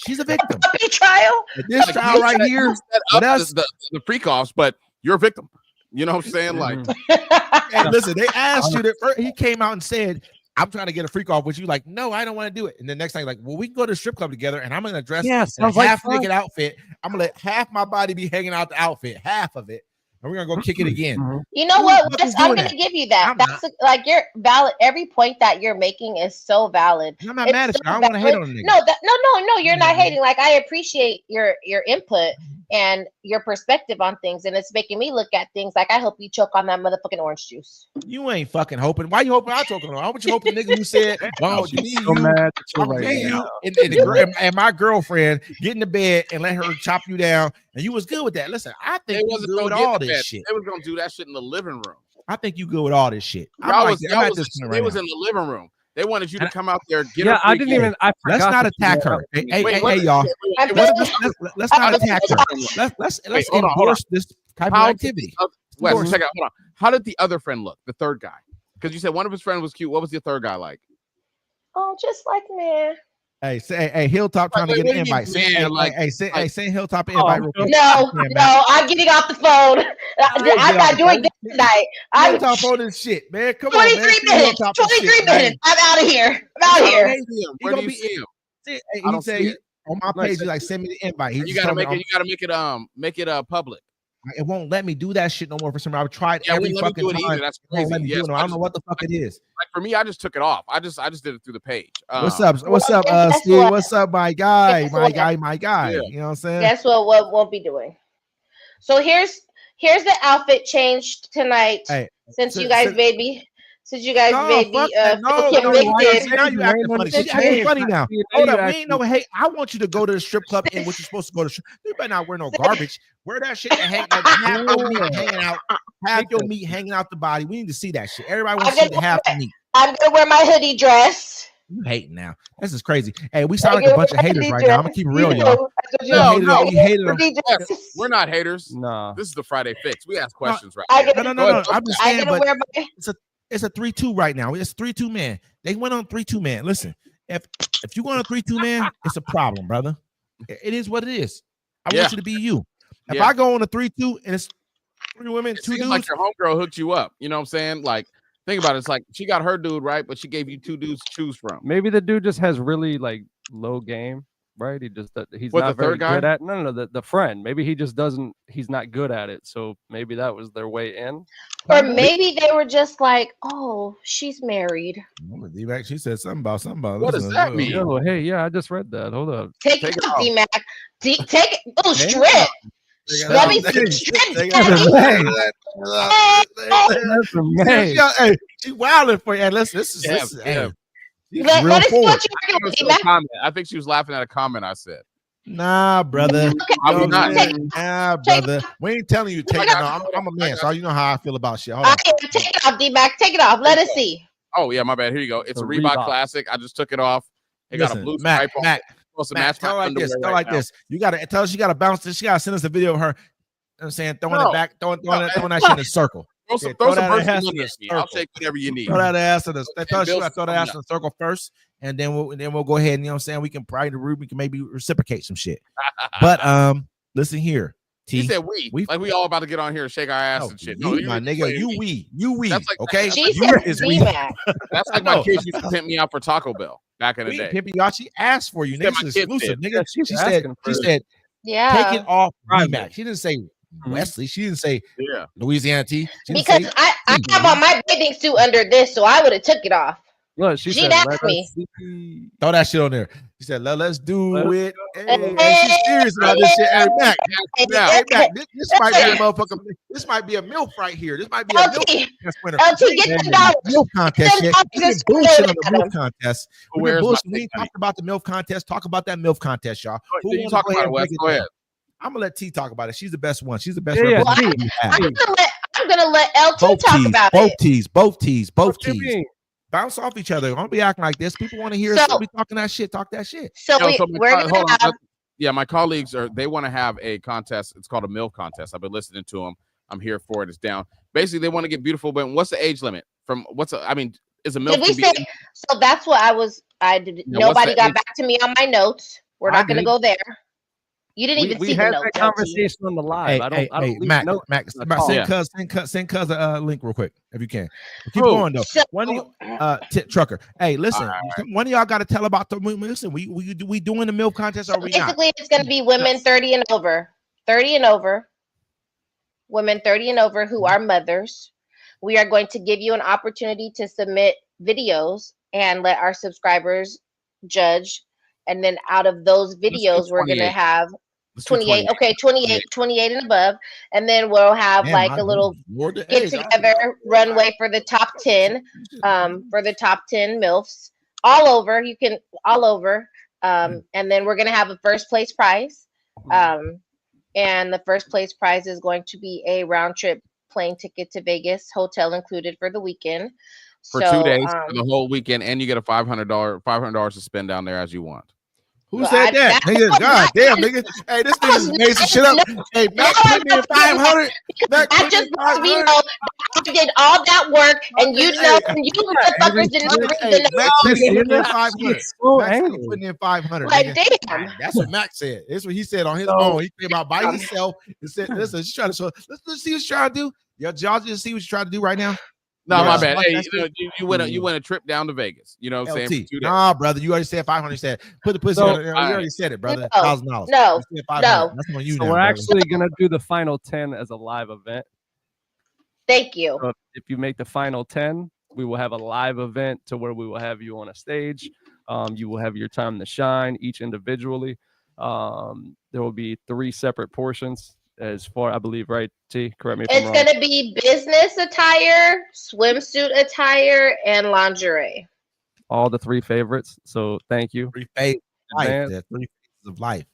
She's a victim. Puppy trial. But this trial right here, What else? The freak offs, but you're a victim. You know what I'm saying? Like, Hey, listen, they asked you that first, he came out and said, I'm trying to get a freak off with you. Like, no, I don't want to do it. And the next thing, like, well, we can go to the strip club together and I'm going to dress in a half naked outfit. I'm going to let half my body be hanging out the outfit, half of it. And we're going to go kick it again. You know what? Who's I'm doing going that? to give you that. I'm That's like you're valid. Every point that you're making is so valid. I'm not It's mad at so you. I don't want to hate valid. on the nigga. No, you're not Mhm. hating. Like I appreciate your input and your perspective on things, and it's making me look at things like I hope you choke on that motherfucking orange juice. You ain't fucking hoping. Why you hoping I talking on? Why would you hoping the nigga who said, "Oh, I'm me, so you, mad at you I'm right me, now. you, and my girlfriend get in the bed and let her chop you down, and you was good with that." Listen, I think you good with all this shit. They was gonna do that shit in the living room. I think you good with all this shit. I'm Y'all like- was, I'm y'all at was, this point they right was now. in the living room. They wanted you to come out there. Get Yeah, her I freak didn't in. even. I Let's forgot not that you attack were her. up. Hey, Wait, hey, what- hey, y'all. I'm wait, feeling- Let's not attack her. Let's Hold on, endorse this type of How activity. Wes, Endorse. check out. Hold on. How did the other friend look? The third guy? Because you said one of his friends was cute. What was the third guy like? Oh, just like man. Hey, say, hey, Hilltop trying to Wait, get what an do you mean, invite. Say, man? hey, Like- send Hilltop an Oh, invite real quick. No, Yeah, man. no, I'm getting off the phone. I'm not doing this tonight. I'm Hilltop on this shit, man. Come on, man. 23 Send minutes. Hilltop this 23 shit, man. minutes. I'm out of here. I'm out I of here. don't see him. Where do gonna you be- see him? Hey, I he don't said see he, it. on my page, he's like, send me the invite. He You just gotta told me make it. You gotta make it public. it won't let me do that shit no more for some reason. I've tried Yeah, every let me do fucking it time. either. That's It won't crazy. let me do Yes, it. I don't know what the fuck it is. Like for me, I just took it off. I just did it through the page. What's up? What's up, guess Steve? what? What's up, my guy? Guess My what? guy, my guy. Yeah. You know what I'm saying? Guess what won't be doing? So here's the outfit changed tonight. Hey, Since so- you guys so- maybe No, fuck no, feel no, convicted. now you acting funny. She acting funny now. Hold up, we ain't no hey. I want you to go to the strip club and what you're supposed to go to. You better not wear no garbage. Wear that shit that hang that half your meat hanging out, half your meat hanging out the body. We need to see that shit. Everybody wants to see the half the meat. I'm gonna wear my hoodie dress. You hating now? This is crazy. Hey, we sound like a bunch of haters right now. I'm gonna keep it real, You y'all. know, that's what No, you no. do. We hated them. Hoodie dress. Yes, we're not haters. Nah. This is the Friday Fix. We ask questions right I here. get- No. I'm just I saying, gotta but wear my it's a 3-2 right now. It's 3-2 man. They went on 3-2 man. Listen, if you go on a 3-2 man, it's a problem, brother. It is what it is. I Yeah. want you to be you. If Yeah. I go on a 3-2 and it's 3 women, It 2 seems dudes, like your homegirl hooked you up. You know what I'm saying? Like, think about it. It's like she got her dude right, but she gave you 2 dudes to choose from. Maybe the dude just has really like low game, right? He's What, not the very third guy? good at. No, the friend. Maybe he just doesn't. He's not good at it. So maybe that was their way in. or maybe they were just like, oh, she's married. D-Mac, she said something about What does that mean? Oh, hey, yeah, I just read that. Hold up. Take Take it it off, off. D-Mac. Take it. Oh, Damn. strip. Let me see strip, daddy. That's amazing. Hey, she wilding for you. Hey, listen, this is Yeah, hey, yeah. she's Let real us see forward. what you're working with, D-Mac. I think she was laughing at a comment I said. Nah, brother. I You would know what I'm not. saying? Nah, brother. We ain't telling you to take it. No, I'm a man, so you know how I feel about shit. Hold I on. am. Take it off, D-Mac. Take it off. Let us see. Oh yeah, my bad. Here you go. It's a A Reebok Reebok. Classic. I just took it off. It got a Listen, blue Mac, stripe on Mac, it. Supposed to Mac, match my tell her like this. underwear Tell her right like now. this. You gotta tell her she gotta bounce this. She gotta send us a video of her. You know what I'm saying, throwing No. it back, throwing No, that shit in a circle. Throw some, Yeah, throw throw some that personal ass money in at the me. I'll circle. take whatever you need. Throw that ass in the. Tell her she Bill's gotta throw that coming ass in the circle first, and then we'll go ahead and you know what I'm saying. We can probably we can maybe reciprocate some shit. But listen here, T. He said we like we all about to get on here and shake our ass No, and shit. you, No, my nigga, you we. That's like- Okay, She you said is we. D-Mac. That's like No. my kids used to pimp me out for Taco Bell back in the We day. pimp you out. She asked for you, She said nigga. my It's kids exclusive, Yeah, nigga. she's She said, asking for it. Yeah. take it off Private. D-Mac. She didn't say Wesley. She didn't say Yeah. Louisiana T. She didn't Because say I have on my bathing suit under this, so I would have took it off. Look, she She'd said, ask "Let us me." see." throw that shit on there. She said, let's do Let's it. Hey, she's serious about this shit. Hey, Mac. Yeah. Hey, Mac, this might be a motherfucker. This might be a MILF right here. This might be a MILF LT, contest winner. LT, get them dollars. MILF contest Them yet. dollars We been is bullshit on the good. MILF contest. Who We been wears my bullshit. We thick ain't hoodie? talked about the MILF contest. Talk about that MILF contest, y'all. Who You wants talk to go about ahead it, and Wes. break it Go down? ahead. I'm gonna let T talk about it. She's the best one. She's the best Yeah, representative we have. I'm gonna let LT Both talk T's, about both it. T's, both T's, both What you T's. mean? Bounce off each other. Don't be acting like this. People want to hear So- us be talking that shit. Talk that shit. So Yo, so we're hold gonna on. have Yeah, my colleagues they want to have a contest. It's called a MILF contest. I've been listening to them. I'm here for it. It's down. Basically, they want to get beautiful, but what's the age limit? I mean, is a MILF Did we can be say? So that's what I did. Yeah, what's Nobody the got age- back to me on my notes. We're I not going to did. go there. You didn't even We see the had notes. that LT. conversation on the live. Hey, I don't leave Mac, notes. Mac, at all. send cuz a link real quick if you can. Keep Who? going though. So, One of you, Trucker. Hey, listen. All One of y'all got to tell about the. Listen, we doing the MILF contest or we not? basically, it's going to be women 30 and over. 30 and over. Women 30 and over who are mothers. We are going to give you an opportunity to submit videos and let our subscribers judge. And then out of those do videos, we're going to 28. have Let's do 28. Okay, 28 and above. And then we'll have Damn, like I a little ignored the get age. together runway for the top 10 for the top 10 MILFs all over. You can all over. And then we're going to have a first place prize. And the first place prize is going to be a round trip plane ticket to Vegas, hotel included for the weekend. For 2 days, for the whole weekend, and you get a $500 to spend down there as you want. Who Well, said that? Nigga, God damn, nigga. Hey, this nigga just made some shit up. Hey, Mac put me in 500. Mac I put me just in want to be 500. know that I did all that work, and you know, and you motherfuckers did not read Hey, the Mac notes. put me in Nigga, 500. so Mac said he angry. putting in 500. Like, Nigga. damn. That's what Mac said. That's what he said on his So- own. He came out by himself and said, "Listen, she's trying to show. Let's see what she's trying to do. Y'all just see what she's trying to do right now." No, Yeah. my bad. Hey, That's you win a trip down to Vegas. You know what I'm saying? LT. For 2 days. Nah, brother, you already said 500. You said put the pussy So- on it. You already said it, brother. No, $1,000. no, You said 500. That's on you So now. we're brother. actually gonna do the final 10 as a live event. Thank you. So if you make the final 10, we will have a live event to where we will have you on a stage. You will have your time to shine, each individually. There will be 3 separate portions as far, I believe, right, T? Correct me if I'm It's wrong. going to be business attire, swimsuit attire, and lingerie. All the 3 favorites. So thank you. 3 phases of life. Man. There's 3 phases of life.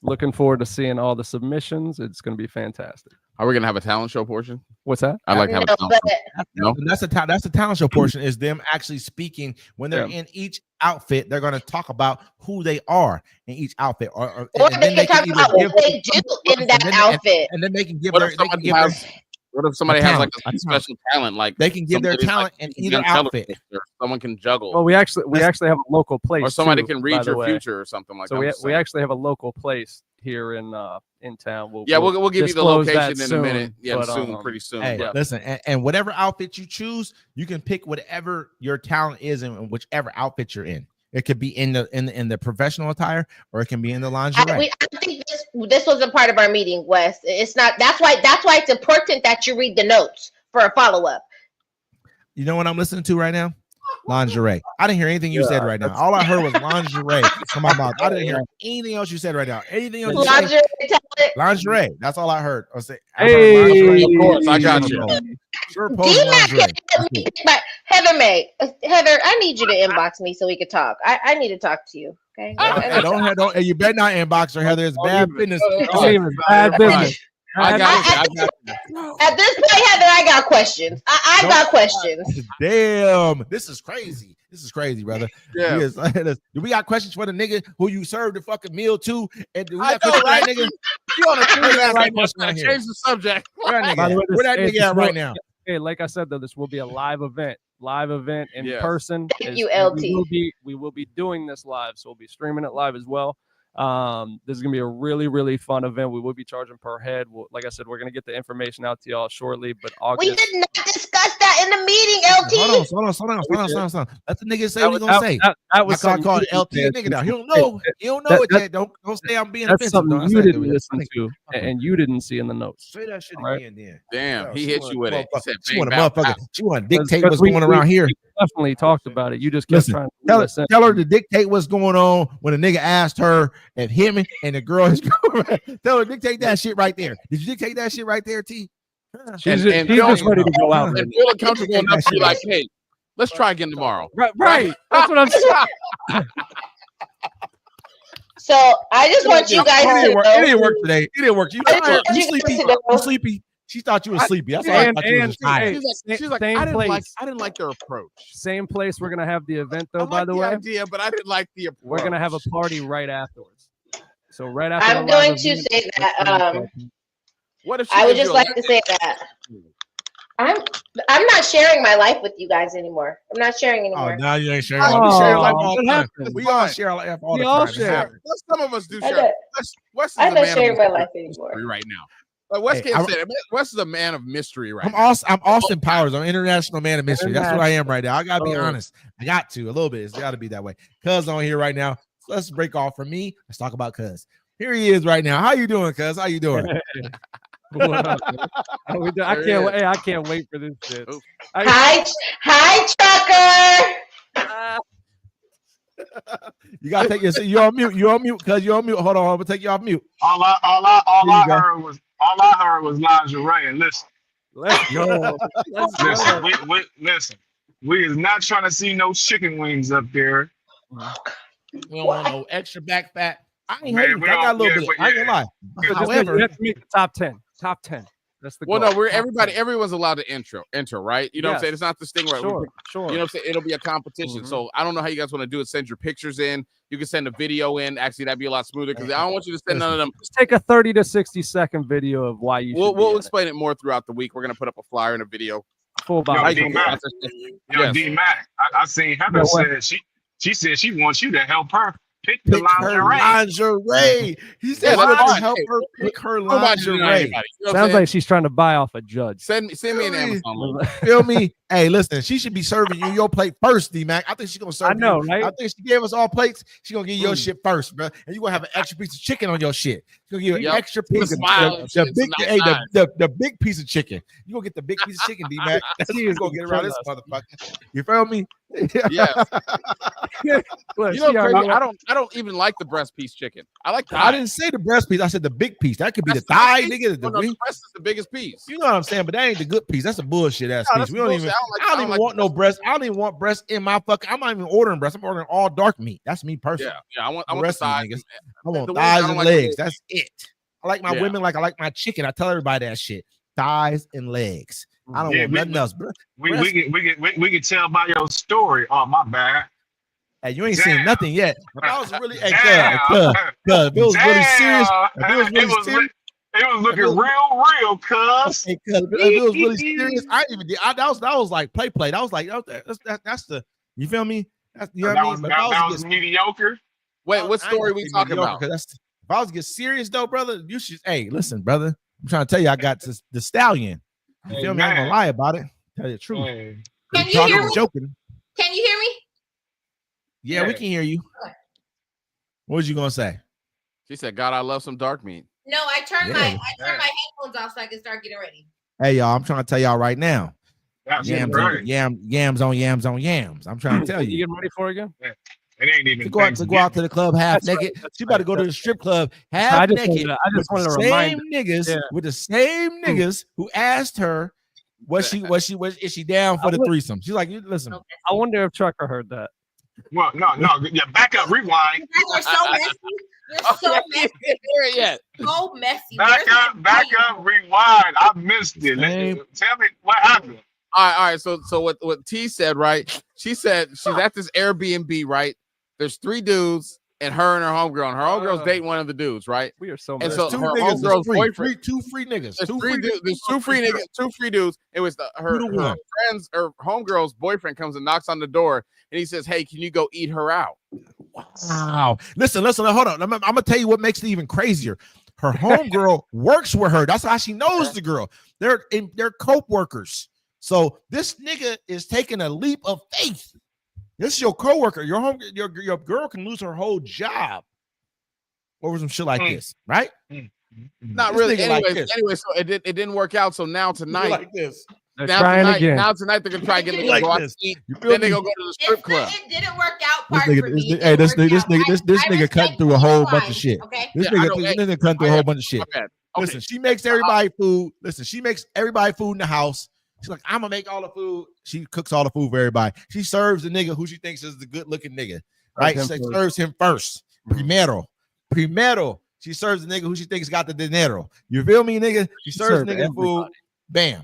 Looking forward to seeing all the submissions. It's going to be fantastic. Are we gonna have a talent show portion? What's that? I'd like to have No, a talent but show. No? That's the talent show portion is them actually speaking when they're in each outfit. They're going to talk about who they are in each outfit, or and they then can talk either about give- what they do in that outfit. and then they can give What their if they can somebody give their, has? What if somebody has like talent, a special talent? Like they can give their somebody's, talent like, in a either young outfit. television, or someone can juggle, Well, we actually have a local place, or somebody too, can by read the your way. future or something like So that. we actually have a local place here in town. We'll give you the disclose that location in soon, a minute. Yeah, but, soon, pretty soon. Hey, but- listen, and whatever outfit you choose, you can pick whatever your talent is in whichever outfit you're in. It could be in the professional attire, or it can be in the lingerie. I think this was a part of our meeting, Wes. It's not. That's why it's important that you read the notes for a follow up. You know what I'm listening to right now? Lingerie. I didn't hear anything you said right now. All I heard was lingerie from my mouth. I didn't hear anything else you said right now. Anything else you said? Lingerie talent. Lingerie. That's all I heard. I say, Hey, lingerie. of course, I got you. Sure, pose lingerie. Heather May. Heather, I need you to inbox me so we can talk. I need to talk to you. Okay. Don't. You better not inbox her, Heather. It's bad business. It's even bad business. I got you. At this point, Heather, I got questions. I got questions. Damn, this is crazy. This is crazy, brother. Yeah. Do we got questions for the nigga who you served the fucking meal to? And do we I got questions know, for that right? nigga? You on a crazy ass Right, question right here. change the subject. Where that By the nigga way, at? Where that this- nigga at right now? Hey, like I said, though, this will be a live event in Yes. person. Thank you, And LT. We will be doing this live, so we'll be streaming it live as well. This is gonna be a really, really fun event. We will be charging per head. Like I said, we're gonna get the information out to y'all shortly. But We August. did not discuss that in the meeting, LT. Hold on. Let the nigga say That what was, he gonna say. that was I something call you it LT didn't nigga now. listen He don't to. know. He don't know it that- yet. Don't say I'm being That's offensive. something Don't you say didn't that. listen to, and you didn't see in the notes. Say that shit Right. again, then. Damn, Yo, he she hit wanna you with it. He said, She bang, want to bow, motherfucker. pow. She want to dictate Because what's we- going around here. Definitely talked about it. You just kept Listen, trying to Tell listen. her to dictate what's going on when a nigga asked her if him and the girl is going. Tell her to dictate that shit right there. Did you dictate that shit right there, T? She's and just Phil- ready to go out. And feel comfortable enough to be like, hey, let's try again tomorrow. Right. That's what I'm saying. So I just want you guys It to didn't work. It know. didn't work today. It didn't work. You I just want you you guys sleepy? to know. You sleepy? She thought you was sleepy. That's all I thought you was tired. She's like, Same I place. didn't like their approach. Same place. We're gonna have the event I though. like By the way, idea, but I didn't like the approach. we're gonna have a party right afterwards. So right after I'm the live going to event, say that What if she I would gives just you a like to say that I'm not sharing my life with you guys anymore. I'm not sharing Oh, anymore. now you ain't sharing. We share life all what the time. happened? We all share life all We the all time. It share. happens. Some of us do I share. know. Wes is I'm a not man sharing of my mystery life anymore. right now. Like Wes Hey, can't I'm- say that. Wes is a man of mystery right I'm now. Austin Powers. I'm international man of mystery. That's what I am right now. I gotta be Oh. honest. I got to a little bit. It's got to be that way. Cuz on here right now. So let's break off from me. Let's talk about Cuz. Here he is right now. How you doing, Cuz? How you doing? What up, man? How we doing? I There he can't is. wait. Hey, I can't wait for this shit. Oof. Hi, Chucker. You gotta take your seat. You on mute. You on mute, Cuz. You on mute. Hold on. I'm gonna take you off mute. All There I you go. heard was lingerie. And listen, Let's go. Let's listen, go. listen. We is not trying to see no chicken wings up there. We don't want no extra back fat. I ain't Man, hating. we I got a don't- little yeah, bit. but I ain't gonna yeah. lie. So just However, you have to make the top 10. Top 10. That's the Well, goal. no, we're Top everybody. 10. Everyone's allowed to enter, right? You know what I'm Yes. saying? It's not this thing where Sure. Sure. you know what I'm saying? It'll be a competition. Mhm. So I don't know how you guys want to do it. Send your pictures in. You can send a video in. Actually, that'd be a lot smoother because I don't want you to send none of them. Just take a 30 to 60-second video of why you should. We'll be explain it more throughout the week. We're gonna put up a flyer and a video. full Yo, body. D-Mac. Yo, Yes. D-Mac. I seen Heather Yeah, what? said she said she wants you to help her pick the pick her lingerie. lingerie. He said Yeah, she that's wants to fine. help Hey, her pick her Don't mind you, lingerie. anybody. You know what I'm Sounds saying? like she's trying to buy off a judge. send me an Really? Amazon link. Feel me? Hey, listen, she should be serving you your plate first, D-Mac. I think she's gonna serve I know, you. right? I think she gave us all plates. She's gonna give you your Mm. shit first, bro. And you're gonna have an extra piece of chicken on your shit. She's gonna give you an Yep. extra piece of smile and the shit, big, some nice hey, eyes. the big piece of chicken. You gonna get the big piece of chicken, D-Mac. That's what She you is gonna get around this kill us. motherfucker. You feel me? Yeah. Look, You know, she already- crazy? I don't even like the breast piece chicken. I like the I didn't say the breast piece. I said the big piece. That could be the thigh, nigga. The no, wing. the breast is the biggest piece. You know what I'm saying? But that ain't the good piece. That's a bullshit ass No, piece. that's We don't bullshit. even. I I don't like even the want no breast. I don't even want breast in my fucking. I'm not even ordering breast. I'm ordering all dark meat. That's me personally. Yeah. I want The the rest of you thighs. niggas. I The want wings, I thighs don't and like the legs. wings. That's it. I like my Yeah. women like I like my chicken. I tell everybody that shit. Thighs and legs. I don't Yeah, want nothing else, bro. We Breast- can tell by your story. Oh, my bad. Hey, you ain't Damn. seen nothing yet. If I was really, hey, Damn. cuz, if it was really serious, Damn. if it was really serious, It was looking If it was- real, cuz. hey, cuz, if it was really serious, I didn't even did. That was like play. That was like that's the. You feel me? That's, you know what I That mean? was, But if I that to was get- mediocre. Wait, I what ain't story gonna we say talking mediocre, about? 'cause that's if I was to get serious though, brother, you should. Hey, listen, brother. I'm trying to tell you, I got the stallion. You feel me? I ain't gonna Amen. lie about it. Tell you the truth. Hey. Can You you talking hear and me? joking? Can you hear me? Yeah, we Yeah. can hear you. What was you gonna say? She said, "God, I love some dark meat." No, I turned Yeah. my headphones off so I can start getting ready. Hey, y'all, I'm trying to tell y'all right now. That's Yams on great. yams on yams. I'm trying to tell You you. getting ready for it again? It ain't even To go out to the club half That's right, naked. that's She about to right, go to the that's strip club I half just naked. wanted with to the remind same niggas Yeah. with the same niggas who asked her was she down for the threesome? She's like, listen, Okay. I wonder if Trucker heard that. Well, no. Yeah, back up, rewind. You guys are so messy. You're so messy. Hear it yet? So messy. Back Where's my up, volume? rewind. I missed it. Same. Tell me what happened. All right. So what T said, right? She said she's at this Airbnb, right? There's 3 dudes and her and her homegirl. And her homegirl's dating one of the dudes, right? We are so And messy. so two her niggas, homegirl's free, boyfriend. two free niggas, There's two three free dudes. There's 2 free niggas, 2 free dudes. It was her 2 to 1. friend's or homegirl's boyfriend comes and knocks on the door and he says, "Hey, can you go eat her out?" Wow. Listen, hold on. I'm gonna tell you what makes it even crazier. Her homegirl works with her. That's how she knows the girl. They're co-workers. So this nigga is taking a leap of faith. This is your co-worker. Your girl can lose her whole job over some shit like this, right? Not This really. nigga like Anyways, this. so it didn't work out. So now tonight, like this. They're now trying tonight, again. now tonight they're gonna try to get You niggas like go out this. to eat. You feel Then they me? go to the strip club. It didn't work out This part nigga, for me. It hey, didn't this work nigga, out. this I nigga cutting respect through a your whole bunch line, of shit. Okay. This Yeah, I know. nigga cutting through a whole bunch of shit. My bad. Okay. Listen, she makes everybody food. Listen, she makes everybody food in the house. She's like, I'm gonna make all the food. She cooks all the food for everybody. She serves the nigga who she thinks is the good looking nigga. Right? She serves him first. Primero. She serves the nigga who she thinks got the dinero. You feel me, nigga? She serves the nigga food. Bam.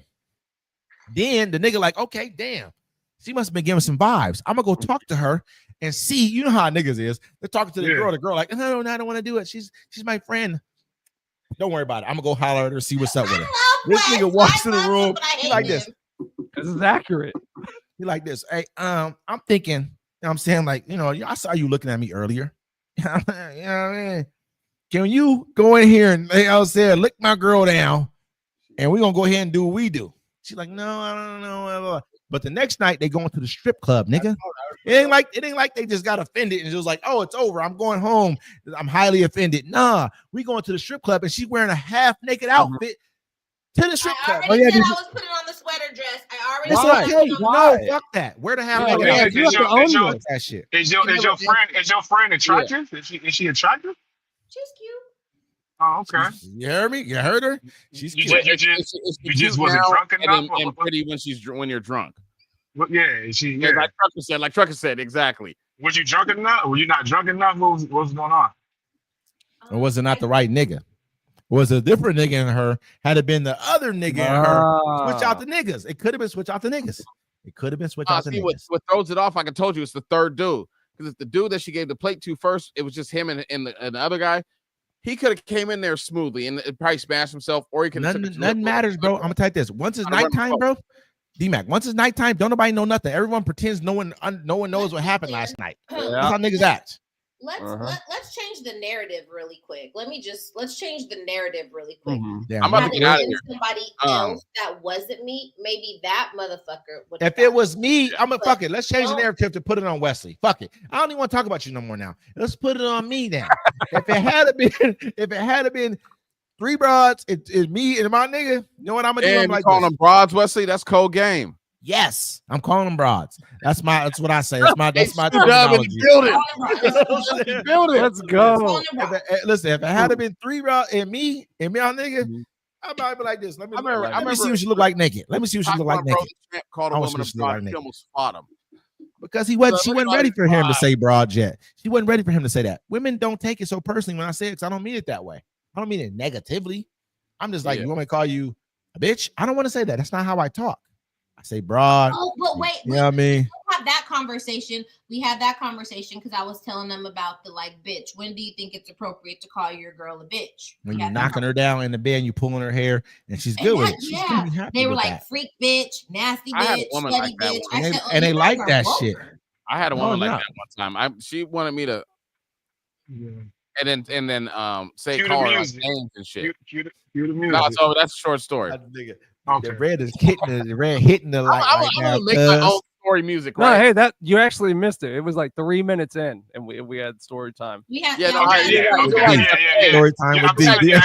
Then the nigga like, okay, damn. She must have been giving some vibes. I'm gonna go talk to her and see. You know how niggas is. They're talking to the girl. The girl like, no, I don't want to do it. She's my friend. Don't worry about it. I'm gonna go holler at her, see what's up with her. I This love nigga Wes. walks I in the love him, room. but I He hate like him. this. This is accurate. He like this. Hey, I'm thinking, you know what I'm saying, like, you know, I saw you looking at me earlier. You know what I mean? Can you go in here and like I was saying, lick my girl down, and we're gonna go ahead and do what we do? She's like, no, I don't know. But the next night they going to the strip club, nigga. It ain't like they just got offended and it was like, oh, it's over. I'm going home. I'm highly offended. Nah, we going to the strip club and she's wearing a half naked outfit to the strip I club. already said I was putting on the sweater dress. I already It's said okay. I was putting on No, fuck that. Wear the half Yeah, naked yeah, outfit. you have to own this. That shit. Is your friend attractive? Is she attractive? She's cute. Oh, okay. You heard me? You heard her? She's You cute. just cute wasn't now drunk enough. and pretty when you're drunk. Yeah, is she? Yeah, Yeah. like Trucker said, exactly. Was you drunk enough? Were you not drunk enough? What was going on? Or was it not the right nigga? Was a different nigga in her? Had it been the other nigga in her? Switch out the niggas. It could have been switch out the niggas. It could have been switch out the See, niggas. what throws it off, like I told you, it's the third dude. Because it's the dude that she gave the plate to first. It was just him and the other guy. He could have came in there smoothly and it probably smashed himself, or he could have. Nothing matters, bro. I'm gonna type this. Once it's nighttime, bro. D-Mac, once it's nighttime, don't nobody know nothing. Everyone pretends no one knows what happened last night. That's how niggas act. Let's change the narrative really quick. Let's change the narrative really quick. Yeah, I'm about to get out of here. Somebody else that wasn't me, maybe that motherfucker would. If it was me, I'm gonna fuck it. Let's change the narrative to put it on Wesley. Fuck it. I don't even want to talk about you no more now. Let's put it on me then. if it had been three broads, it's me and my nigga. You know what I'm gonna do? I'm like calling them broads, Wesley. That's cold game. Yes, I'm calling them broads. That's what I say. That's my terminology. Build it. Let's go. Listen, if it had been three broads and me and my nigga, I might be like this. Let me see what she look like naked. Let me see what she look like naked. Called a woman a broad. She almost fought him. Because she wasn't ready for him to say broad yet. She wasn't ready for him to say that. Women don't take it so personally when I say it, because I don't mean it that way. I don't mean it negatively. I'm just like, you want me to call you a bitch? I don't want to say that. That's not how I talk. I say broad. Oh, but wait. You know what I mean? We had that conversation. Because I was telling them about the like, bitch. When do you think it's appropriate to call your girl a bitch? When you're knocking her down in the bed and you pulling her hair and she's good with it. She's gonna be happy they were with like, that. freak bitch, nasty I had a bitch, woman slutty like that bitch. one. I said, And they like that woke. shit. I had a woman like no. that one time. She wanted me to and then say Cue the call her like music. names and shit. Cue the music. No, so that's a short story. Okay. The red is hitting the light I'm right now. gonna make my own story music, No, right? hey, that you actually missed it. It was like 3 minutes in, and we had story time. We had, Yeah, no, Okay, yeah, yeah, you're okay, right. yeah. Story time Yeah, with I'm telling D. you,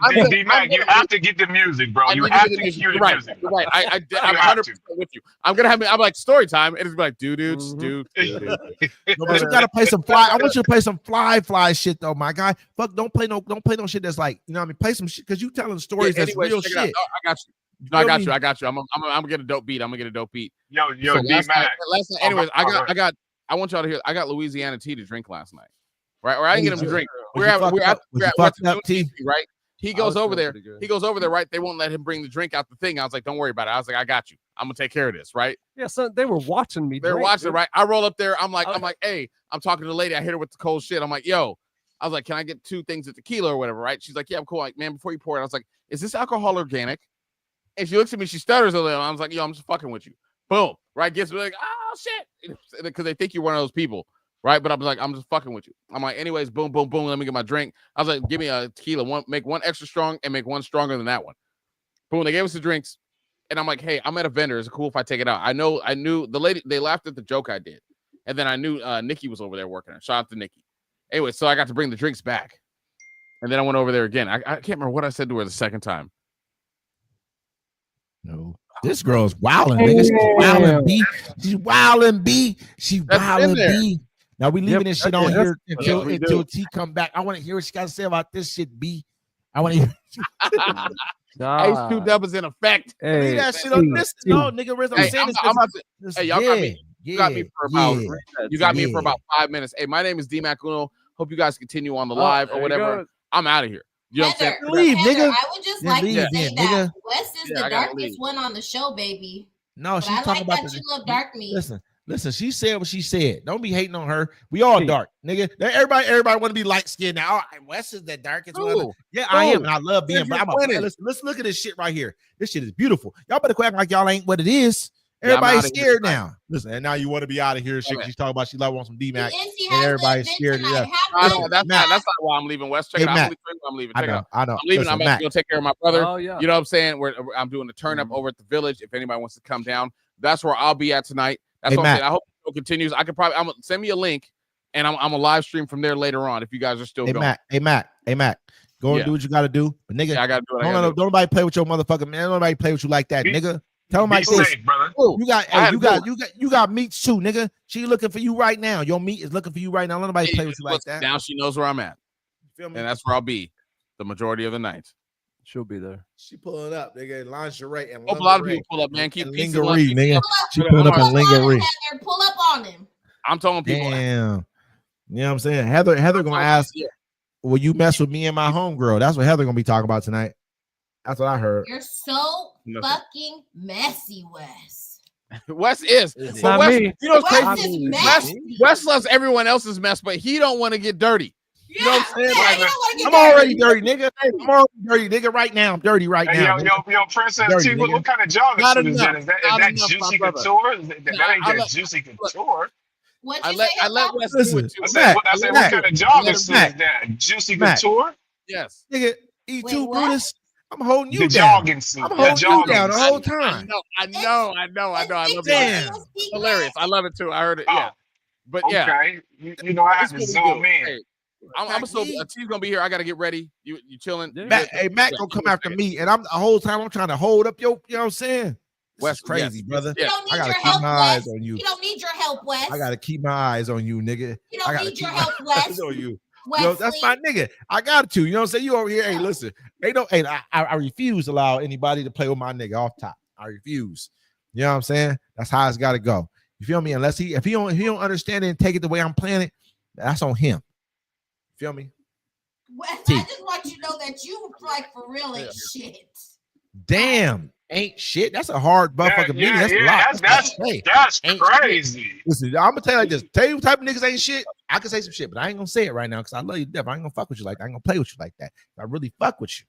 I'm D-Mac, you gonna- have to get the music, bro. You have to cue the You're right. music. You're right. I'm have 100% with you. I'm like story time. It's like dude. No, but you gotta play some fly. I want you to play some fly shit though, my guy. Fuck, don't play no shit that's like, you know what I mean? Play some shit because you telling stories that's real check it out. shit. Oh, I got you. No, I got you. I'm gonna get a dope beat. Yo, So last night, D-Mac. anyways, Oh, I want y'all to hear. I got Louisiana tea to drink last night. Right? Or I didn't get him to drink. Was you fucked up, T? Right? He I goes was over feeling there. pretty good. He goes over there, right? They won't let him bring the drink out the thing. I was like, don't worry about it. I was like, I got you. I'm gonna take care of this, right? Yeah, so they were watching me. They're drink, watching, dude. right? I roll up there. I'm like, hey, I'm talking to the lady. I hit her with the cold shit. I'm like, yo, I was like, can I get 2 things of tequila or whatever, right? She's like, yeah, I'm cool. Like, man, before you pour it, I was like, is this alcohol organic? And she looks at me, she stutters a little. I was like, yo, I'm just fucking with you. Boom, right? Gets me like, oh shit, because they think you're one of those people, right? But I'm like, I'm just fucking with you. I'm like, anyways, boom, boom, boom. Let me get my drink. I was like, give me a tequila, make one extra strong and make one stronger than that one. Boom, they gave us the drinks, and I'm like, hey, I'm at a vendor. Is it cool if I take it out? I knew the lady. They laughed at the joke I did, and then I knew Nikki was over there working. Shout out to Nikki. Anyway, so I got to bring the drinks back, and then I went over there again. I can't remember what I said to her the second time. No. This girl's wilding, nigga. She's wilding B. She's wilding B. She's That's in wilding there. B. Now we leaving this shit on that's- here until we do. until T come back. I want to hear what she got to say about this shit, B. I want to hear Ace 2 Dub is in effect. leave that shit on this. No, nigga, Riz, I'm Hey, saying I'm about to, this. hey, y'all got me. You got me for about. yeah. You got me yeah. for about 5 minutes. Hey, my name is D-Mac Uno. Hope you guys continue on the Oh, live there or you whatever. go. I'm out of here. You know what I'm saying? Leave, nigga. I would just Then like leave to then, say nigga. that Wes is Yeah, the I gotta darkest leave. one on the show, baby. No, But she's I talking like about that the. you love dark meat. Listen, Listen, she said what she said. Don't be hating on her. We all Hey. dark, nigga. Everybody want to be light skinned now. Wes is the darkest one. Ooh. Yeah, I am, Ooh. and I love being. If you're But winning. let's look at this shit right here. This shit is beautiful. Y'all better quit acting like y'all ain't what it is. Yeah, I'm Everybody's outta here scared tonight. now. Listen, and now you want to be out of here. Shit, Okay. she's talking about she love on some D Mac. And she and has everybody's the scared event to tonight. death. Have No, fun that's with not. that. That's not why I'm leaving. West, check Hey, it out. Matt. I'm only tell you why I'm leaving. I Check it know, out. I know. I'm leaving. Listen, I'm Mac, actually gonna take care of my brother. Oh yeah. You know what I'm saying? I'm doing a turn up over at the village. If anybody wants to come down, that's where I'll be at tonight. That's Hey, what I'm Matt. saying. I hope the show continues. I could probably send me a link, and I'm a live stream from there later on. If you guys are still Hey, going, Mac. Go Yeah. and do what you got to do. But nigga, yeah, I gotta do it. I don't gotta let nobody play with your motherfucking man. Don't nobody play with you like that, Be- nigga. Tell them Be like this. safe, brother. do it. You got, I had hey, to you got meats too, nigga. She looking for you right now. Your meat is looking for you right now. Don't nobody play with you like Look, that. Now she knows where I'm at, Feel me? and that's where I'll be the majority of the night. She'll be there. She pulling up, nigga. Lingerie and Hope a lot of people pull up, man. Keep and peace and love. lingerie, nigga. She I'm pulling up like, in lingerie. Heather, pull up on him. I'm telling people. Damn. You know what I'm saying? Heather gonna ask, Yeah. will you mess with me and my homegirl? That's what Heather gonna be talking about tonight. That's what I heard. You're so Nothing. fucking messy, Wes. Wes is. It's But not Wes, me. you know what's Wes crazy? is Wes, messy. Wes loves everyone else's mess, but he don't want to get dirty. Yeah, know what I'm saying? yeah, Like, you don't wanna get I'm already dirty, nigga. I'm already dirty, nigga. Right now, I'm dirty right Hey, now. nigga. yo, Princess Dirty, T, what nigga. kind of jogging Not suit is that? enough. Is that Not that enough, Juicy my brother. Couture? That I ain't that let- Juicy Couture. What I you let say, I let Hugo? Wes do Listen, it too. I said, Mac, what Mac, kind of jogging Mac, suit is that? Juicy Mac. Couture? Yes. Nigga, E2 Wait, what? Brutus. I'm holding you The down. jogging suit. I'm The holding you jogging down the whole suit. time. I know. I love it. Damn. It's hilarious. I love it too. I heard it. Yeah. Oh, But yeah. okay. You know, I had It's to what we zoom do. in. Hey, I'm still T's gonna be here. I gotta get ready. You chilling? Yeah. Matt, hey, Matt Yeah, gonna give come me a after second. me, and I'm the whole time I'm trying to hold up your, you know what I'm saying? This Wes, is crazy, yes, brother. You yes. don't need I gotta your keep help, my Wes. eyes on you. You don't need your help, Wes. I gotta keep my eyes on you, nigga. You I don't gotta need your keep help, my eyes Wes. on you. Wesley. Yo, that's my nigga. I got to. You know what I'm saying? You over here. Hey, listen. They don't. Hey, I refuse to allow anybody to play with my nigga off top. I refuse. You know what I'm saying? That's how it's got to go. You feel me? Unless if he don't understand it and take it the way I'm playing it, that's on him. Feel me? Wes, T. I just want you to know that you like for real ain't shit. Damn, ain't shit. That's a hard motherfucking meaning. That's a lot. That's Ain't crazy. Listen, I'm gonna tell you like this. Tell you what type of niggas ain't shit. I can say some shit, but I ain't gonna say it right now because I love you to death. I ain't gonna fuck with you like that. I ain't gonna play with you like that. If I really fuck with you,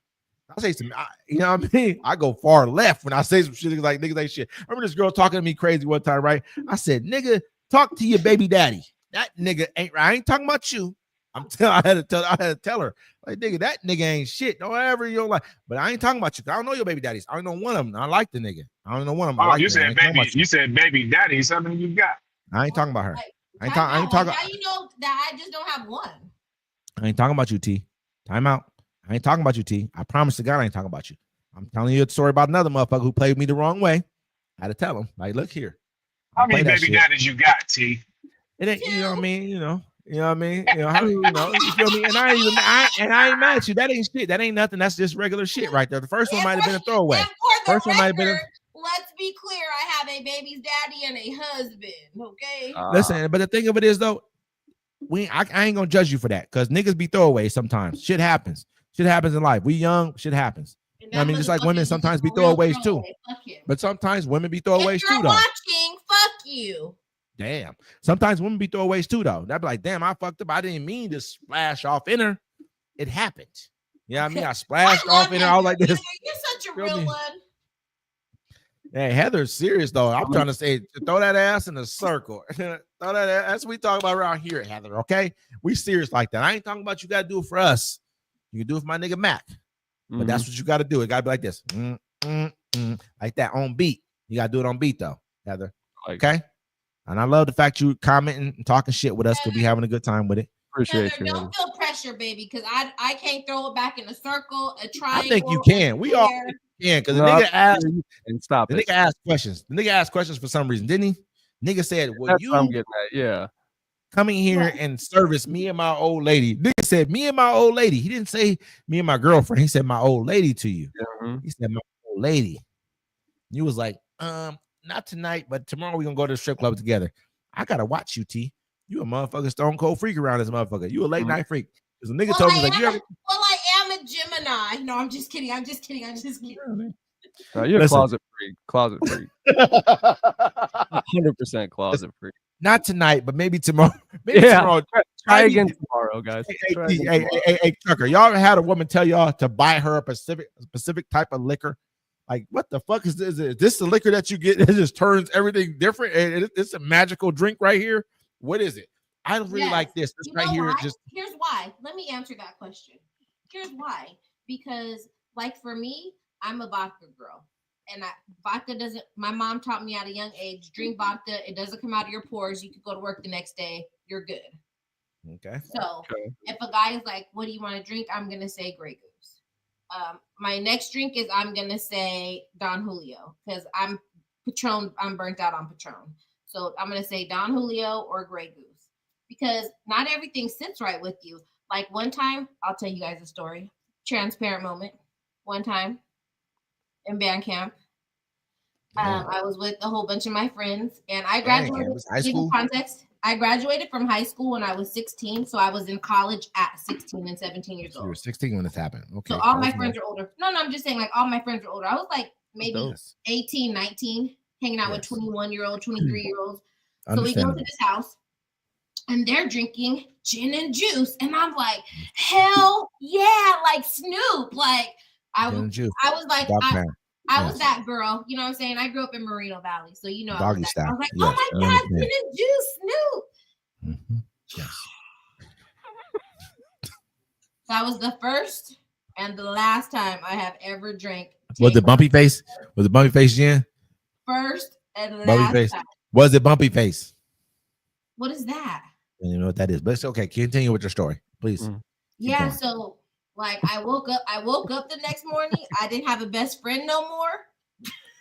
I say some. You know what I mean? I go far left when I say some shit like niggas ain't shit. I remember this girl talking to me crazy one time, right? I said, "Nigga, talk to your baby daddy. That nigga ain't right. I ain't talking about you. I had to tell her, like, nigga, that nigga ain't shit. Don't ever you don't like. But I ain't talking about you. I don't know your baby daddies. I don't know one of them. I like the nigga. I don't know one of them. I Oh, like you the nigga. I said ain't talking baby. about you. You said baby daddy. Something you got. I ain't talking about her. I ain't How talking. you know that I just don't have one? I ain't talking about you, T. Time out. I ain't talking about you, T. I promise to God I ain't talking about you. I'm telling you a story about another motherfucker who played me the wrong way. I had to tell him, like, look here. How Play many that baby shit. daddies you got, T? It ain't, you know what I mean? You know what I mean? How, you feel me? And I ain't mad at you. That ain't shit. That ain't nothing. That's just regular shit right there. The first one might have been a throwaway. And for the First one might have been a record, let's be clear. I have a baby's daddy and a husband. Okay. listen, but the thing of it is though, I ain't gonna judge you for that because niggas be throwaways sometimes. Shit happens. Shit happens in life. We young, shit happens. And I mean, just like motherfucker women is sometimes a be real throwaways too. throwaway. Fuck him. But sometimes women be If throwaways you're too though. watching, fuck you. Damn. Sometimes women be throwaways too, though. They'd be like, damn, I fucked up. I didn't mean to splash off in her. It happened. You know what I mean? I splashed off in her. I was like this. You're such a Feel real me? one. Hey, Heather's serious, though. I'm trying to say, throw that ass in a circle. Throw that ass. That's what we talk about around here, Heather, okay? We serious like that. I ain't talking about you got to do it for us. You can do it for my nigga Mac. But that's what you got to do. It got to be like this. Like that on beat. You got to do it on beat, though, Heather. Okay? And I love the fact you commenting and talking shit with us because we having a good time with it. Appreciate Heather, you. don't feel pressure, baby, because I can't throw it back in a circle, a triangle. I think you can. We all square. can because No, the nigga asked. and stop The it. nigga asked questions. The nigga asked questions for some reason, didn't he? Nigga said, "Well, That's what I'm you getting at. Yeah. coming here and service me and my old lady." Nigga said, "Me and my old lady." He didn't say me and my girlfriend. He said my old lady to you. Mhm. He said my old lady. You was like, not tonight, but tomorrow we gonna go to the strip club together. I gotta watch you, T. You a motherfucking stone cold freak around this motherfucker. You a late night freak. Because the nigga told me like, you ever. Well, I am a Gemini. No, I'm just kidding. I'm just kidding. I'm just kidding. You're Listen. closet free. Closet free. 100% closet free. Not tonight, but maybe tomorrow. Maybe Yeah. tomorrow. Try Maybe- again tomorrow, guys. Try again tomorrow. Hey, Tucker, y'all ever had a woman tell y'all to buy her a specific type of liquor? Like, what the fuck is this? Is this the liquor that you get? It just turns everything different. And it's a magical drink right here. What is it? I don't really Yes. like this. This You right know here why? just Here's why. Let me answer that question. Here's why. Because, like, for me, I'm a vodka girl. And vodka doesn't, my mom taught me at a young age, drink vodka. It doesn't come out of your pores. You could go to work the next day. You're good. okay. So Okay. if a guy is like, what do you want to drink? I'm going to say Grey Goose. My next drink is I'm going to say Don Julio because I'm burnt out on Patron. So I'm going to say Don Julio or Grey Goose because not everything sits right with you. Like one time, I'll tell you guys a story. Transparent moment. One time in band camp, I was with a whole bunch of my friends and I graduated. It was high Give you school? context. I graduated from high school when I was 16. So I was in college at 16 and 17 years So you were old. 16 when this happened. Okay. So all my close friends are older. No, I'm just saying like all my friends are older. I was like maybe enough. 18, 19, hanging out with Yes. 21-year-old, 23-year-olds. So we go to Understandable. this house and they're drinking gin and juice. And I'm like, hell yeah, like Snoop. Like I Gin and was juice. like, Dog I pound. was Yes. that girl. You know what I'm saying? I grew up in Moreno Valley. So you know I Doggy was, that. I style. was like, Yes, oh I my God, understand. gin and juice, Snoop. Mhm. Yes. That was the first and the last time I have ever drank. Was it Tanqueray. bumpy face? Was it bumpy face, Jen? First and Bumpy last face. time. Was it bumpy face? What is that? I don't even know what that is, but it's okay. Continue with your story, please. Mm. Yeah, going. so like I woke up the next morning. I didn't have a best friend no more.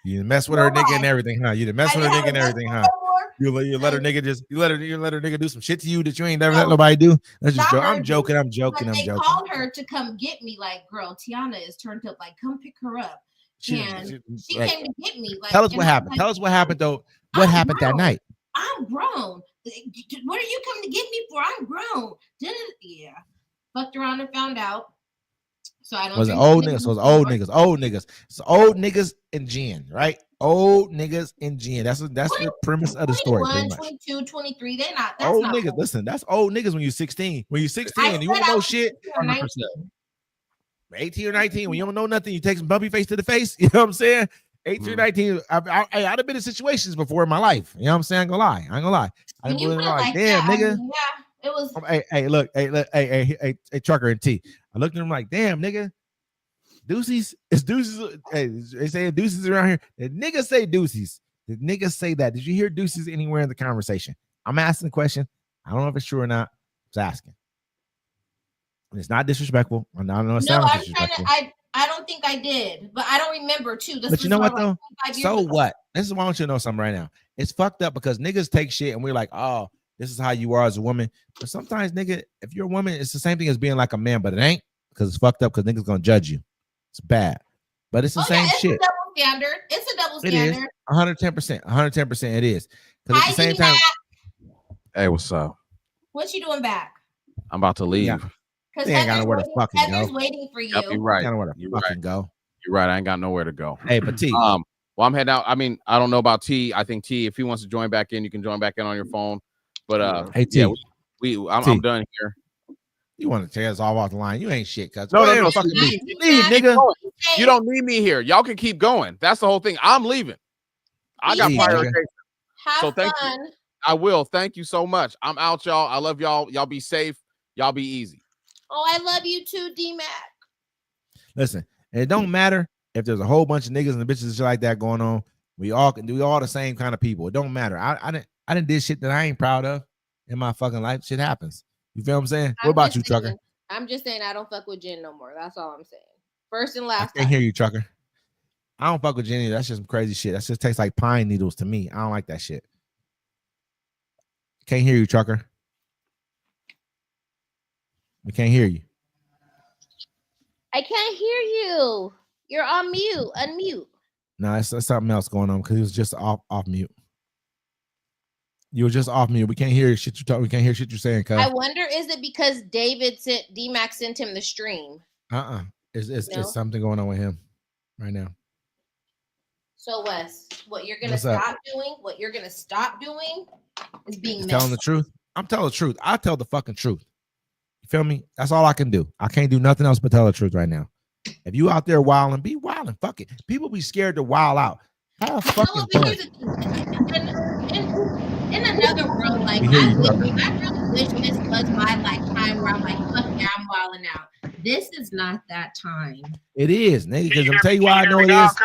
You done mess with her nigga and Nobody. everything, huh? You done mess I with her didn't nigga have and a best everything, friend huh? no more. You let her nigga you let her nigga do some shit to you that you ain't never let No. nobody do. That's just Not joke. her, I'm joking. I'm joking. But I'm they joking. called her to come get me. Like, girl, Tiana is turned up. Like, come pick her up. She She came to get me. Like, tell us and what I'm happened. like, Tell us what happened though. What I'm happened that grown. night? I'm grown. What are you coming to get me for? I'm grown. Yeah. Fucked around and found out. So I don't. Was it drink old gin niggas? So and it's juice old anymore. niggas. Old niggas. It's old niggas and gin, right? Old niggas and gin. That's the premise of the story, 21, pretty much. 22, 23. They're not. That's Old not niggas. old. Listen, that's old niggas when you're 16. When you're 16 and you said don't I know was shit. 18 or 19. 18 or 19, when you don't know nothing, you take some bumpy face to the face. You know what I'm saying? 18 or 19. I'd have been in situations before in my life. You know what I'm saying? I ain't gonna lie. I When didn't you really put know, it like, like damn, that, nigga. yeah, it was. Hey, Trucker and T. I looked at him like, damn, nigga. Deuces, it's deuces. Hey, they say deuces around here. The niggas say deuces. The niggas say that. Did you hear deuces anywhere in the conversation? I'm asking the question. I don't know if it's true or not. I'm just asking. And it's not disrespectful. I don't know it No, sounds I'm trying disrespectful. to. I don't think I did, but I don't remember too. This But you was know what like though? 25 years So ago. what? This is why I want you to know something right now. It's fucked up because niggas take shit and we're like, oh, this is how you are as a woman. But sometimes, nigga, if you're a woman, it's the same thing as being like a man, but it ain't because it's fucked up because niggas gonna judge you. It's bad. But it's the same it's shit. a double standard. It's a double It is standard. 110%. 110% it is. Because at Hi, the same Dee time, Mac. Hey, what's up? What you doing back? I'm about to leave. Yeah. Because They ain't got nowhere to fucking Heather's go. waiting for you. Yep, you're right. I don't know where to You're fucking right. go. You're right. I ain't got nowhere to go. Hey, but T, Well, I'm heading out. I mean, I don't know about T. I think T, if he wants to join back in, you can join back in on your phone. But hey T, yeah, I'm T. done here. you want to tear us all off the line? You ain't shit, cuz. No, Go no, ahead no, and fucking Dee leave. Mac, Leave, nigga. You don't need me here. Y'all can keep going. That's the whole thing. I'm leaving. I got Leave, prioritization. nigga. Have So thank you. fun. I will. Thank you so much. I'm out, y'all. I love y'all. Y'all be safe. Y'all be easy. Oh, I love you too, D Mac. Listen, and it don't matter if there's a whole bunch of niggas and bitches and shit like that going on. We all the same kind of people. It don't matter. I didn't did shit that I ain't proud of in my fucking life. Shit happens. You feel what I'm saying? What about you, Trucker? I'm just saying I don't fuck with Jen no more. That's all I'm saying. First and I last can't time. hear you, Trucker. I don't fuck with Jenny. That's just some crazy shit. That just tastes like pine needles to me. I don't like that shit. Can't hear you, Trucker. We can't hear you. I can't hear you. You're on mute. Unmute. No, it's something else going on because he was just off mute. You were just off mute. We can't hear shit you talk. We can't hear shit you're saying, cuz. I wonder, is it because D-Mac sent him the stream? It's No? something going on with him right now. So Wes, what you're gonna What's up? stop doing is being Just telling the messy. truth. I'm telling the truth. I tell the fucking truth. You feel me? That's all I can do. I can't do nothing else but tell the truth right now. If you out there wilding, be wilding. Fuck it. People be scared to wild out. Have fucking No, but fun. in another world, like We hear I you, really wish this was my like time where I'm like, fuck yeah, I'm wilding out. This is not that time. It is, nigga. Because I'm tell you Can why I hear know me it now, is. cuz?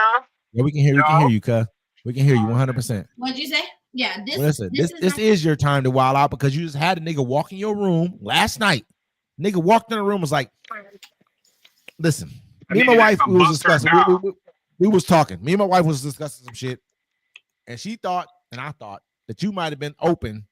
Yeah, we can hear No? you, cuz. We can hear you 100%. What'd you say? Yeah, Listen, this not- is your time to wild out because you just had a nigga walk in your room last night. Nigga walked in the room, was like, listen, me and my wife, we was discussing. We was talking. Me and my wife was discussing some shit. And she thought, and I thought, that you might have been open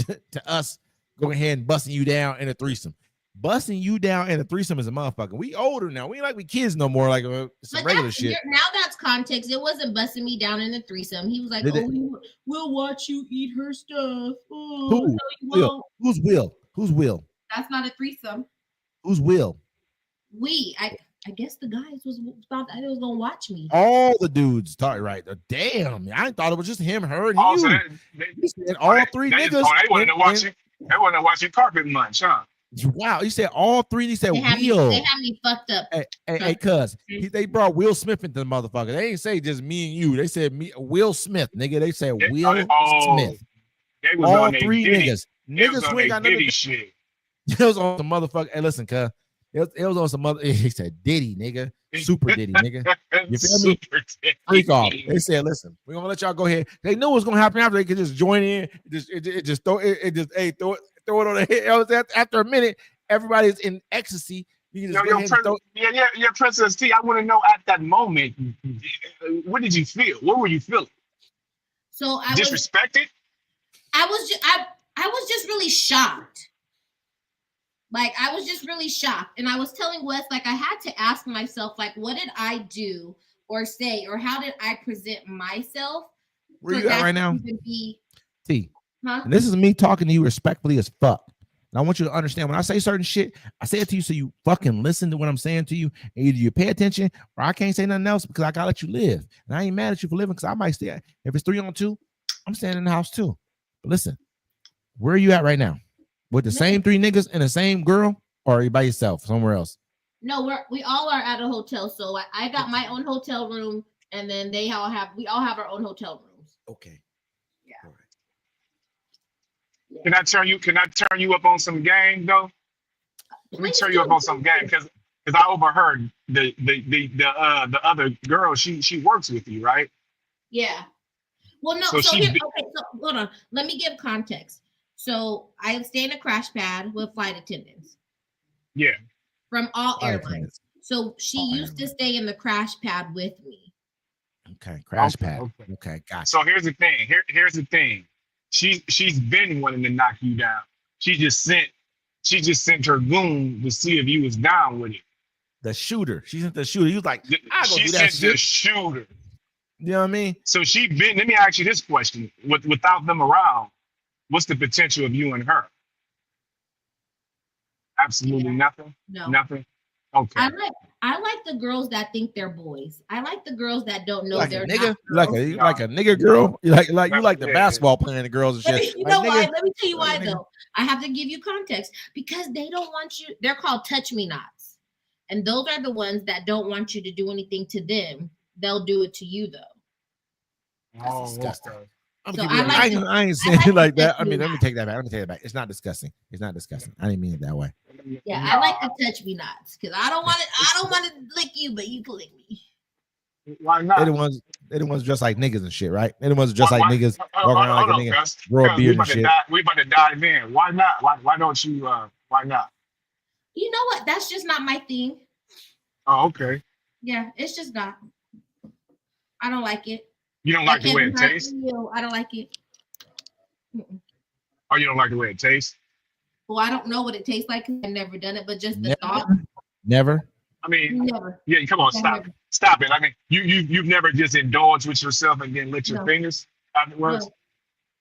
to us going ahead and busting you down in a threesome. Busting you down in a threesome is a motherfucker. We older now. We ain't like we kids no more, like some But regular shit. now that's context. It wasn't busting me down in the threesome. He was like, Did it- we'll watch you eat her stuff. Oh, Who? no, you Will? won't. Who's Will? Who's Will? That's not a threesome. Who's Will? I guess the guys thought that it was gonna watch me. All the dudes thought right. Damn, I thought it was just him, her, and Also, you. You said all three niggas. They wanted to watch you. They wanted to watch you carpet munch, huh? Wow, you said all three. He said They had Will. me fucked up. Hey, cuz they brought Will Smith into the motherfucker. They ain't say just me and you. They said me, Will Smith, nigga. They said Will Smith. They was All on their three Diddy. niggas. They was Niggas on who ain't their got nothing. Diddy shit. It was on some motherfucker. Hey, listen, cuz. It was on some mother. He said Diddy, nigga. Super Diddy, nigga. You feel me? Super Diddy. Freak off. They said, listen, we're gonna let y'all go ahead. They knew what was gonna happen after. They could just join in. Throw it on the head. After a minute, everybody's in ecstasy. You can just go ahead and throw. Yeah, Princess T. I want to know at that moment, what did you feel? What were you feeling? So Disrespected? I was just really shocked. Like I was just really shocked. And I was telling Wes, like I had to ask myself, like, what did I do or say, or how did I present myself? Where you at right now? T. Huh? And this is me talking to you respectfully as fuck. And I want you to understand when I say certain shit, I say it to you so you fucking listen to what I'm saying to you. And either you pay attention or I can't say nothing else because I gotta let you live. And I ain't mad at you for living because I might stay. If it's 3-on-2, I'm staying in the house too. But listen, where are you at right now? With the same three niggas and the same girl, or are you by yourself somewhere else? No, we all are at a hotel. So I got my own hotel room, and then we all have our own hotel rooms. Okay. Yeah. All right. Yeah. Can I turn you up on some game though? Let me turn you up on some game because I overheard the other girl. She works with you, right? Yeah. Well, no. So So she's okay. So hold on. Let me give context. So I stay in a crash pad with flight attendants. Yeah. From all Flight airlines. attendants. So she All used to stay in the crash pad with me. Okay, crash Okay, pad. okay. Okay, gotcha. So here's the thing. Here's the thing. She's been wanting to knock you down. She just sent her goon to see if you was down with it. The shooter. She sent the shooter. You was like, I go She do that sent the shit. shooter. You know what I mean? So let me ask you this question. Without them around, what's the potential of you and her? Absolutely nothing. No. Nothing. Okay. I like the girls that think they're boys. I like the girls that don't know Like they're a nigga, not you girls. like a nigga girl. You like the Yeah. basketball playing the girls and Let shit. me, you Like, know why? nigga, Let me tell you why like, though. I have to give you context because they don't want you. They're called touch me nots, and those are the ones that don't want you to do anything to them. They'll do it to you though. Oh, disgusting. okay. I'm So keeping it- I like I ain't saying like it like to that. touch I mean, me let me take that back. Let me take that back. It's not disgusting. It's not disgusting. I didn't mean it that way. Yeah, I like the touch me nots because I don't want to lick you, but you can lick me. Why not? They the ones dressed like niggas and shit, right? They the ones dressed like niggas, Hold walking around like a on, nigga, Gus. grow a Gus, beard and shit. We about to dive in. Why not? Why don't you? Why not? You know what? That's just not my thing. Oh, okay. Yeah, it's just not. I don't like it. You don't like the way it tastes, I don't like it. or you don't like the way it tastes. Well, I don't know what it tastes like 'cause I've never done it, but just the thought. Never. I mean, Never. yeah. Come on, Never. stop it. I mean, you've never just indulged with yourself and then licked your No. fingers afterwards. No.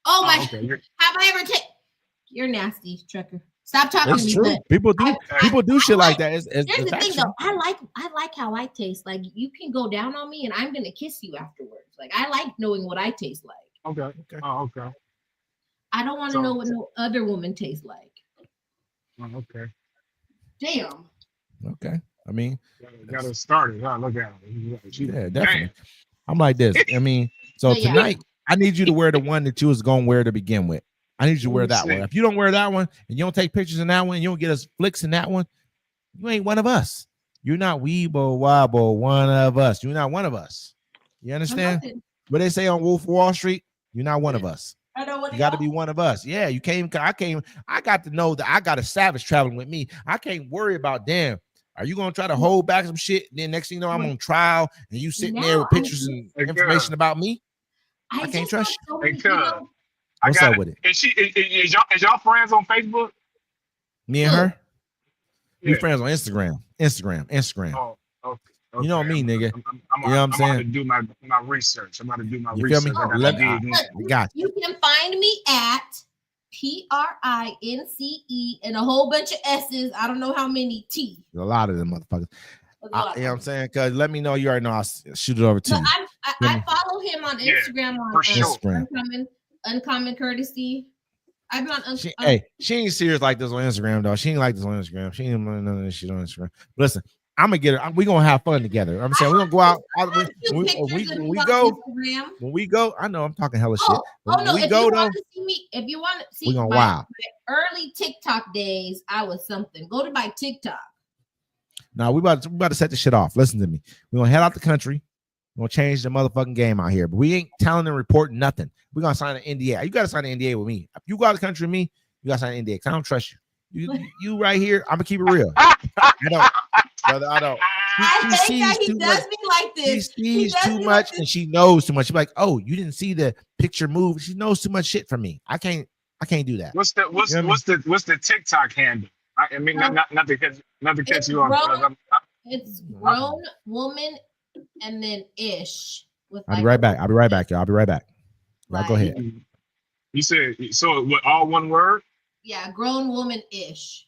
Oh my! Okay. Have I ever taken? You're nasty, trucker. Stop talking to It's me. true. But People do shit like that. here's It's the thing, actually- though. I like how I taste. Like you can go down on me, and I'm gonna kiss you afterwards. like. I like knowing what I taste like. Okay. Okay. Oh, okay. I don't want to So- know what no other woman tastes like. Oh, okay. Damn. Okay. I mean, Got it started. Huh? Look at him. yeah, definitely. I'm like this. I mean, so But yeah. tonight I need you to wear the one that you was gonna wear to begin with. I need you to Let wear me that see. one. If you don't wear that one and you don't take pictures in that one, you don't get us flicks in that one, you ain't one of us. You're not Weebo Wobble, one of us. You're not one of us. You understand? What they say on Wolf of Wall Street? You're not one of us. I know what You got to be one of us. Yeah, you came. I got to know that I got a savage traveling with me. I can't worry about damn. Are you gonna try to hold back some shit? And then next thing you know, I'm on trial and you sitting there with No, pictures and Hey, information girl. about me. I can't just trust got so Hey, many, cuz. I What's got up it. with it? Is y'all friends on Facebook? Me and her, we Yeah. friends on Instagram. Oh, okay. You know me, nigga. I'm You know what I'm about saying? to do my research. I'm about to do my You feel me? research. I gotta Let me- dig in. I got you. You can find me at PRINCE and a whole bunch of S's. I don't know how many T. A lot of them motherfuckers. There's a lot You know what I'm of them. saying? Cause let me know. You already know. I'll shoot it over to But you. I follow him on Yeah, Instagram on for sure. Instagram. Uncommon Courtesy. I've been on She ain't serious like this on Instagram, though. She ain't like this on Instagram. She ain't none of this shit on Instagram. But listen, I'm gonna get her. We gonna have fun together. I'm saying we're gonna go out. When we go, I know I'm talking hella shit. When no! we If go you though, want to see me, if you want to see we gonna my wow. early TikTok days, I was something. Go to my TikTok. Now we about to set the shit off. Listen to me. We're gonna head out the country. We're gonna change the motherfucking game out here. But we ain't telling and reporting nothing. We're gonna sign an NDA. You gotta sign an NDA with me. If you go out of the country with me, you gotta sign an NDA because I don't trust you. You right here, I'm gonna keep it real. I don't, brother. I don't. I hate that he too does much. me like She this. sees does too me much like and she knows too much. She's like, oh, you didn't see the picture move. She knows too much shit from me. I can't do that. What's the TikTok handle? I mean, not to catch you off. It's grown woman and then ish. I'll be right back. I'll be right back, y'all. I'll be right back. Y'all go Right. ahead. You said so with all one word? Yeah, grown woman ish.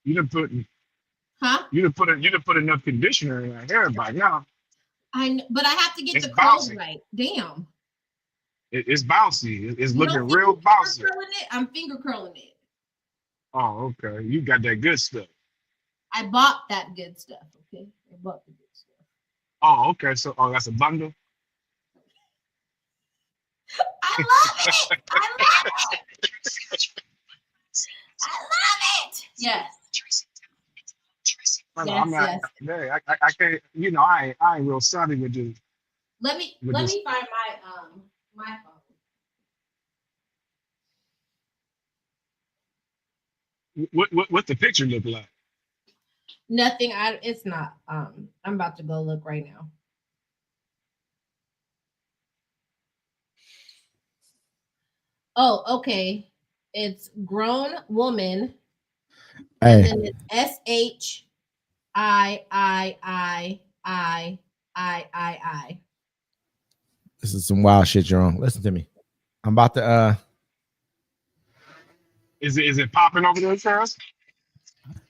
You done put Huh? you done put enough conditioner in our hair by now. But I have to get It's the curls bouncy. right. Damn. It's bouncy. It's You looking don't see real me bouncy. finger curling it? I'm finger curling it. Oh, okay. You got that good stuff. I bought that good stuff. Okay, I bought the good stuff. Oh, okay. So, that's a bundle. I love it. I love it. I love it. Yes. I'm not. Yeah, I can't. You know, I ain't real savvy with this. Let me find my phone. What the picture look like? Nothing. It's not. I'm about to go look right now. Oh, okay. It's grown woman. Hey, And then it's SHIIIIIII. this is some wild shit you're on. Listen to me. I'm about to Is it popping over there, Charles?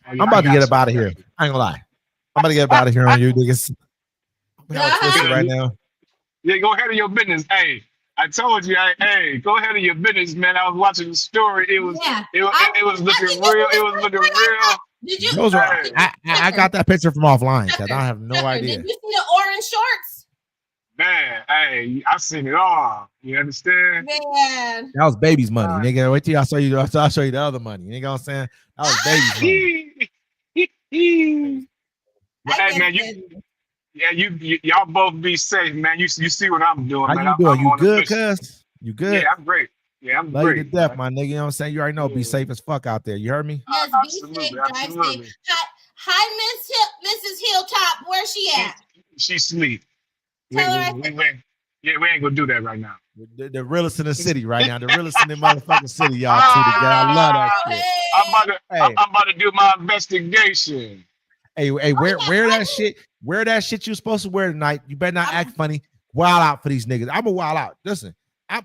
I'm about to get up out of here. I ain't gonna lie. I'm about to get up out of here on you niggas. I'm hella twisted right now. Yeah, go ahead of your business. Hey, I told you. Hey, go ahead of your business, man. I was watching the story. It was looking real. It was looking real. Did you? Those are, I got that picture from offline because I have no idea. Did you see the orange shorts? Man, hey, I've seen it all. You understand? Man. That was baby's money, nigga. Wait till I show you. I'll show you the other money. You know what I'm saying? That was baby's money. But hey, man, y'all both be safe, man. You see what I'm doing, How man. you I'm doing? You on a good, mission. cuz? You good? Yeah, I'm great. Yeah, I'm Love you great. to death, man. my nigga. You know what I'm saying? You already know. Be safe as fuck out there. You heard me? Yes, be safe, Absolutely, drive absolutely. safe. Hi, Mrs. Hilltop. Where's she at? She sleep. We Tell her I ain't gonna do that right now. The realest in the city right now. The realest in the motherfucking city, y'all. Too together. I love that shit. I'm about to do my investigation. Hey, wear that shit. Wear that shit you supposed to wear tonight. You better not act funny. Wild out for these niggas. I'm a wild out. Listen,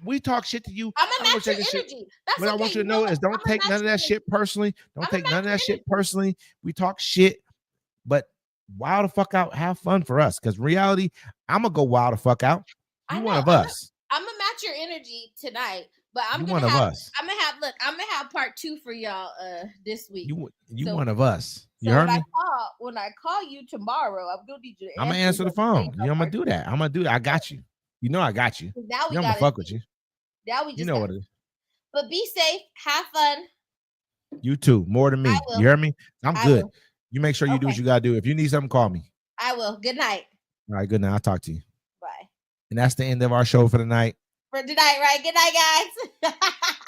we talk shit to you. I'm a gonna match take your this shit. energy. That's What I want you to know is don't take none of that shit personally. Don't take none of that shit personally. We talk shit, but wild the fuck out, have fun for us. Because reality, I'm gonna go wild the fuck out. I You know, one of I'm us. I'm gonna match your energy tonight, but I'm You gonna one of have us. I'm gonna have look, I'm gonna have part 2 for y'all this week. You So- one of us. You So heard me? when I call you tomorrow, I'm gonna need you to I'm gonna answer the but phone. say I'm gonna part do that. I'm gonna do that. I got you. You know I got you. two. Now we I'm gonna gotta fuck with you. Now we just You know got- what it is. But be safe, have fun. You too. More than me. will. You hear me? I'm I good. will. You make sure you do what Okay. you gotta do. If you need something, call me. I will. Good night. All right, good night. I'll talk to you. Bye. And that's the end of our show for the night. For tonight, right? Good night, guys.